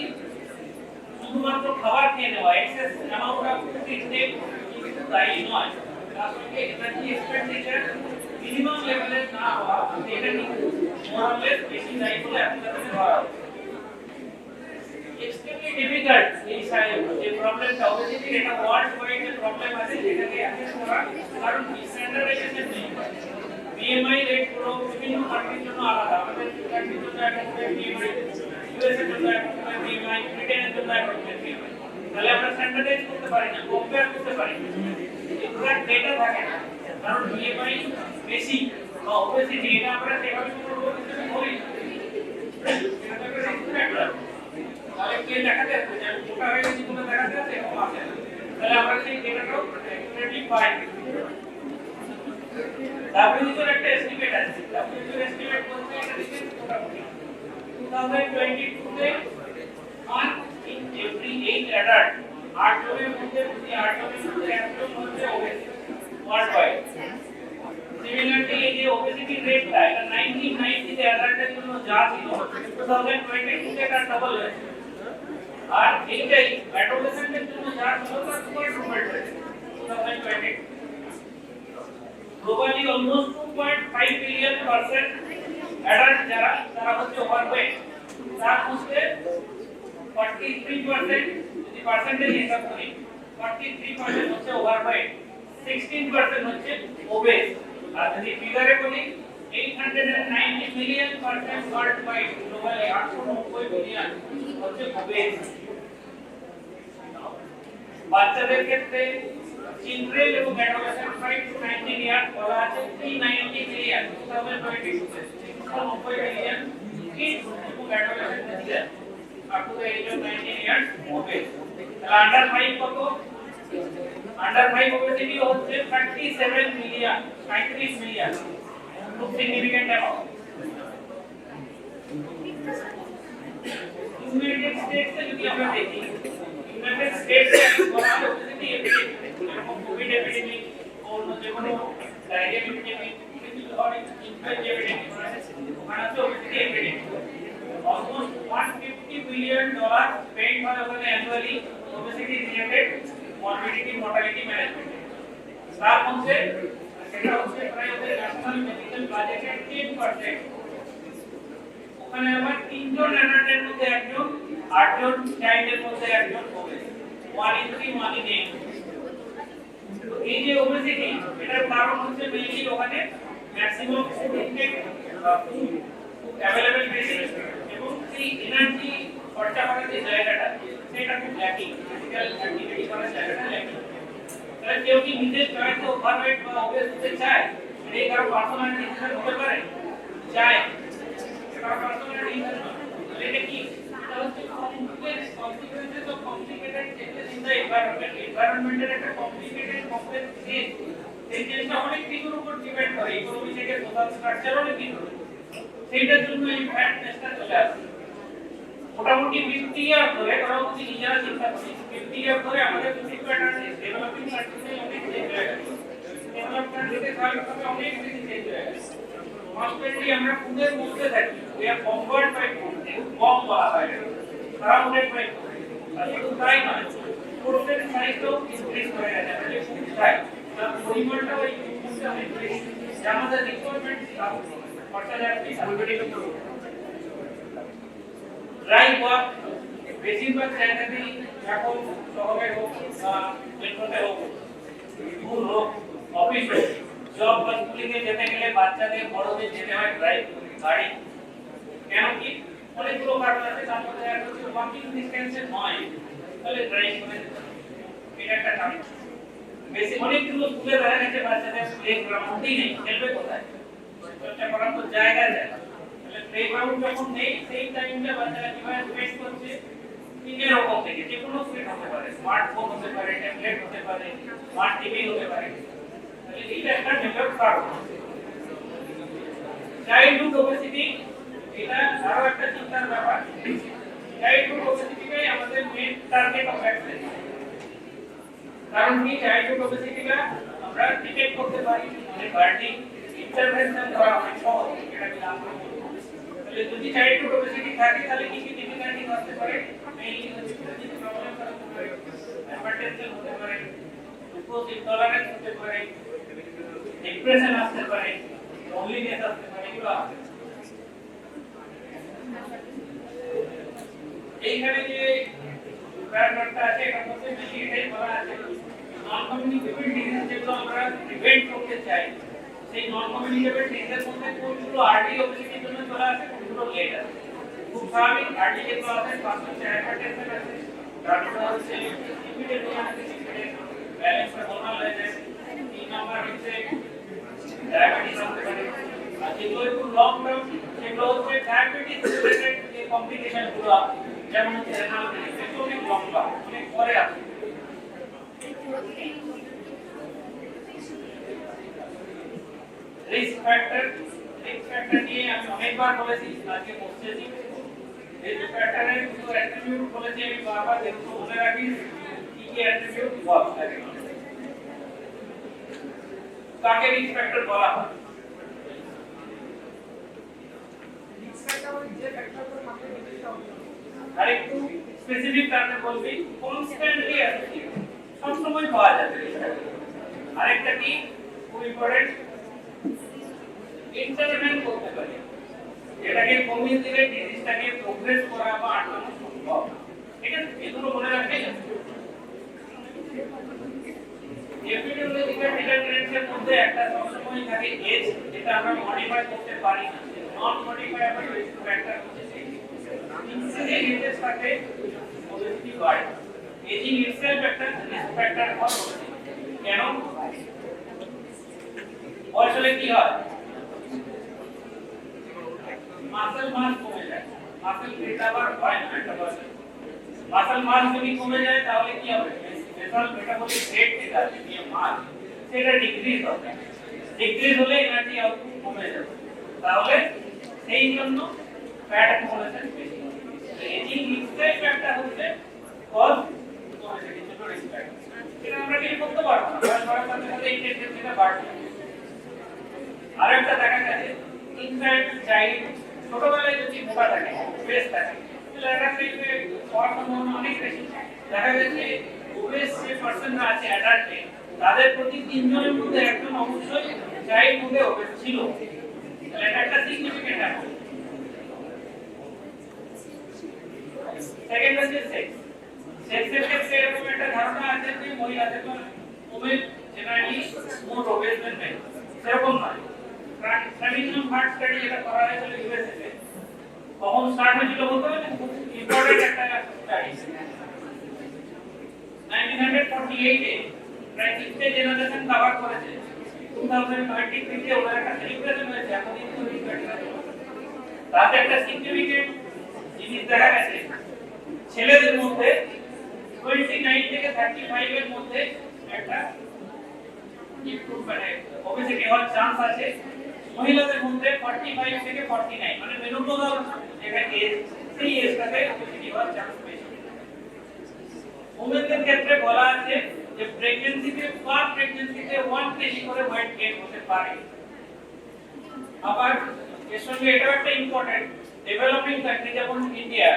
S3: শুধুমাত্র খাবার খেয়ে নেওয়া, excess amount of food intake কিন্তু দায়ী নয়, তার সঙ্গে এনার্জি এক্সপেন্ডিচার মিনিমাম লেভেলে না হওয়া, এটা কিন্তু মোরালেস বেশি দায়ী বলে আপনাদের ধরা হয়। এক্সট্রিমলি ডিফিকাল্ট এই যে প্রবলেমটা ওবেসিটি, এটা ওয়ার্ল্ড ওয়াইড যে প্রবলেম আছে সেটাকে অ্যাড্রেস করা, কারণ স্ট্যান্ডার্ডাইজেশন নেই। বিএমআই রেট পুরো বিভিন্ন কান্ট্রির জন্য আলাদা, আমাদের কান্ট্রির জন্য একটা করে বিএমআই, ইউএস এর জন্য একটা করে বিএমআই, ব্রিটেনের জন্য একটা করে বিএমআই। তাহলে আমরা স্ট্যান্ডার্ডাইজ করতে পারি না, কম্পেয়ার করতে পারি না, এক্সাক্ট ডেটা থাকে না, কারণ বিএমআই বেশি বা ওবেসিটি এটা আমরা সেভাবে কোনো রোগ হিসেবে ধরি না। তাহলে কে দেখা যাচ্ছে যে মোটা হয়ে গেছি কোনো দেখা যাচ্ছে এরকম আছে, তাহলে আমরা সেই ডেটাটাও অ্যাকুরেটলি পাই। WHO একটা এস্টিমেট আছে, WHO এস্টিমেট বলতে এটা দিকে মোটামুটি 2022 তে 1 in every 8 adult 8 জনের মধ্যে 8 জনের মধ্যে একজন হচ্ছে ওবেস ওয়ার্ল্ড ওয়াইড। সিমিলারলি এই যে ওবেসিটি রেটটা এটা 1990 তে অ্যাডাল্টের জন্য যা ছিল 2022 তে এটা ডাবল হয়েছে, আর এইটাই অ্যাডোলেসেন্টের জন্য যা ছিল তার ডবল হয়েছে 2020। Globally almost 2.5 billion person adult যারা হচ্ছে ওভারওয়েট, তার মধ্যে 43% যদি পার্সেন্টেজ হিসাব করি 43% হচ্ছে ওভারওয়েট, 16% হচ্ছে ওবেস। আর যদি ফিগারে বলি 890 million person world wide, globally 890 million হচ্ছে ওবেস। বাচ্চাদের ক্ষেত্রে চিলড্রেন এবং অ্যাডোলেসেন্ট 5 to 19 ইয়ার্স বলা আছে 390 মিলিয়ন 2022 তে 390 মিলিয়ন কিডস এবং অ্যাডোলেসেন্ট আছে up to the age of 19 years obese। Under 5 কত? আন্ডার 5 ওবেসিটি হচ্ছে 37 মিলিয়ন, 35 মিলিয়ন, খুব সিগনিফিক্যান্ট অ্যামাউন্ট। ইউনাইটেড স্টেটসে যদি আমরা দেখি, ইউনাইটেড স্টেটসে গ্লোবাল ওবেসিটি এপিডেমিক, যেরকম কোভিড এপিডেমিক, অন্য যে কোনো ডায়রিয়া এপিডেমিক, ইনফ্লুয়েঞ্জা এপিডেমিক, ওখানে হচ্ছে obesity epidemic. Almost $150 billion spent by us annually obesity related morbidity mortality management। তার মধ্যে সেটা হচ্ছে প্রায় ওদের ন্যাশনাল মেডিকেল বাজেটের 10%। ওখানে আবার 3 জন অ্যাডাল্টের মধ্যে একজন, 8 জন চাইল্ডের মধ্যে একজন ওবেস, 1 in 3 1 in 8। এই যে ওবেসিটি, এটার কারণ হচ্ছে মেইনলি ওখানে maximum food intake, food available বেশি, এবং সেই এনার্জি খরচা করার যে জায়গাটা সেটা খুব ল্যাকিং, ফিজিক্যাল অ্যাক্টিভিটি করার জায়গাটা ল্যাকিং। তাহলে কেউ কি নিজের চয়েসে ওভারওয়েট বা ওবেস হতে চায়? এই কারো পার্সোনাল ডিসিশন হতে পারে, চায়, কারো পার্সোনাল ডিসিশন। এটা কি? এটা হচ্ছে consequences of complicated changes in the environment। এনভায়রনমেন্টের একটা কমপ্লিকেটেড কমপ্লেক্স চেঞ্জ, এই চেঞ্জটা অনেক কিছুর উপর ডিপেন্ড করে, ইকোনমি থেকে সোশ্যাল স্ট্রাকচার অনেক কিছু, সেইটার জন্য এই ফ্যাটনেসটা চলে আসে। মোটামুটি 50 ইয়ার ধরে, কারণ যদি নিজেরা চিন্তা করি 50 ইয়ার ধরে আমাদের ফুড প্যাটার্ন ডেভেলপিং কান্ট্রিতে অনেক চেঞ্জ হয়ে গেছে, ডেভেলপ কান্ট্রিতে খাওয়ার অনেক বেশি চেঞ্জ হয়ে গেছে। কনস্ট্যান্টলি আমরা ফুডের মধ্যে থাকি, we are bombarded by food, কম বলা হয়, সারাউন্ডেড বাই ফুড। আর শুধু তাই নয়, ফুডের সাইজটাও ইনক্রিজ হয়ে গেছে, মানে ফুড খাই তার পরিমাণটাও এই ফুডটা অনেক বেশি, যা আমাদের রিকোয়ারমেন্ট খরচা যাচ্ছে সার্ভিটিকের উপর। ড্রাই ওয়ার্ক বেশিরভাগ জায়গাতেই এখন শহরে হোক বা মেট্রোতে হোক, স্কুল হোক, অফিস হোক, জব বা স্কুলিংয়ে যেতে গেলে বাচ্চাদের বড়দের যেতে হয় ড্রাইভ গাড়ি। কেন কি? অনেকগুলো কারণ আছে, তার মধ্যে একটা হচ্ছে ওয়াকিং ডিস্টেন্সে নয়, তাহলে ড্রাইভ করে যেতে হয়, এটা একটা কারণ। বেশি অনেকগুলো স্কুলে দেখা গেছে বাচ্চাদের প্লে গ্রাউন্ডই নেই, খেলবে কোথায়? চর্চা করার তো জায়গা যায়, তাহলে প্লেগ্রাউন্ড যখন নেই সেই টাইমটা বাচ্চারা কিভাবে স্পেন্ড করছে তিনের রকম থেকে যে কোনো স্ক্রিন হতে পারে, স্মার্টফোন হতে পারে, ট্যাবলেট হতে পারে, স্মার্ট টিভি হতে পারে। তাহলে এইটা একটা মেজর কারণ। চাইল্ডহুড ওবেসিটি এটা আরো একটা চিন্তার ব্যাপার। চাইল্ডহুড ওবেসিটিটাই আমাদের মেইন টার্গেট অফ অ্যাকশন। কারণ কি চাইল্ডহুড ওবেসিটিটা আমরা ডিটেক্ট করতে পারি, মানে গার্ডিং ইন্টারভেনশন করা অনেক সহজ, এটা আমি নাম বলবো। তাহলে যদি চাইল্ডহুড ওবেসিটি থাকে তাহলে কি কি ডিফিকাল্টি আসতে পারে? মেইনলি হচ্ছে ফিজিক্যাল প্রবলেম হতে পারে, হাইপারটেনশন হতে পারে, গ্লুকোজ ইনটলারেন্স হতে পারে, ডিপ্রেশন আসতে পারে, লোনলিনেস আসতে পারে, এগুলো আসতে পারে। এইখানে যে প্যারাগ্রাফটা আছে এটার মধ্যে বেশি এটাই বলা আছে নন কমিউনিকেবল ডিজিজ যেগুলো আমরা প্রিভেন্ট করতে চাই, সেই নন কমিউনিকেবল ডিজিজের মধ্যে কোনগুলো আর্লি ওবেসিটির জন্য চলে আসে, কোনগুলো লেট আছে। খুব স্বাভাবিক, আর্লি যেগুলো আছে ফার্স্ট হচ্ছে হাইপারটেনশন আছে, তারপরে হচ্ছে লিপিডের আছে, ব্যালেন্সটা নরমাল হয়ে যায়, 3 নাম্বার হচ্ছে ডায়াবেটিস হতে পারে, আর যেগুলো একটু লং টার্ম সেগুলো হচ্ছে ডায়াবেটিস রিলেটেড যে কমপ্লিকেশন গুলো যেমন হচ্ছে রেনাল ডিজিজ, এগুলো অনেক লম্বা, অনেক পরে আছে। রিস্ক ফ্যাক্টর নিয়ে আমি অনেকবার বলেছি, আজকে বলতেছি। রিস্ক ফ্যাক্টরের কিছু অ্যাট্রিবিউট বলেছি আমি বারবার, দেখো মনে রাখি কি কি অ্যাট্রিবিউট বলা থাকে। কাকে রিস্ক ফ্যাক্টর বলা হয়? আরেকটু স্পেসিফিক টার্মে বলবি, কনস্ট্যান্টলি অ্যাসোসিয়েটেড, সব সময় পাওয়া যাবে। আরেকটা কি খুব ইম্পর্টেন্ট, ইন্টারভেন করতে পারে, এটাকে কমিয়ে দিলে ডিজিজটাকে প্রোগ্রেস করা বা আটকানো সম্ভব। ঠিক আছে, এগুলো মনে রাখবে। এপিডেমিওলজিক্যাল ডিটারমিনেন্টসের মধ্যে একটা সবসময় থাকে এজ, যেটা আমরা মডিফাই করতে পারি না, নন মডিফাইবল রিস্ক ফ্যাক্টর হচ্ছে সেই। ইনক্রিজিং এজের সাথে ওবেসিটি বাড়ে। এজিং ইটসেলফ একটা রিস্ক ফ্যাক্টর হয় কেন? বয়স হলে কি হয়? মাসল মাস কমে যায়, মাসল রিকভার হয় না একটা বয়সে। মাসল মাস যদি কমে যায় তাহলে কি হবে? বেসাল মেটাবলিক রেট যেটা আছে মাস, সেটা ডিক্রিজ হবে। ডিক্রিজ হলে এনার্জি আউটপুট কমে যাবে, তাহলে সেই জন্য ফ্যাট অ্যাকুমুলেশন বেশি হবে। এজিং ইটসেলফ একটা হচ্ছে কজ ওবেসিটি, ছোট রিস্ক ফ্যাক্টর। এটা আমরা কি করতে পারবো না, বয়স বাড়ার সাথে সাথে এই টেন্ডেন্সিটা বাড়বে। আরেকটা দেখা গেছে ইনফ্যান্ট চাইল্ড ছোটবেলায় যদি মোটা থাকে, ওবেস থাকে, তাহলে এটা থেকে হওয়ার সম্ভাবনা অনেক বেশি। দেখা গেছে ওবেস যে পার্সনরা আছে অ্যাডাল্টে, তাদের প্রতি 3 জনের মধ্যে একজন অবশ্যই চাইল্ড মধ্যে ওবেস ছিল। তাহলে এটা একটা সিগনিফিকেন্ট আছে। সেকেন্ড হচ্ছে সেক্স। সেক্সের ক্ষেত্রে এরকম একটা ধারণা আছে যে মহিলাদের ওবেস জেনারেলি মোর ওবেস দেন মেন, সেরকম নয়। ট্র্যাডিশনাল হার্ট স্টাডি যেটা করা হয়েছিল ইউএসএ তে, কখন স্টার্ট হয়েছিল বলতে হবে, খুব ইম্পর্টেন্ট একটা স্টাডি। 1948 এ প্রায় 6টে জেনারেশন কভার করেছে। 2023 তে ওরা একটা সেলিব্রেশন হয়েছে, এতদিন ধরে তাতে একটা সিগনিফিকেন্ট জিনিস দেখা গেছে। ছেলেদের মধ্যে 29 থেকে 35 এর মধ্যে একটা ইমপ্রুভমেন্ট ওবেসিটি হওয়ার চান্স আছে। মহিলাদের মধ্যে 45 থেকে 49 মানে মেনোপজাল যেটা এজ, সেই এজটাতে ওবেসিটি হওয়ার চান্স বেশি। ওমেনদের ক্ষেত্রে বলা আছে যে প্রেগন্যান্সিতে 1 কেজি করে ওয়েট গেইন হতে পারে। আবার এর সঙ্গে এটাও একটা ইম্পর্টেন্ট, ডেভেলপিং কান্ট্রি যেমন ইন্ডিয়া,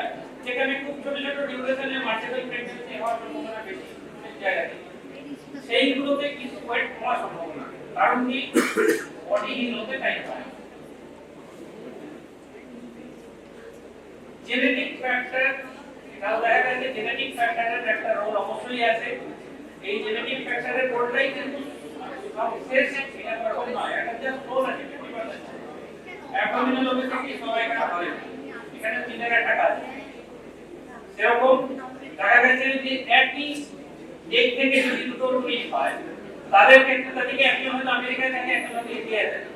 S3: যেখানে খুব ছোট ছোট ডিউরেশনে মাল্টিপল প্রেগন্যান্সি হওয়ার সম্ভাবনা বেশি জায়গাতে, সেইগুলোতে কিছু ওয়েট কমার সম্ভাবনা, কারণ কি বডি হিল হতে টাইম লাগে। জেনেটিক ফ্যাক্টর, এটাও দেখা গেছে জেনেটিক ফ্যাক্টরের একটা রোল অবশ্যই আছে। এই জেনেটিক ফ্যাক্টরের রোলটাই কিন্তু শেষ এটা এরকম নয়, এটা জাস্ট রোল আছে 50%। অ্যাবডোমিনাল ওবেসিটি সবাই এখানে হয়, এখানে তিনের একটা কাজ। সেরকম দেখা গেছে যে একই এক থেকে যদি দুটো রোগী হয়, তাদের ক্ষেত্রে তাদেরকে একজন হয়তো আমেরিকায় থাকে, একজন হয়তো ইন্ডিয়ায় থাকে,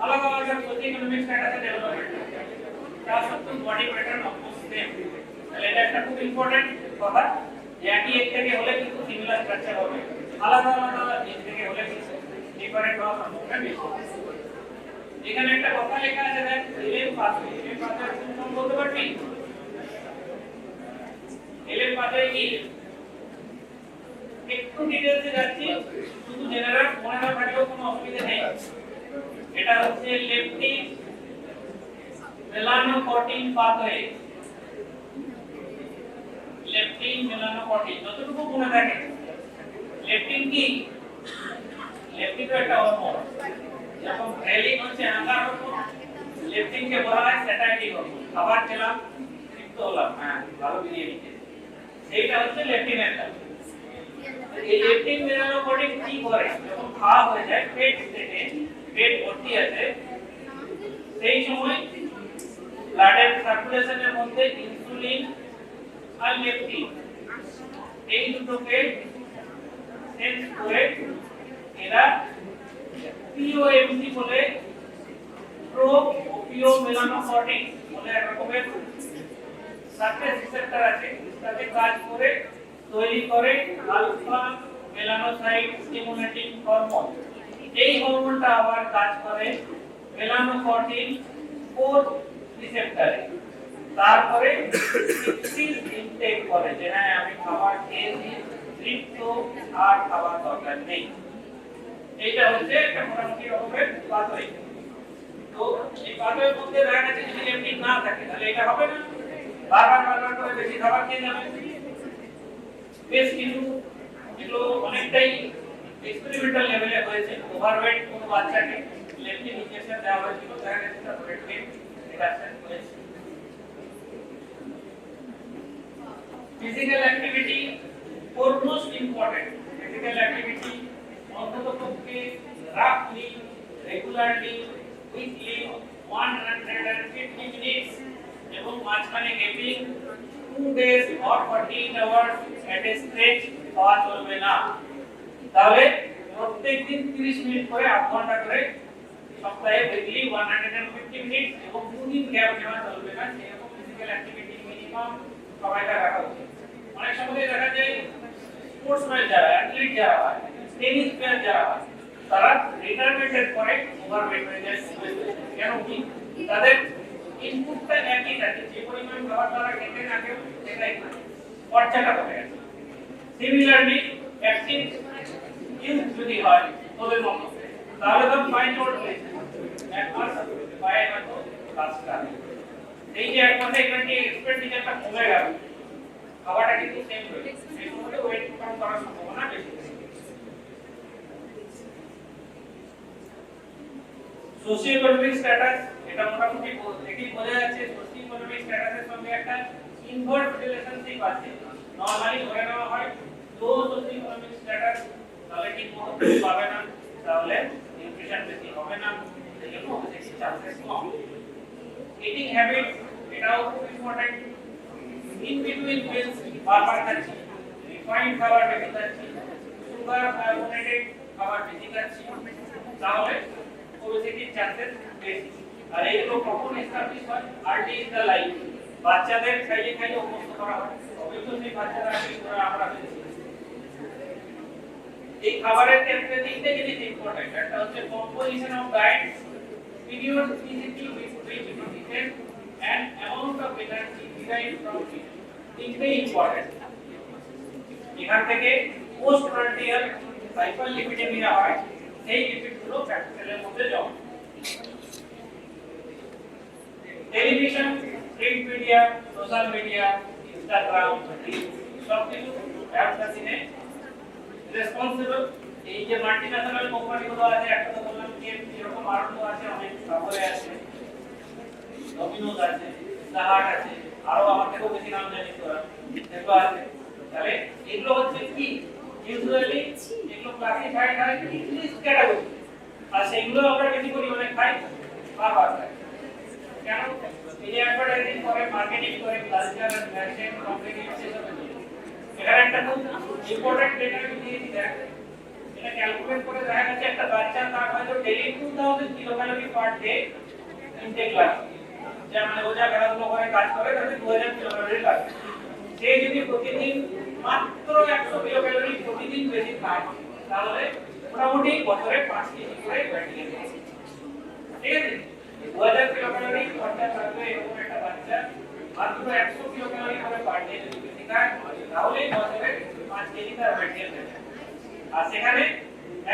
S3: আলাদা আলাদা সোশিও ইকোনমিক স্ট্যাটাসে ডেভেলপমেন্ট। তা সত্ত্বেও বডি প্যাটার্ন অলমোস্ট সেম। তাহলে এটা একটা খুব ইম্পর্টেন্ট কথা, যে একই এগ থেকে হলে কিন্তু সিমিলার স্ট্রাকচার হবে, আলাদা আলাদা এগ থেকে হলে কিন্তু ডিফারেন্ট হওয়ার সম্ভাবনা বেশি। এখানে একটা কথা লেখা আছে, দেখ এলএম পাথওয়ে, এলএম পাথওয়ে তুমি বলতে পারবি? এলএম পাথওয়ে কি? একটু ডিটেইলসে যাচ্ছি, শুধু জেনারেল মনে না থাকলেও কোনো অসুবিধা নেই। এটা হচ্ছে লেপটিন মেলানোকর্টিন পাথওয়ে, লেপটিন মেলানোকর্টিন যতটুকু মনে থাকে। লেপটিন কি? লেপটিন তো একটা হরমোন, যখন গ্রেলিন হচ্ছে আঙ্গার হরমোন, লেপটিনকে বলা হয় স্যাটাইটিক হরমোন। খাবার খেলাম, তৃপ্ত হলাম, হ্যাঁ ভালো বিরিয়ানি খেয়ে, এইটা হচ্ছে লেপটিনের কাজ। এই লেপটিন মেলানোকর্টিন কি করে? যখন খাওয়া হয়ে যায়, পেট থেকে পেট ভর্তি আছে, সেই সময় ব্লাডের সার্কুলেশনের মধ্যে ইনসুলিন আর লেপটিন এই দুটোকে সেন্স করে এরা পিওএমসি বলে, প্রো ওপিও মেলানোকর্টিন বলে এক রকমের সারফেস রিসেপ্টর আছে, তাতে কাজ করে তৈরি করে আলফা মেলানোসাইট স্টিমুলেটিং হরমোন। এই হরমোনটা আবার কাজ করে মেলানোকর্টিন 4 রিসেপ্টরে, তারপরে ইনটেক করে যে হ্যাঁ আমি খাবার খেয়েছি, তৃপ্ত, আর খাবার দরকার নেই। এইটা হচ্ছে একটা মোটামুটি রকমের পাথওয়ে। তো এই পাথওয়ের মধ্যে দেখা গেছে যদি লেপটিন না থাকে তাহলে এটা হবে না, বারবার করে বেশি খাবার খেয়ে যাবে। বেশ কিছু এগুলো অনেকটাই এক্সপেরিমেন্টাল লেভেলে হয়েছে। ওভারওয়েট কোনো বাচ্চাকে লেপটিন ইনজেকশন দেওয়া হয়েছিল, দেখা গেছে তার ওয়েট রিডাকশন হয়েছে। Physical activity foremost important. Physical activity অন্ততপক্ষে রাফলি, রেগুলারলি, উইকলি 150 মিনিটস এবং মাঝখানে gapping 2 days or 48 hours at a stretch হওয়া চলবে না। তাহলে প্রত্যেকদিন 30 মিনিট করে, আধ ঘন্টা করে, সপ্তাহে উইকলি 150 মিনিট এবং 2 দিন গ্যাপ নেওয়া চলবে না। সেরকম ফিজিক্যাল অ্যাক্টিভিটি মিনিমাম সময়টা রাখা উচিত। অনেক সময় দেখা যায় স্পোর্টসম্যান যারা, অ্যাথলিট যারা হয়, টেনিস প্লেয়ার যারা হয়, তারা রিটায়ারমেন্টের পরে ওভারওয়েট হয়ে যায়। কেন কি? তাদের ইনপুটটা একই থাকে, যে পরিমাণ খাবার তারা খেতে থাকে সেটাই খায়, খরচাটা কমে গেছে। সিমিলারলি অ্যাক্টিভ ইউথ যদি হয় তোদের মতো, তাহলে তো ফাইন ওল্ড হয়েছে, এক মাস পায়ে হয়তো কাজটা, এই যে এক মাসে এখানে এক্সপেন্ডিচারটা কমে গেল, খাবারটা কিন্তু সেম রয়েছে, এই সময় ওয়েট কম করার সম্ভাবনা বেশি। সোশিও ইকোনমিক স্ট্যাটাস, এটা মোটামুটি দেখি বোঝা যাচ্ছে সোশিও ইকোনমিক স্ট্যাটাসের সঙ্গে একটা ইনভার্স রিলেশনশিপ আছে। নরমালি ধরে নেওয়া হয় লো সোশিও ইকোনমিক স্ট্যাটাস তাহলে ঠিক মতো পাবে না, তাহলে নিউট্রিশন বেশি হবে না, সেজন্য বেশি চান্সেস কম। ইটিং হ্যাবিট, এটাও খুব ইম্পর্টেন্ট। ইন বিটুইন মিলস বারবার খাচ্ছি, রিফাইন্ড খাবার বেশি খাচ্ছি, সুগার কার্বোনেটেড খাবার বেশি খাচ্ছি, তাহলে ওবেসিটির চান্সেস বেশি। আর এইগুলো কখন এস্টাবলিশ হয়? আর্লি ইন দ্য লাইফ, বাচ্চাদের খাইয়ে খাইয়ে অভ্যস্ত করা হয়, তবে তো সেই বাচ্চারা আসলে আমরা হয়েছি। এই খাবারের ক্ষেত্রে তিনটে জিনিস ইম্পর্টেন্ট, একটা হচ্ছে composition of diet, periodicity with which it is eaten, and amount of energy derived from it. তিনটে ইম্পর্টেন্ট। এখান থেকে পোস্ট প্রান্টিয়াল হাইপারলিপিডেমিয়া হয়, সেই লিপিডগুলো ফ্যাট সেলের মধ্যে জমা। Television, print media, social media, Instagram, সবকিছু ব্যবসা দিনে রেসপন্সিবল। এই যে মাল্টিন্যাশনাল কোম্পানিগুলো আছে, একটা তো বললাম যে এরকম আরো আছে, অনেক খবরে আছে, ডমিনোজ আছে, জাহাট আছে, আরো আমার থেকেও বেশি নাম জানি তোরা, এগুলো আছে। তাহলে এগুলো হচ্ছে কি ইউজুয়ালি এগুলো ক্লাসিফাইড হয় ইংলিশ ক্যাটাগরি, আর সেগুলো আমরা বেশি পরিমাণে খাই, বারবার খাই। কেন? এই যে অ্যাডভার্টাইজিং করে, মার্কেটিং করে, কালচার আর ফ্যাশন কমপ্লিকেট সেসব। এখানে একটা খুব ইম্পর্টেন্ট ডেটা দিয়েছি, দেখ এটা ক্যালকুলেট করে দেখা গেছে একটা বাচ্চা তার হয়তো daily 2000 kilocalorie per day intake লাগে, যে মানে ও যা খেলাধুলো করে কাজ করে তাতে 2000 কিলোক্যালোরি লাগে। সে যদি প্রতিদিন মাত্র 100 কিলোক্যালোরি প্রতিদিন বেশি খায় তাহলে মোটামুটি বছরে 5 কেজি করে ফ্যাট গেইন হবে। ঠিক আছে, 2000 কিলোক্যালোরি খরচা থাকবে এরকম একটা বাচ্চা মাত্র 100 কিলোক্যালোরি করে পার ডে যদি বেশি খায় তাহলে বছরে 5 কেজি তার ফ্যাট গেইন হবে। আর সেখানে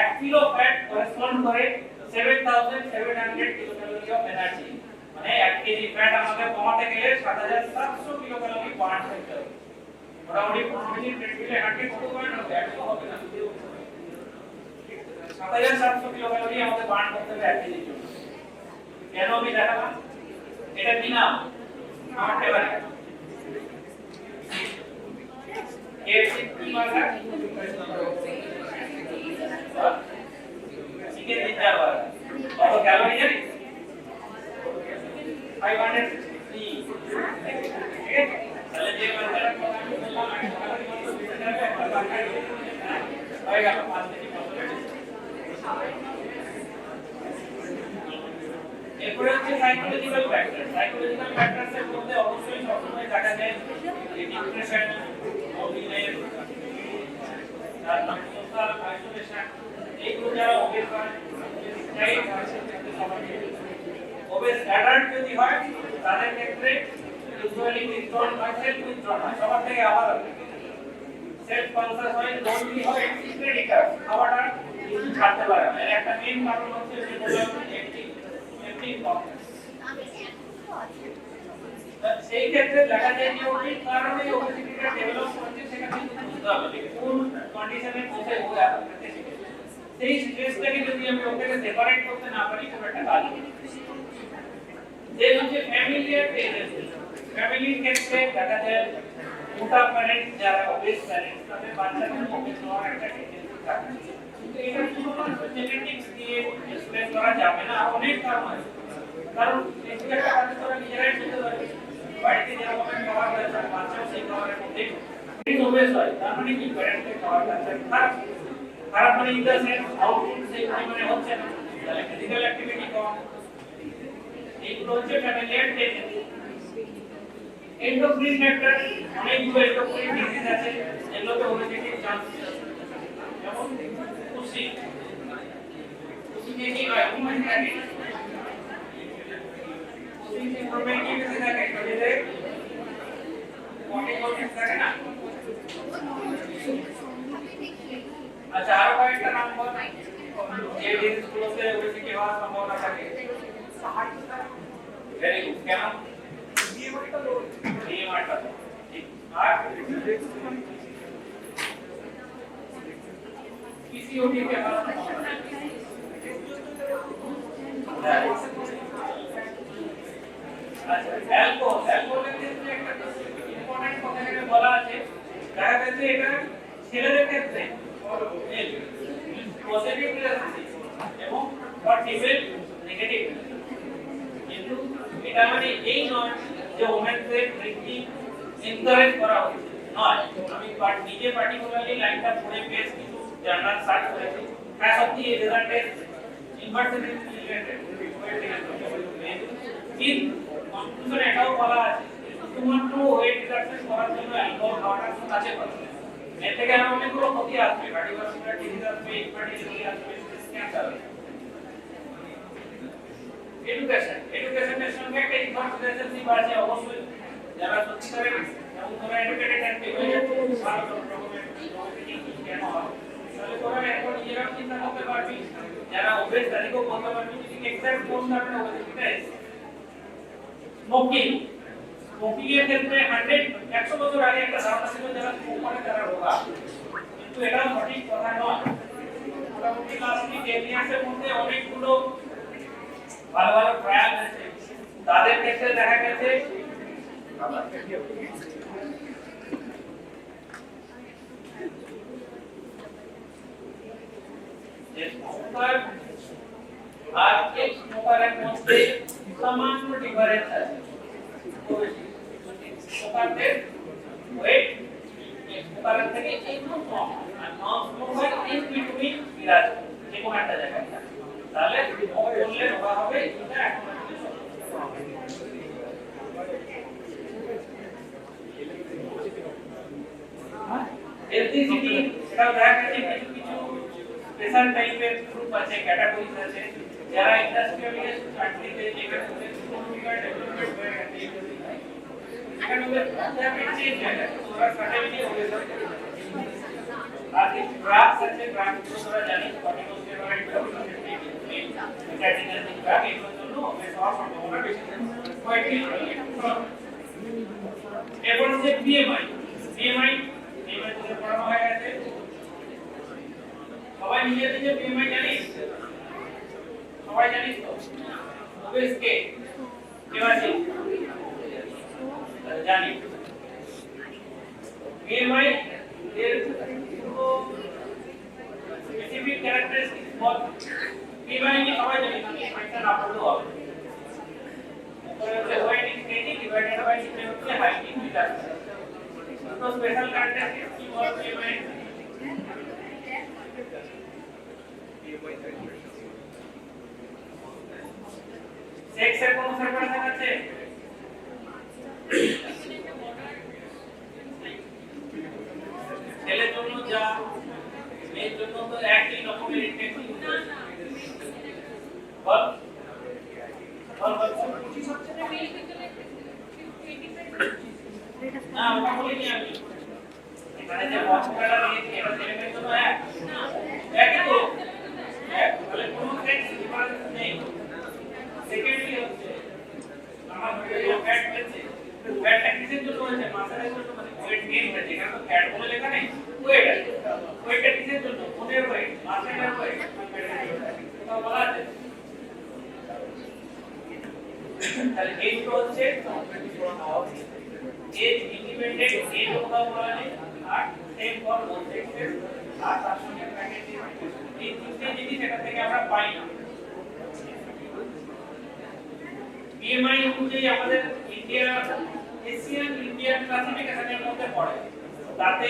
S3: 1 কিলো ফ্যাট করেসপন্ড করে 7700 কিলোক্যালোরি অফ এনার্জি। মানে 1 কেজি ফ্যাট আমাদের কমাতে গেলে 7700 কিলোক্যালোরি বার্ন করতে হবে। মোটামুটি 15 মিনিট ট্রেডমিলে হাঁটলে কত বার্ন হবে? 100 হবে না, 7700 কিলোক্যালোরি আমাদের বার্ন করতে হবে 1 কেজির জন্য। কেন আমি দেখালাম? এটা কি নাম? আমার ফেভারিট কেএফসি কি বার্গার? Chicken ginger burger. কত ক্যালোরি জানিস? 560। ঠিক আছে, তাহলে যে বার্গারের কথা আমি বললাম 8 ক্যালোরি মতো বেশি যাবে একটা বার্গার হয়ে গেল 5 কেজি বছরে। এরপরে হচ্ছে সাইকোলজিক্যাল ফ্যাক্টর। সাইকোলজিক্যাল ফ্যাক্টরস এর মধ্যে অবশ্যই সবসময় দেখা যায় যে ডিপ্রেশন, লোনলিনেস, সোশ্যাল আইসোলেশন, এইগুলো যারা ওবেস হয়, ওবেস অ্যাডাল্ট যদি হয় তাদের ক্ষেত্রে ইউজুয়ালি উইথড্রল বা সেলফ উইথড্রল হয়, সবার থেকে আলাদা সেলফ কনসাস হয়, লোনলি হয়, ক্রিটিক্যাল, খাওয়াটা কিছু ছাড়তে পারে না। এর একটা মেইন কারণ হচ্ছে যে সেই ক্ষেত্রে দেখা যায় যে ওই কারণে ওবেসিটিটা ডেভেলপ করছে, সেটা কিন্তু বুঝতে হবে যে কোন কন্ডিশনে পৌঁছে হয়ে আসছে। সেই স্ট্রেসটাকে যদি আমি ওকে সেপারেট করতে না পারি খুব একটা কাজ হবে। দেন হচ্ছে ফ্যামিলিয়ার টেন্ডেন্সি। ফ্যামিলির ক্ষেত্রে দেখা যায় মোটা প্যারেন্ট যারা ওবেস প্যারেন্ট তাদের বাচ্চাদের ওবেস হওয়ার একটা টেন্ডেন্সি থাকে। কিন্তু এটা শুধুমাত্র জেনেটিক্স দিয়ে এক্সপ্লেন করা যাবে না, অনেক কারণ আছে। কারণ একটু একটা কাজ করা নিজেরাই বুঝতে পারবে, বাড়িতে যেরকম খাবার হয়েছে বাচ্চাও সেই খাবারের মধ্যে ওবেস হয়, তার মানে কি প্যারেন্টের খাবার খাচ্ছে খারাপ। খারাপ মানে ইন দ্য সেন্স আউটপুট সেই পরিমাণে হচ্ছে না, তাহলে ফিজিক্যাল অ্যাক্টিভিটি কম। এইগুলো হচ্ছে ফ্যামিলিয়ার টেন্ডেন্সি। এন্ডোক্রিন ফ্যাক্টর, অনেকগুলো এন্ডোক্রিন ডিজিজ আছে যেগুলোতে ওবেসিটির চান্স আছে। যেমন কুসি কি হয়? Human diabetes. কুসি সিনড্রোমে কি বেশি থাকে? শরীরে কর্টিসল থাকে না। আচ্ছা, আরো কয়েকটা নাম বল যে ডিজিজগুলোতে ওবেসিটি হওয়ার সম্ভাবনা থাকে। Very good. কেমন? বিএমআরটা ঠিক। আর পিসিওডি কে হওয়ার সম্ভাবনা আছে। আচ্ছা, অ্যালকোহলের ক্ষেত্রে একটা ইম্পর্টেন্ট কথা এখানে বলা আছে, দেখা যাচ্ছে এটা ছেলেদের ক্ষেত্রে পজিটিভ রিলেশনশিপ এবং ফর ফিমেল নেগেটিভ। কিন্তু এটা মানে এই নয় যে ওমেনদের ড্রিঙ্কিং এনকারেজ করা হচ্ছে, নয়। আমি নিজে পার্টিকুলারলি লাইনটা পড়ে বেশ কিছু জার্নাল সার্চ করেছি। হ্যাঁ, সত্যি এই রেজাল্টে ইনভার্সিটি রিলেটেড কিন্তু কনক্লুশনে এটাও বলা আছে শুধুমাত্র ওয়েট রিডাকশন করার জন্য অ্যালকোহল খাওয়াটা কাজে করে। এর থেকে আরো অনেকগুলো ক্ষতি আসবে, কার্ডিওভাস্কুলার ডিজিজ আসবে, ইনফার্টিলিটি আসবে, ক্যান্সার আসবে। এডুকেশনের সঙ্গে একটা ইনভার্স রিলেশনশিপ আছে অবশ্যই। যারা সত্যিকারের এবং তোরা এডুকেটেড অ্যান্ড ভালো রকমের জ্ঞান হয় তাহলে তোরা এখন নিজেরাও চিন্তা করতে পারবি, যারা ওবেস তাদেরকেও বলতে পারবি যে এক্সাক্ট কোন ধরনের ওবেসিটিটা এসেছে। স্মোকিং এর ক্ষেত্রে 100 বছর আগে একটা ধারণা ছিল যারা স্মোক করে তারা রোগা, কিন্তু এটা সঠিক কথা নয়। মোটামুটি লাস্ট 10 ইয়ার্সের মধ্যে অনেকগুলো ভালো ভালো ট্রায়াল আছে, তাদের ক্ষেত্রে দেখা গেছে যে স্মোকার আর এক স্মোকারের মধ্যে সামান্য ডিফারেন্স আছে। স্মোকারদের ওয়েট স্মোকারের থেকে একটু কম আর নন স্মোকার ইন বিটুইন বিরাজ যে কোনো একটা জায়গায়, তাহলে বললে রোগা হবে এটা এখন এলটিসিটি সেটাও দেখা গেছে কিছু কিছু স্পেশাল টাইপের গ্রুপ আছে, ক্যাটাগরিজ আছে, যারা ইন্ডাস্ট্রিয়ালিস্ট কান্ট্রিতে যেখানে ডেভেলপমেন্ট হয়ে গেছে এখানে চেঞ্জ হয়ে গেছে, ওরা সার্টেনলি হবে। আর এই ড্রাগস আছে, ড্রাগস তোমরা জানি কর্টিকোস্টেরয়েড ক্যাটিনাইজিং ড্রাগ, এগুলোর জন্য বেশ হওয়ার সম্ভাবনা বেশি থাকে। এরপর হচ্ছে বিএমআই। বিএমআই তোদের পড়ানো হয়ে গেছে, সবাই নিজে বিএমআই জানিস? সবাই জানিস তো? ওবেসকে কেউ আছে? জানি। বিএমআই এর স্পেসিফিক ক্যারেক্টারিস্টিক্স বল। বিএমআই কি সবাই জানি? এটা না পড়লেও হবে। ওয়েট ইনক্রিজিং ডিভাইডেড বাই হচ্ছে হাইট ইনক্রিজ। তো স্পেশাল ক্যারেক্টারিস্টিক্স কি বল বিএমআই? সেক্সের কোন সেপারেশন আছে? ছেলের জন্য যা, মেয়ের জন্য তো একই রকমের ইনফেকশন। বল বল বল। না ওটা বলিনি আমি, এখানে যে ফর্মুলাটা দিয়েছি এটা ছেলেমেয়ের জন্য একই তো, তাহলে কোনো সেক্স ডিফারেন্স নেই। সেকেন্ডলি হচ্ছে আমার ফ্যাট হচ্ছে, ফ্যাটটা কিসের জন্য হচ্ছে? মাসেলের জন্য, মানে ওয়েট গেইন হচ্ছে। এখানে তো ফ্যাট বলে লেখা নেই, ওয়েট আছে। ওয়েটটা কিসের জন্য? কোনের ওয়েট, মাসেলের ওয়েট, এটা বলা আছে। তাহলে এই তো হচ্ছে এজ ইন্ডিপেন্ডেন্ট, এই কোথাও বলা নেই। আর সেম ফর বোথ সেক্সেস, আর তার সঙ্গে প্যাকেজ, এই তিনটে জিনিস এটা থেকে আমরা পাই না। বিএমআই অনুযায়ী আমাদের ইন্ডিয়া এশিয়ান ইন্ডিয়ান ক্লাসিফিকেশনের মধ্যে পড়ে, তাতে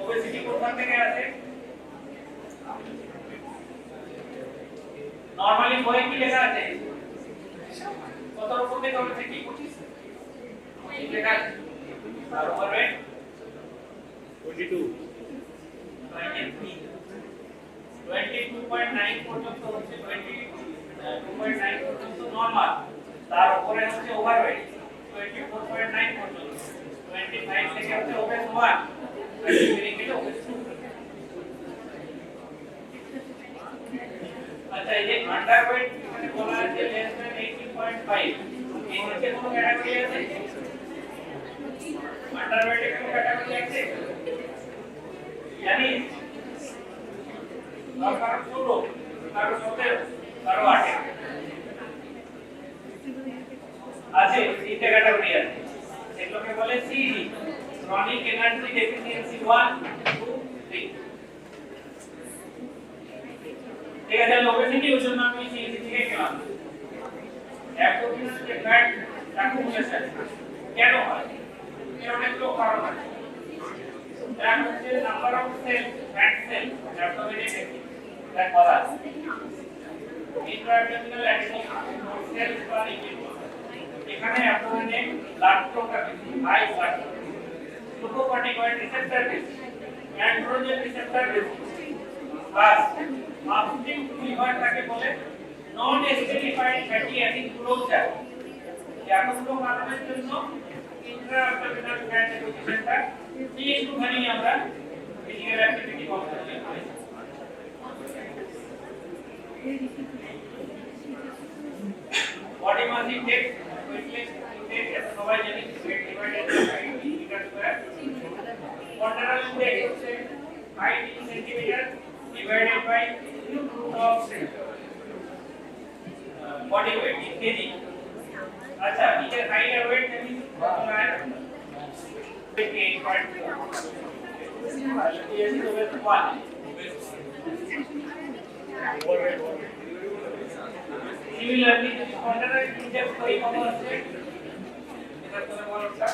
S3: ওবেসিটি কোথা থেকে আসে? নরমালি বই কি লেখা আছে? কত রকম থেকে হবে? কি 25 এই লেখা আছে। আর ওভারওয়েট 22 23 22.9 পর্যন্ত হচ্ছে, 22.9 পর্যন্ত নরমাল, তার উপরে হচ্ছে ওভারওয়েট 24.9 পর্যন্ত, 25 থেকে হচ্ছে ওবেস 1, 23 থেকে ওবেস 2। আচ্ছা এই যে আন্ডারওয়েট মানে বলা আছে লেস দ্যান 18.5, এই নিচে কোনো ক্যাটাগরি আছে? আন্ডারওয়েটে কোনো ক্যাটাগরি আছে জানিস? কারো 16, কারো 17, কারো 18 আছে, তিনটে ক্যাটাগরি আছে। সেগুলোকে বলে সিডি, ক্রনিক এনার্জি ডেফিসিয়েন্সি 1 2 3। ঠিক আছে, ওবেসিটি ওর জন্য আমি সিডি থেকে গেলাম। অ্যাবডোমিনাল যে ফ্যাট অ্যাকুমুলেশন কেন হয়? এর অনেকগুলো কারণ আছে। এক হচ্ছে number of cell, fat cell অ্যাবডোমিনে বেশি, এটা বলা আছে। ইন্ট্রাঅ্যাবডোমিনাল সেলস আর ইকুইপমেন্ট, এখানে অ্যাবডোমিনে ব্লাড ফ্লোটা বেশি, high blood flow, glucocorticoid receptor বেশি, অ্যান্ড্রোজেন রিসেপ্টর বেশি, প্লাস আপস্ট্রিম লিভার থাকে বলে নন এসিডিফাইড ফ্যাটি অ্যাসিড গুলো যায়। এতগুলো কারণের জন্য ইন্ট্রাঅ্যাবডোমিনাল ফ্যাট ডিপোজিশনটা একটুখানি আমরা ফিজিক্যাল অ্যাক্টিভিটি কম করলে হয়। Body mass index, Quetelet's index সবাই জানি, weight divided by height metre square. Ponderal index হচ্ছে height in centimetre divided by root of body weight in kg. আচ্ছা নিজের হাইট আর ওয়েট জানি কত হয়? 28.4। Similarly, the quadratic index koi kamo ache? Eta tome bolo ta.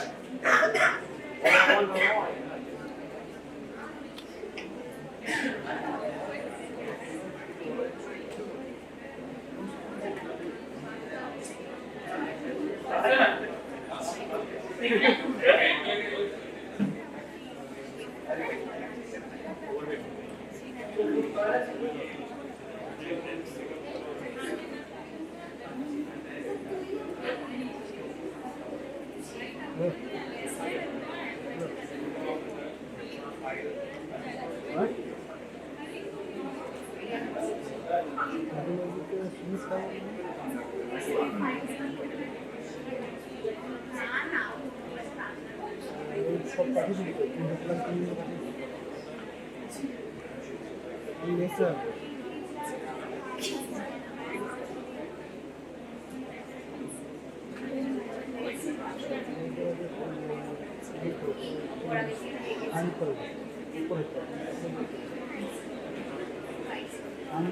S4: সব পাঠিয়ে দিবি নেচার আমি করবো উপরে আমি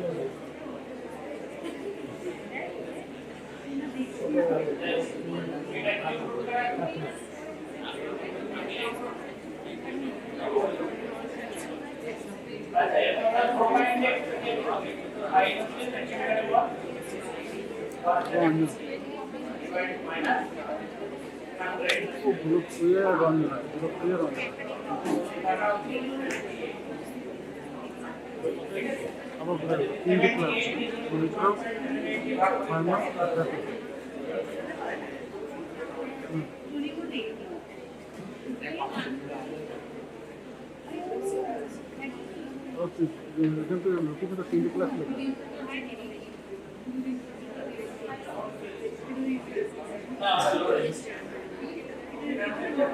S3: আচ্ছা এখন আমরা প্রোফাইল ইন্ডেক্স থেকে হাইট হচ্ছে সেন্টিমিটারে বল মাইনাস 100
S4: পুরো ক্লিয়ার রন পুরো ক্লিয়ার রন আবার ঘরে তিনটে ক্লাস মনিটর ফার্মাস ওকে কিন্তু লোকে তো তিনটে ক্লাস লেখা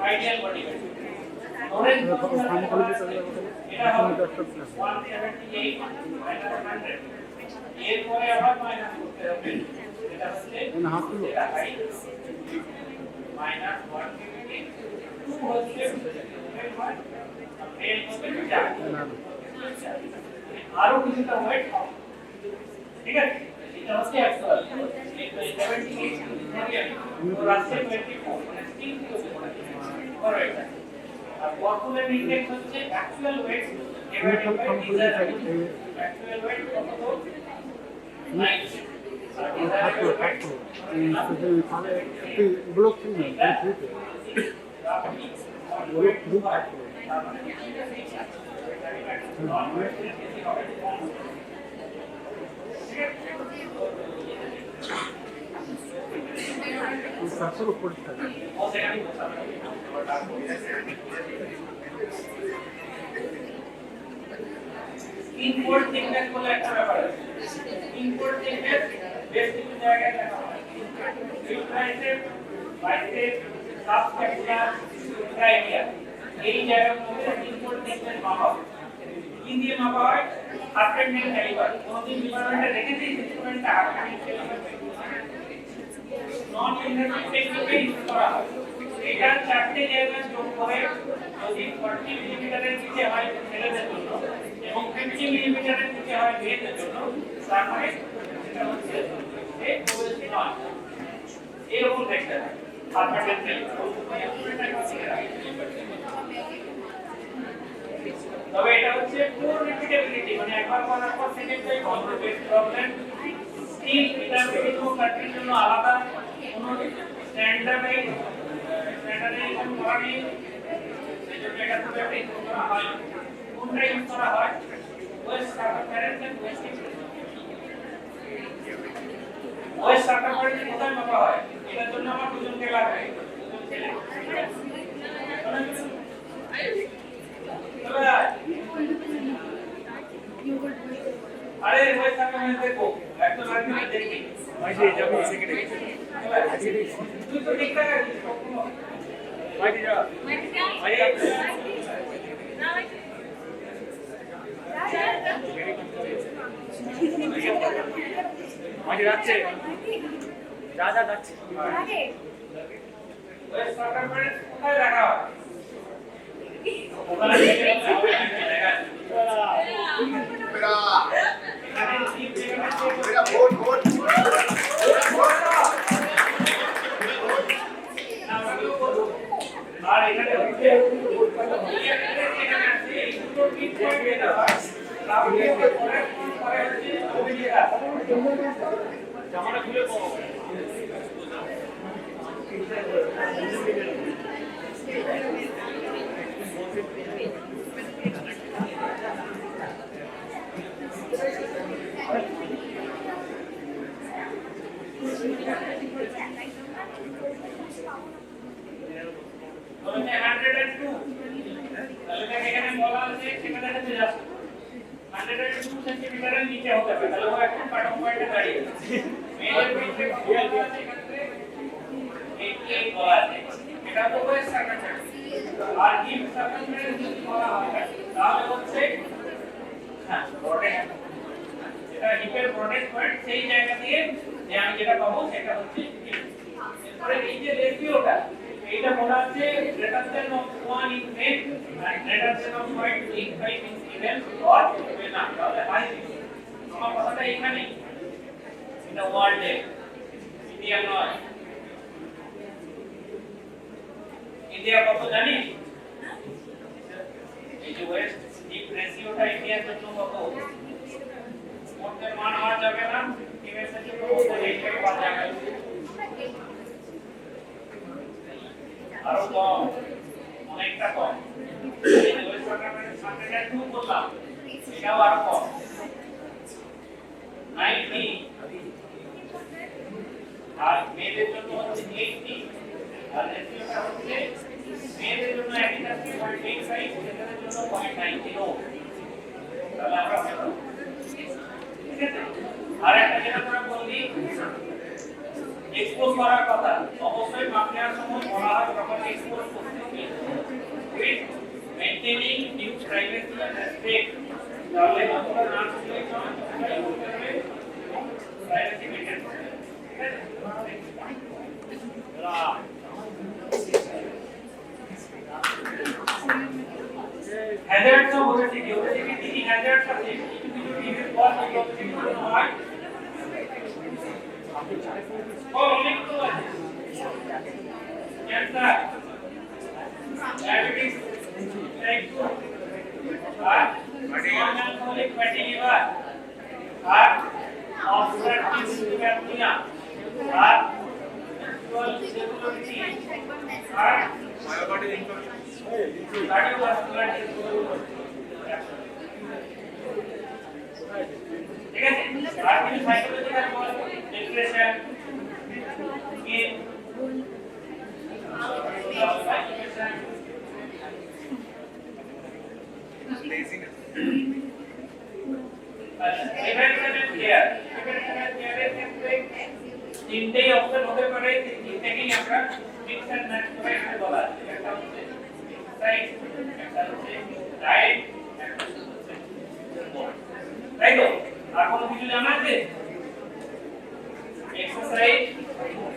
S3: আইডিয়াল বডি ধরেন
S4: ফার্মাকোলজি চলে
S3: এটা হবে
S4: একটা ক্লাস
S3: 178 মাইনাস 100 এরপরে আবার মাইনাস করতে হবে এটা হচ্ছে
S4: মানে হাত তুলো
S3: মাইনাস 150 2 হচ্ছে এর মধ্যে আরো কিছুটা ওয়েট ঠিক আছে এটা হচ্ছে অ্যাকচুয়াল 78 রাস্তে 24 মানে 3 kilo correct are popular index হচ্ছে অ্যাকচুয়াল ওয়েট অ্যাকচুয়াল ওয়েট কত তো 9
S4: ব্লক ব্লক শাসর উপরে থাকে
S3: ইনপুট থিকনেস বলে একটা ব্যাপার আছে ইনপুট থিকনেস বেশ কিছু জায়গায় দেখা হয় ইউট্রাইসের বাইরে সাবস্পেকুলার ক্রাইমিয়া এই জায়গার মধ্যে ইনপুট থিকনেস মাপা হয় কি দিয়ে মাপা হয় হার্টরেট ক্যালিপার কোনদিন ডিপার্টমেন্টে দেখেছি ইনস্ট্রুমেন্টটা heart rate caliper non invasive টেকনিকে use করা হয় এটা চারটে জায়গায় যোগ করে যদি 40 মিলিমিটারের নিচে হয় ছেলেদের জন্য এবং 50 মিলিমিটারের নিচে হয় মেয়েদের জন্য তারপরে এটা হচ্ছে এই ওএসডি নয় এরকম দেখতে হয় হার্টরেট তবে এটা হচ্ছে পুরো রিপিটেবিলিটি মানে একবার করার পর সেকেন্ড টাইম হবে বেস্ট প্রবলেম স্টিল এটা বিভিন্ন কান্ট্রির জন্য আলাদা কোনো স্ট্যান্ডার্ডাইজেশন করা নেই সেজন্য এটা খুব একটা ইউজ করা হয় কোনটা ইউজ করা হয় waist circumference and waist circumference কোথায় মাপা হয় এটার জন্য আমার দুজনকে লাগবে দুজন ছেলে আরে ওয়েস্ট সার্কামফারেন্স দেখো একদম আর্গুমেন্ট দেখি ভাই যে যাবে সেকেন্ডে তুই তো ঠিক আছে ভাই যা ভাই ভাই যাচ্ছে যা যা যাচ্ছে ওই সার্কামফারেন্স কোথায় রাখা হয় ওখানে দেখা আর এখানে হচ্ছে এখানে আছে এই দুটো পিন পয়েন্ট এটা হয় তাহলে পরে হচ্ছে অভিজ্ঞতা জামাটা খুলে পাবো তাহলে 102 তাহলে এখানে বলা আছে সেখানে যাচ্ছে 102 সেন্টিমিটারের নিচে হতে হবে, তাহলে ও এখন কাট অফ পয়েন্টে দাঁড়িয়ে আছে। মেয়েদের ক্ষেত্রে কত বলা আছে এখানে? 88 বলা আছে। এটা তো ওয়েস্ট সার্কামফারেন্স। আর হিপ সার্কামফারেন্স যদি বলা হয় তাহলে হচ্ছে হ্যাঁ ব্রডেস্ট, এটা হিপের ব্রডেস্ট পয়েন্ট, সেই জায়গা দিয়ে যে আমি যেটা পাবো সেটা হচ্ছে হিপ। এরপরে এই যে রেশিওটা এইটা বলা আছে greater than of 1 in men and greater than of 0.85 in female or women, তাহলে হাই দিবে। আমার কথাটা এখানে এটা ওয়ার্ল্ডে ইন্ডিয়া নয়। ইন্ডিয়া কত জানি? এই যে ওয়েস্ট হিপ রেশিওটা ইন্ডিয়ার জন্য কত? মোটের মান হওয়া যাবে না, ফিমেলদের জন্য মোটের এইটাই পাওয়া যাবে, আরো কম, অনেকটা কম। এই যে ওয়েস্ট সার্কামফারেন্স 102 বললাম, এটাও আরো কম, 90। আর মেয়েদের জন্য হচ্ছে 80, আর রেশিওটা হচ্ছে মেয়েদের জন্য একই থাকছে 0.85, ছেলেদের জন্য 0.90। তাহলে আমরা পেলাম, ঠিক আছে? আর একটা যেটা আমরা বললি এক্সপোজ করার কথা, অবশ্যই মাপ নেওয়ার সময় বলা হয় প্রপারলি এক্সপোজ করতে হবে with maintaining due privacy and respect. তাহলে আমরা না শুনলে নয়, সেটাই করতে হবে, প্রাইভেসি মেইনটেইন করতে হবে, ঠিক আছে? হ্যাজার্ডস অফ ওবেসিটি, ওবেসিটি কি হ্যাজার্ডস আছে? কিছু কিছু ডিজিজ পর থেকে ওবেসিটি হয়। অনেক তো আছে, ক্যান্সার, ডায়াবেটিস টাইপ 2, আর নন-অ্যালকোহলিক ফ্যাটি লিভার, আর অবস্ট্রাকটিভ হিপোক্যাম্পিয়া, আর সেক্সুয়াল ডিসেবিলিটি, আর কার্ডিওভাস্কুলার ডিসঅর্ডার, ঠিক আছে? আর কিছু সাইকোলজিক্যাল বল, depression, guilt, psychopathy, laziness. Prevention and care, prevention and কেয়ারের ক্ষেত্রে তিনটেই অপশন হতে পারে, তিনটেকেই আমরা মিক্স এন্ড ম্যাচ করে এখানে বলা আছে। একটা হচ্ছে এক্সারসাইজ, একটা হচ্ছে ডায়েট, একটা হচ্ছে স্পোর্ট, তাই তো? আর কোনো কিছু জানা আছে? এক্সারসাইজ,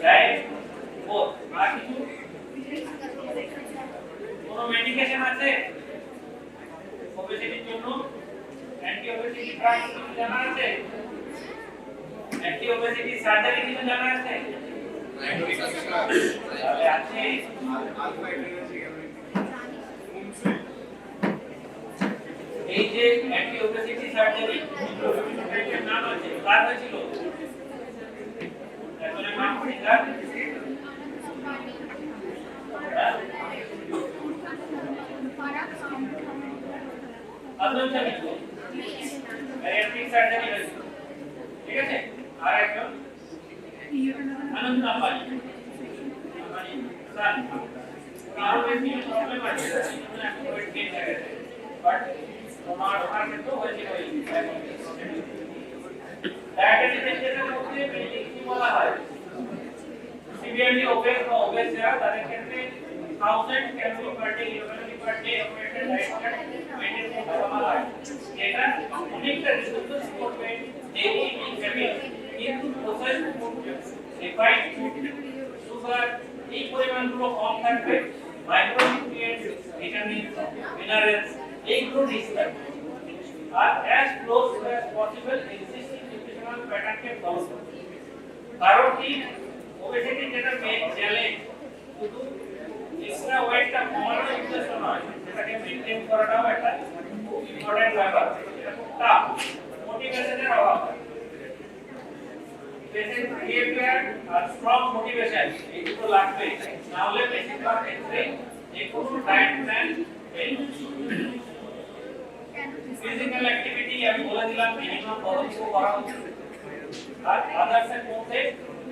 S3: ডায়েট, স্পোর্ট, আর কিছু? কোনো মেডিকেশন আছে ওবেসিটির জন্য? অ্যান্টি ওবেসিটি ড্রাগ কিছু জানা আছে? অ্যান্টি ওবেসিটি সার্জারি কিছু জানা আছে? তাহলে আছে এই যে অ্যান্টি ওবেসিটি সার্জারি, এর নাম আছে, কার হয়েছিল? একজনের নাম কি কার? আব্দুল হামিদ, ব্যারিয়াট্রিক সার্জারি হয়েছিল, ঠিক আছে? আর একজন আনন্দ আম্বানি, স্যার কারো বেশি প্রবলেম আছে, সেজন্য এখন ওয়েট গেইন হয়ে গেছে, বাট তোমার ওখানে কিন্তু হয়েছিল এই ডায়াবেটিসের মধ্যে বেশি কি বলা হয়? সিভিয়ারলি ওবেস বা ওবেস যারা, তাদের ক্ষেত্রে 1000 calorie per day, 11 per day operated diet maintain করতে বলা হয়। এটা অনেকটা রিসোর্স করবে ডেইলি ইটিং হ্যাবিট, কিন্তু processed food, refined food, sugar, এই পরিমাণগুলো কম থাকবে। মাইক্রোনিউট্রিয়েন্টস, ভিটামিনস, মিনারেলস এইগুলো বেশি থাকবে। আর as close as possible existing nutritional pattern কে ফলো করবে। কারণ কি ওবেসিটি যেটা মেইন চ্যালেঞ্জ, শুধু এক্সট্রা ওয়েটটা কমানোর উদ্দেশ্য নয়, সেটাকে মেইনটেইন করাটাও একটা খুব ইম্পর্টেন্ট ব্যাপার। এটা খুব টাফ, মোটিভেশনের অভাব, পেশেন্ট বিহেভিয়ার আর স্ট্রং মোটিভেশন এই দুটো লাগবে, না হলে পেশেন্ট বা ক্ষেত্রে যে কোনো diet plan fail. Physical activity আমি বলে দিলাম মিনিমাম কতটুকু করা উচিত। আর আদার্স এর মধ্যে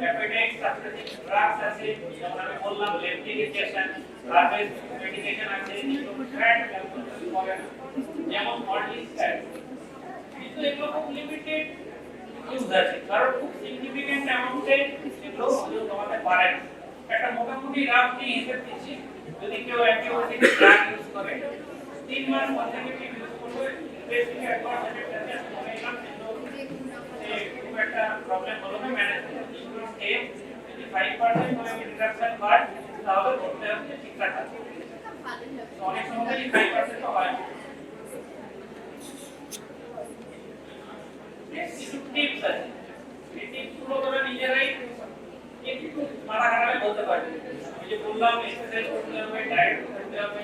S3: অ্যাপেটাইট সাপ্রেসিভ ড্রাগস আছে, যেমন আমি বললাম লেপটিক ইনজেকশন, হার্বেস মেডিকেশন আছে, ফ্যাট ক্যালকুলেশন করে যেমন অর্লিস্ট্যাট, কিন্তু এগুলো খুব লিমিটেড ইউজ আছে, কারণ খুব সিগনিফিক্যান্ট অ্যামাউন্টে এগুলো ওজন কমাতে পারে না। একটা মোটামুটি রাফলি হিসেব দিচ্ছি, যদি কেউ অ্যান্টিবায়োটিক ড্রাগ ইউজ করে 3 মাস কনজিকিউটিভ ইউজ করবে, বেসিক অ্যাডভান্স এফেক্ট আছে মনে এলাম, কিন্তু খুব একটা প্রবলেম হলো না ম্যানেজ করতে। স্টেপ যদি 5% করে রিডাকশন হয় তাহলে করতে হবে ঠিকঠাক আছে। তো অনেক সময় 5% তো হয় না। কিছু টিপস আছে, এই টিপসগুলো তোমরা নিজেরাই একটু মাথা খাটালে বলতে পারবে। আমি যে বললাম এক্সারসাইজ করতে হবে, ডায়েট করতে হবে,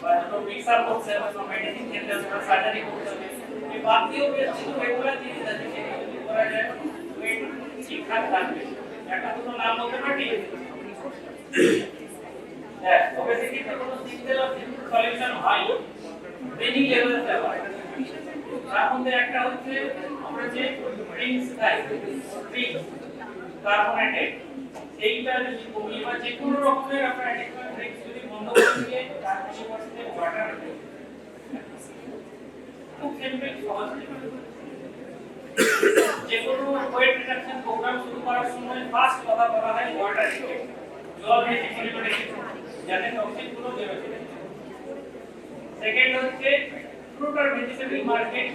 S3: বা যখন মিক্স আপ করতে হবে, বা মেডিসিন খেতে হবে, বা সার্জারি করতে হবে, এই বাকিও বেশ কিছু রেগুলার জিনিস আছে যেগুলো যদি করা যায় ওয়েট ঠিকঠাক থাকবে। একটা দুটো নাম বলতে পারি, হ্যাঁ, ওবেসিটিতে কোনো সিঙ্গেল সলিউশন হয় না, মেনি লেভেলসে হয়। তার মধ্যে একটা হচ্ছে আমরা যে ড্রিঙ্কস খাই, ড্রিঙ্কস কার্বোনেটেড, এইটা যদি কমিয়ে বা যে কোনো রকমের আপনার অ্যাডিশনাল ড্রিঙ্কস যদি বন্ধ করে দিয়ে তার পরিবর্তে ওয়াটার, খুব সিম্পল সহজ। যে কোনো ওয়েট রিডাকশন প্রোগ্রাম শুরু করার সময় ফার্স্ট কথা বলা হয় ওয়াটার ইনটেক, জল বেশি পরিমাণে খেতে যাতে টক্সিন গুলো বের হয়ে যায়। সেকেন্ড হচ্ছে ফ্রুট আর ভেজিটেবল মার্কেট,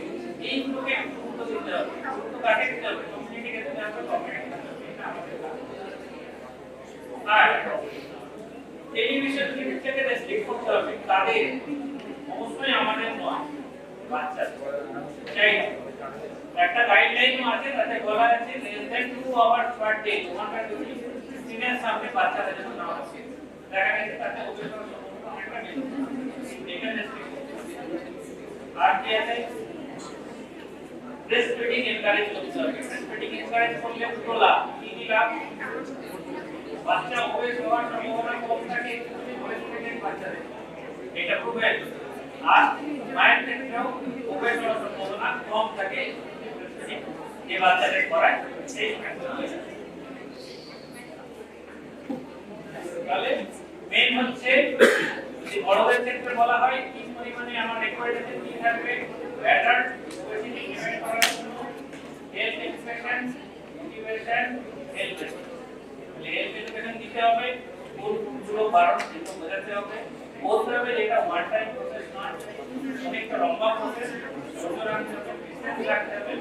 S3: এইগুলোকে একটু গুরুত্ব দিতে হবে। গুরুত্ব কাকে দিতে হবে? কমিউনিটিকে দিতে হবে, কমিউনিটি এটা আমাদের কাজ। আর টেলিভিশন থেকে রেস্ট্রিক্ট করতে হবে, তাদের অবশ্যই আমাদের নয়, বাচ্চাদের। চাই একটা গাইডলাইনও আছে, তাতে বলা আছে less than 2 hours per day তোমার যদি সিনিয়র সামনে বাচ্চাদের জন্য না আছে, দেখা গেছে তাতে ওবেসিটি সম্পর্কে অনেকটা বেশি এটা রেস্ট্রিক্ট। আর কি আছে? ব্রেস্ট ফিডিং এনকারেজ করতে হবে। ব্রেস্ট ফিডিং এনকারেজ করলে দুটো লাভ। কি কি লাভ? বাচ্চা ওবেস হওয়ার সম্ভাবনা কম থাকে ব্রেস্ট ফিডিং বাচ্চাদের, এটা প্রুভেন। আর মায়ের ক্ষেত্রেও ওবেস হওয়ার সম্ভাবনা কম থাকে যে বাচ্চাদের করায় সেই তাহলে মেন হচ্ছে যদি বড়দের ক্ষেত্রে বলা হয় কি পরিমাণে আমার রেকমেন্ডেশন কি থাকবে, অ্যাডাল্ট ওবেসিটি প্রিভেন্ট করার জন্য health inspection, motivation, health education দিতে হবে, কোনগুলো বারণ সেগুলো বোঝাতে হবে, বলতে হবে যেটা ওয়ান টাইম প্রসেস নয়, অনেকটা লম্বা প্রসেস, ধৈর্য রাখতে হবে, বিশ্বাস রাখতে হবে।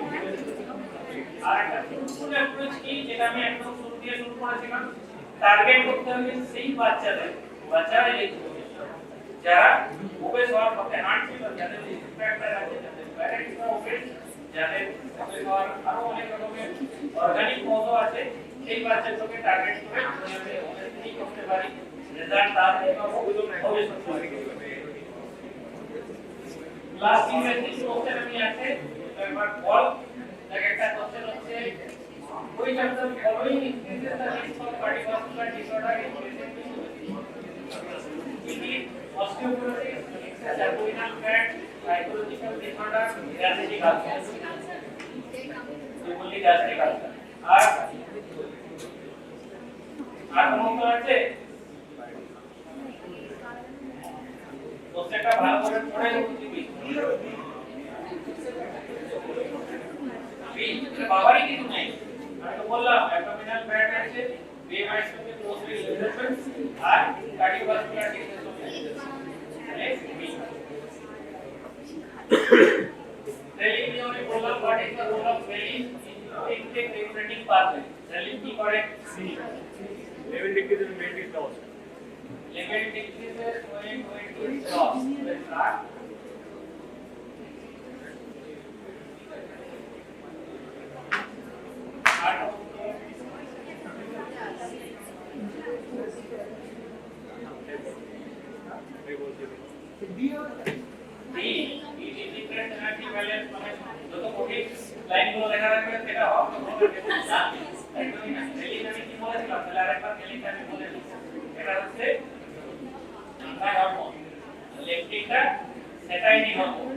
S3: আর একটা সিম্পল অ্যাপ্রোচ কি, যেটা আমি একদম শুরু দিয়ে শুরু করেছিলাম, টার্গেট করতে হবে সেই বাচ্চাদের, বাচ্চারা এই যারা ওবেস হওয়ার পথে হাঁটছিল, যাদের রিস্ক ফ্যাক্টর আছে, যাদের প্যারেন্টস ওবেস, যাদের ওবেস হওয়ার আরো অনেক রকমের অর্গানিক কজও আছে, সেই বাচ্চাগুলোকে টার্গেট করে কিভাবে ওবেসিটি করতে পারি, রেজাল্ট তাড়াতাড়ি পাবো, ভবিষ্যতে। লাস্ট ইউনিট কোশ্চেন আমি আছে একবার বল, একটা কোশ্চেন হচ্ছে which of the following increases the risk of cardiovascular disorder in patients with obesity? It is osteoporosis, excess abdominal fat, psychological disorder, gastric ulcer. Only gastric ulcer. আর কোন উত্তর আছে? কোশ্চেনটা ভালো করে পড়ে দিবি। বাবারই কিছু নেই, আমি তো বললাম অ্যাবডোমিনাল ফ্যাট আছে, BMI সঙ্গে ক্লোজলি রিলেটেড, আর cardiovascular disease next B. Ghrelin নিয়ে আমি বললাম what is the role of ghrelin in intake regulating pathway. Ghrelin কি করে?
S4: Level decrease in weight is lost.
S3: Level decreases when weight is lost. Let's start. লাইনগুলো দেখা রাখবে, সেটা হবে না একদমই না। রেলিং আমি কি বলেছিলাম তাহলে আরেকবার রেলিংটা আমি বলে দিই। এটা হচ্ছে আঙ্গার হরমোন, লেকটিনটা সেটাইনি হরমোন।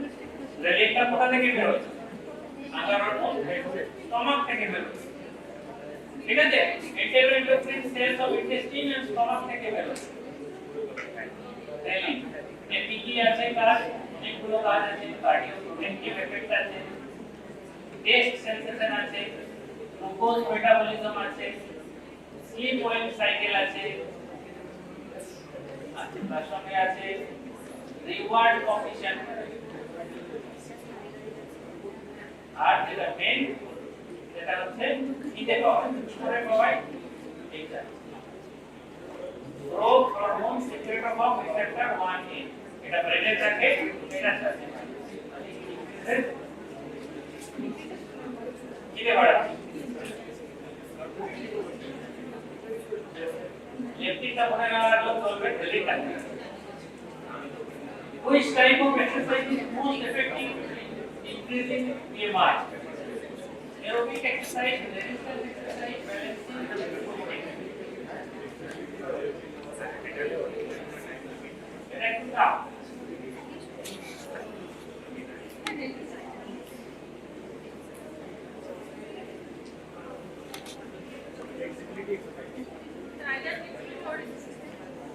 S3: রেলিংটা কোথা থেকে বের হচ্ছে? আঙ্গার হরমোন স্টমাক থেকে বের হচ্ছে, ঠিক আছে? Enteroendocrine cells of intestine and stomach থেকে বের হচ্ছে রেলিং। এর কি কি আছে কাজ? অনেকগুলো কাজ আছে, কার্ডিও প্রোটেক্টিভ এফেক্ট আছে, টেস্ট সেন্সেশন আছে, গ্লুকোজ মেটাবলিজম আছে, স্লিপ ওয়েভ সাইকেল আছে, তার সঙ্গে আছে রিওয়ার্ড কফিশিয়েন্ট, আর যেটা মেইন সেটা হচ্ছে খিদে পাওয়া, করে পাওয়াই এইটা growth hormone secretor of receptor 1A, এটা ব্রেনে থাকে, এটা সাথে খিদে বাড়ায়। লেপটিনটা মনে রাখা চলবে ডেলিটা। Which type of exercise is most effective in increasing BMI? Aerobic exercise, resistance exercise, balancing, এটা একটু tough.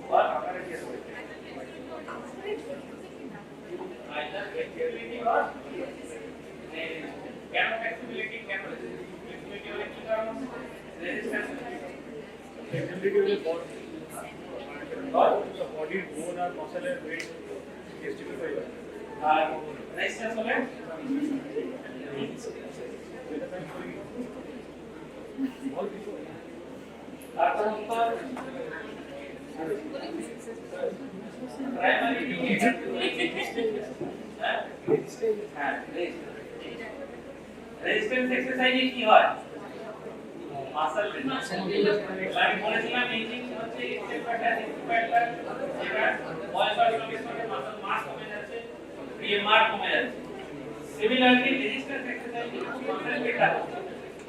S3: What? Either flexibility or কেন flexibility, কেন flexibility হলে কি কারণ? Resistance.
S4: Flexibility will
S3: What?
S4: the body, bone or muscle and weight testify.
S3: R resistance হলে তারপর উত্তর প্রাইমারি রেজিস্ট্যান্স এক্সারসাইজে কি হয়? মাসল আমি বলেছিলাম এইজিং হচ্ছে যেটা বয়সের সঙ্গে সঙ্গে মাসল মাস কমে যাচ্ছে, বিএমআর কমে যাচ্ছে। সিমিলারলি রেজিস্ট্যান্স এক্সারসাইজে কনসেন্ট্রেট রাখতে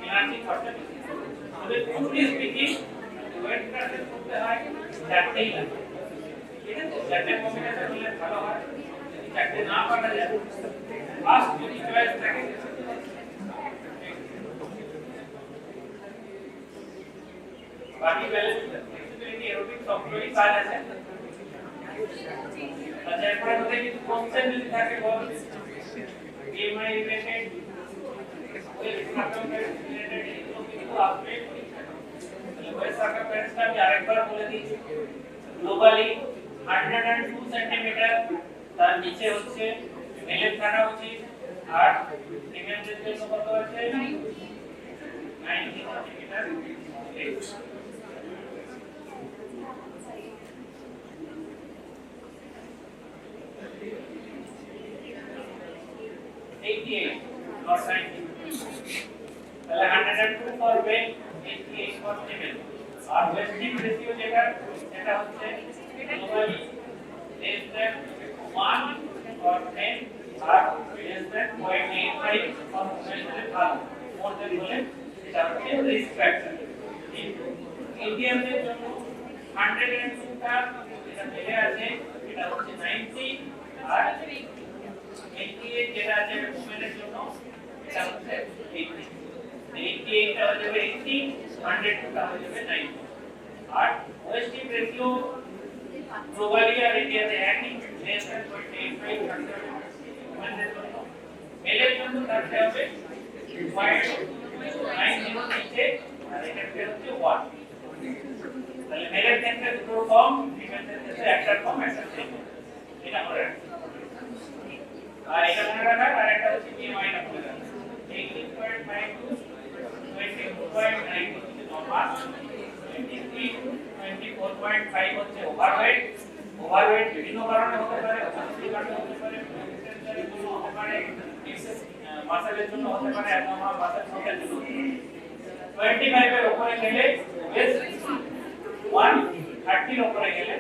S3: এনার্জি খরচা বেশি। তবে ট্রুলি স্পিকিং ওয়েট ক্লাসের করতে হয় চারটেই লাগে, ঠিক আছে? চারটে কম্বিনেশন হলে ভালো হয়। যদি চারটে না পারা যায়, ফার্স্ট যদি চয়েস থাকে বাকি ব্যালেন্স ফ্লেক্সিবিলিটি এরোবিক সবগুলোই কাজ আছে। আচ্ছা, এরপরে হতে কিছু কনসেপ্ট যদি থাকে বল BMI related, weight circumference related, এগুলো কিন্তু আসবে পরীক্ষায়। তাহলে ওয়েট সার্কামফারেন্সটা আমি আরেকবার বলে দিচ্ছি। গ্লোবালি 102 সেন্টিমিটার, তার নিচে হচ্ছে মেলের থাকা উচিত, আর ফিমেলদের জন্য কত আছে? 90 সেন্টিমিটার। 88 not 90, তাহলে 102 for male, 88 for female। আর ওয়েস্ট হিপ রেশিও যেটা এটা হচ্ছে globally less than 1 for men আর less than 0.85 for women আর more than হলে এটা হচ্ছে রিস্ক ফ্যাক্টর। ইন্ডিয়ানদের জন্য 102 টা যেটা মেলে আছে এটা হচ্ছে 90 আর 88 যেটা আছে ওমেনের জন্য এটা হচ্ছে 80। 88 টা হয়ে যাবে 80, 102 টা হয়ে যাবে 90। আর ওয়েস্ট হিপ রেশিও গ্লোবালি আর ইন্ডিয়াতে একই, less than 0.85 থাকতে হবে ওমেনের জন্য। মেলের জন্য থাকতে হবে 0.90 নিচে, আর এক্ষেত্রে হচ্ছে 1। তাহলে মেলের ক্ষেত্রে দুটো কম, ফিমেলের ক্ষেত্রে একটা কম, একটা সেম। এটা মনে রাখতে হবে। আর এটা মনে রাখার আর একটা হচ্ছে BMI টা মনে রাখা। 18.5 to 22.9 হচ্ছে নরমাল, 23 24.5 হচ্ছে ওভারওয়েট। ওভারওয়েট বিভিন্ন কারণে হতে পারে, অবস্থার কারণে হতে পারে, এক্সারসাইজের জন্য হতে পারে, মাসলের জন্য হতে পারে, অ্যাবনর্মাল মাসল গ্রোথের জন্য। 25 এর উপরে গেলে বেশ 130 এর উপরে গেলে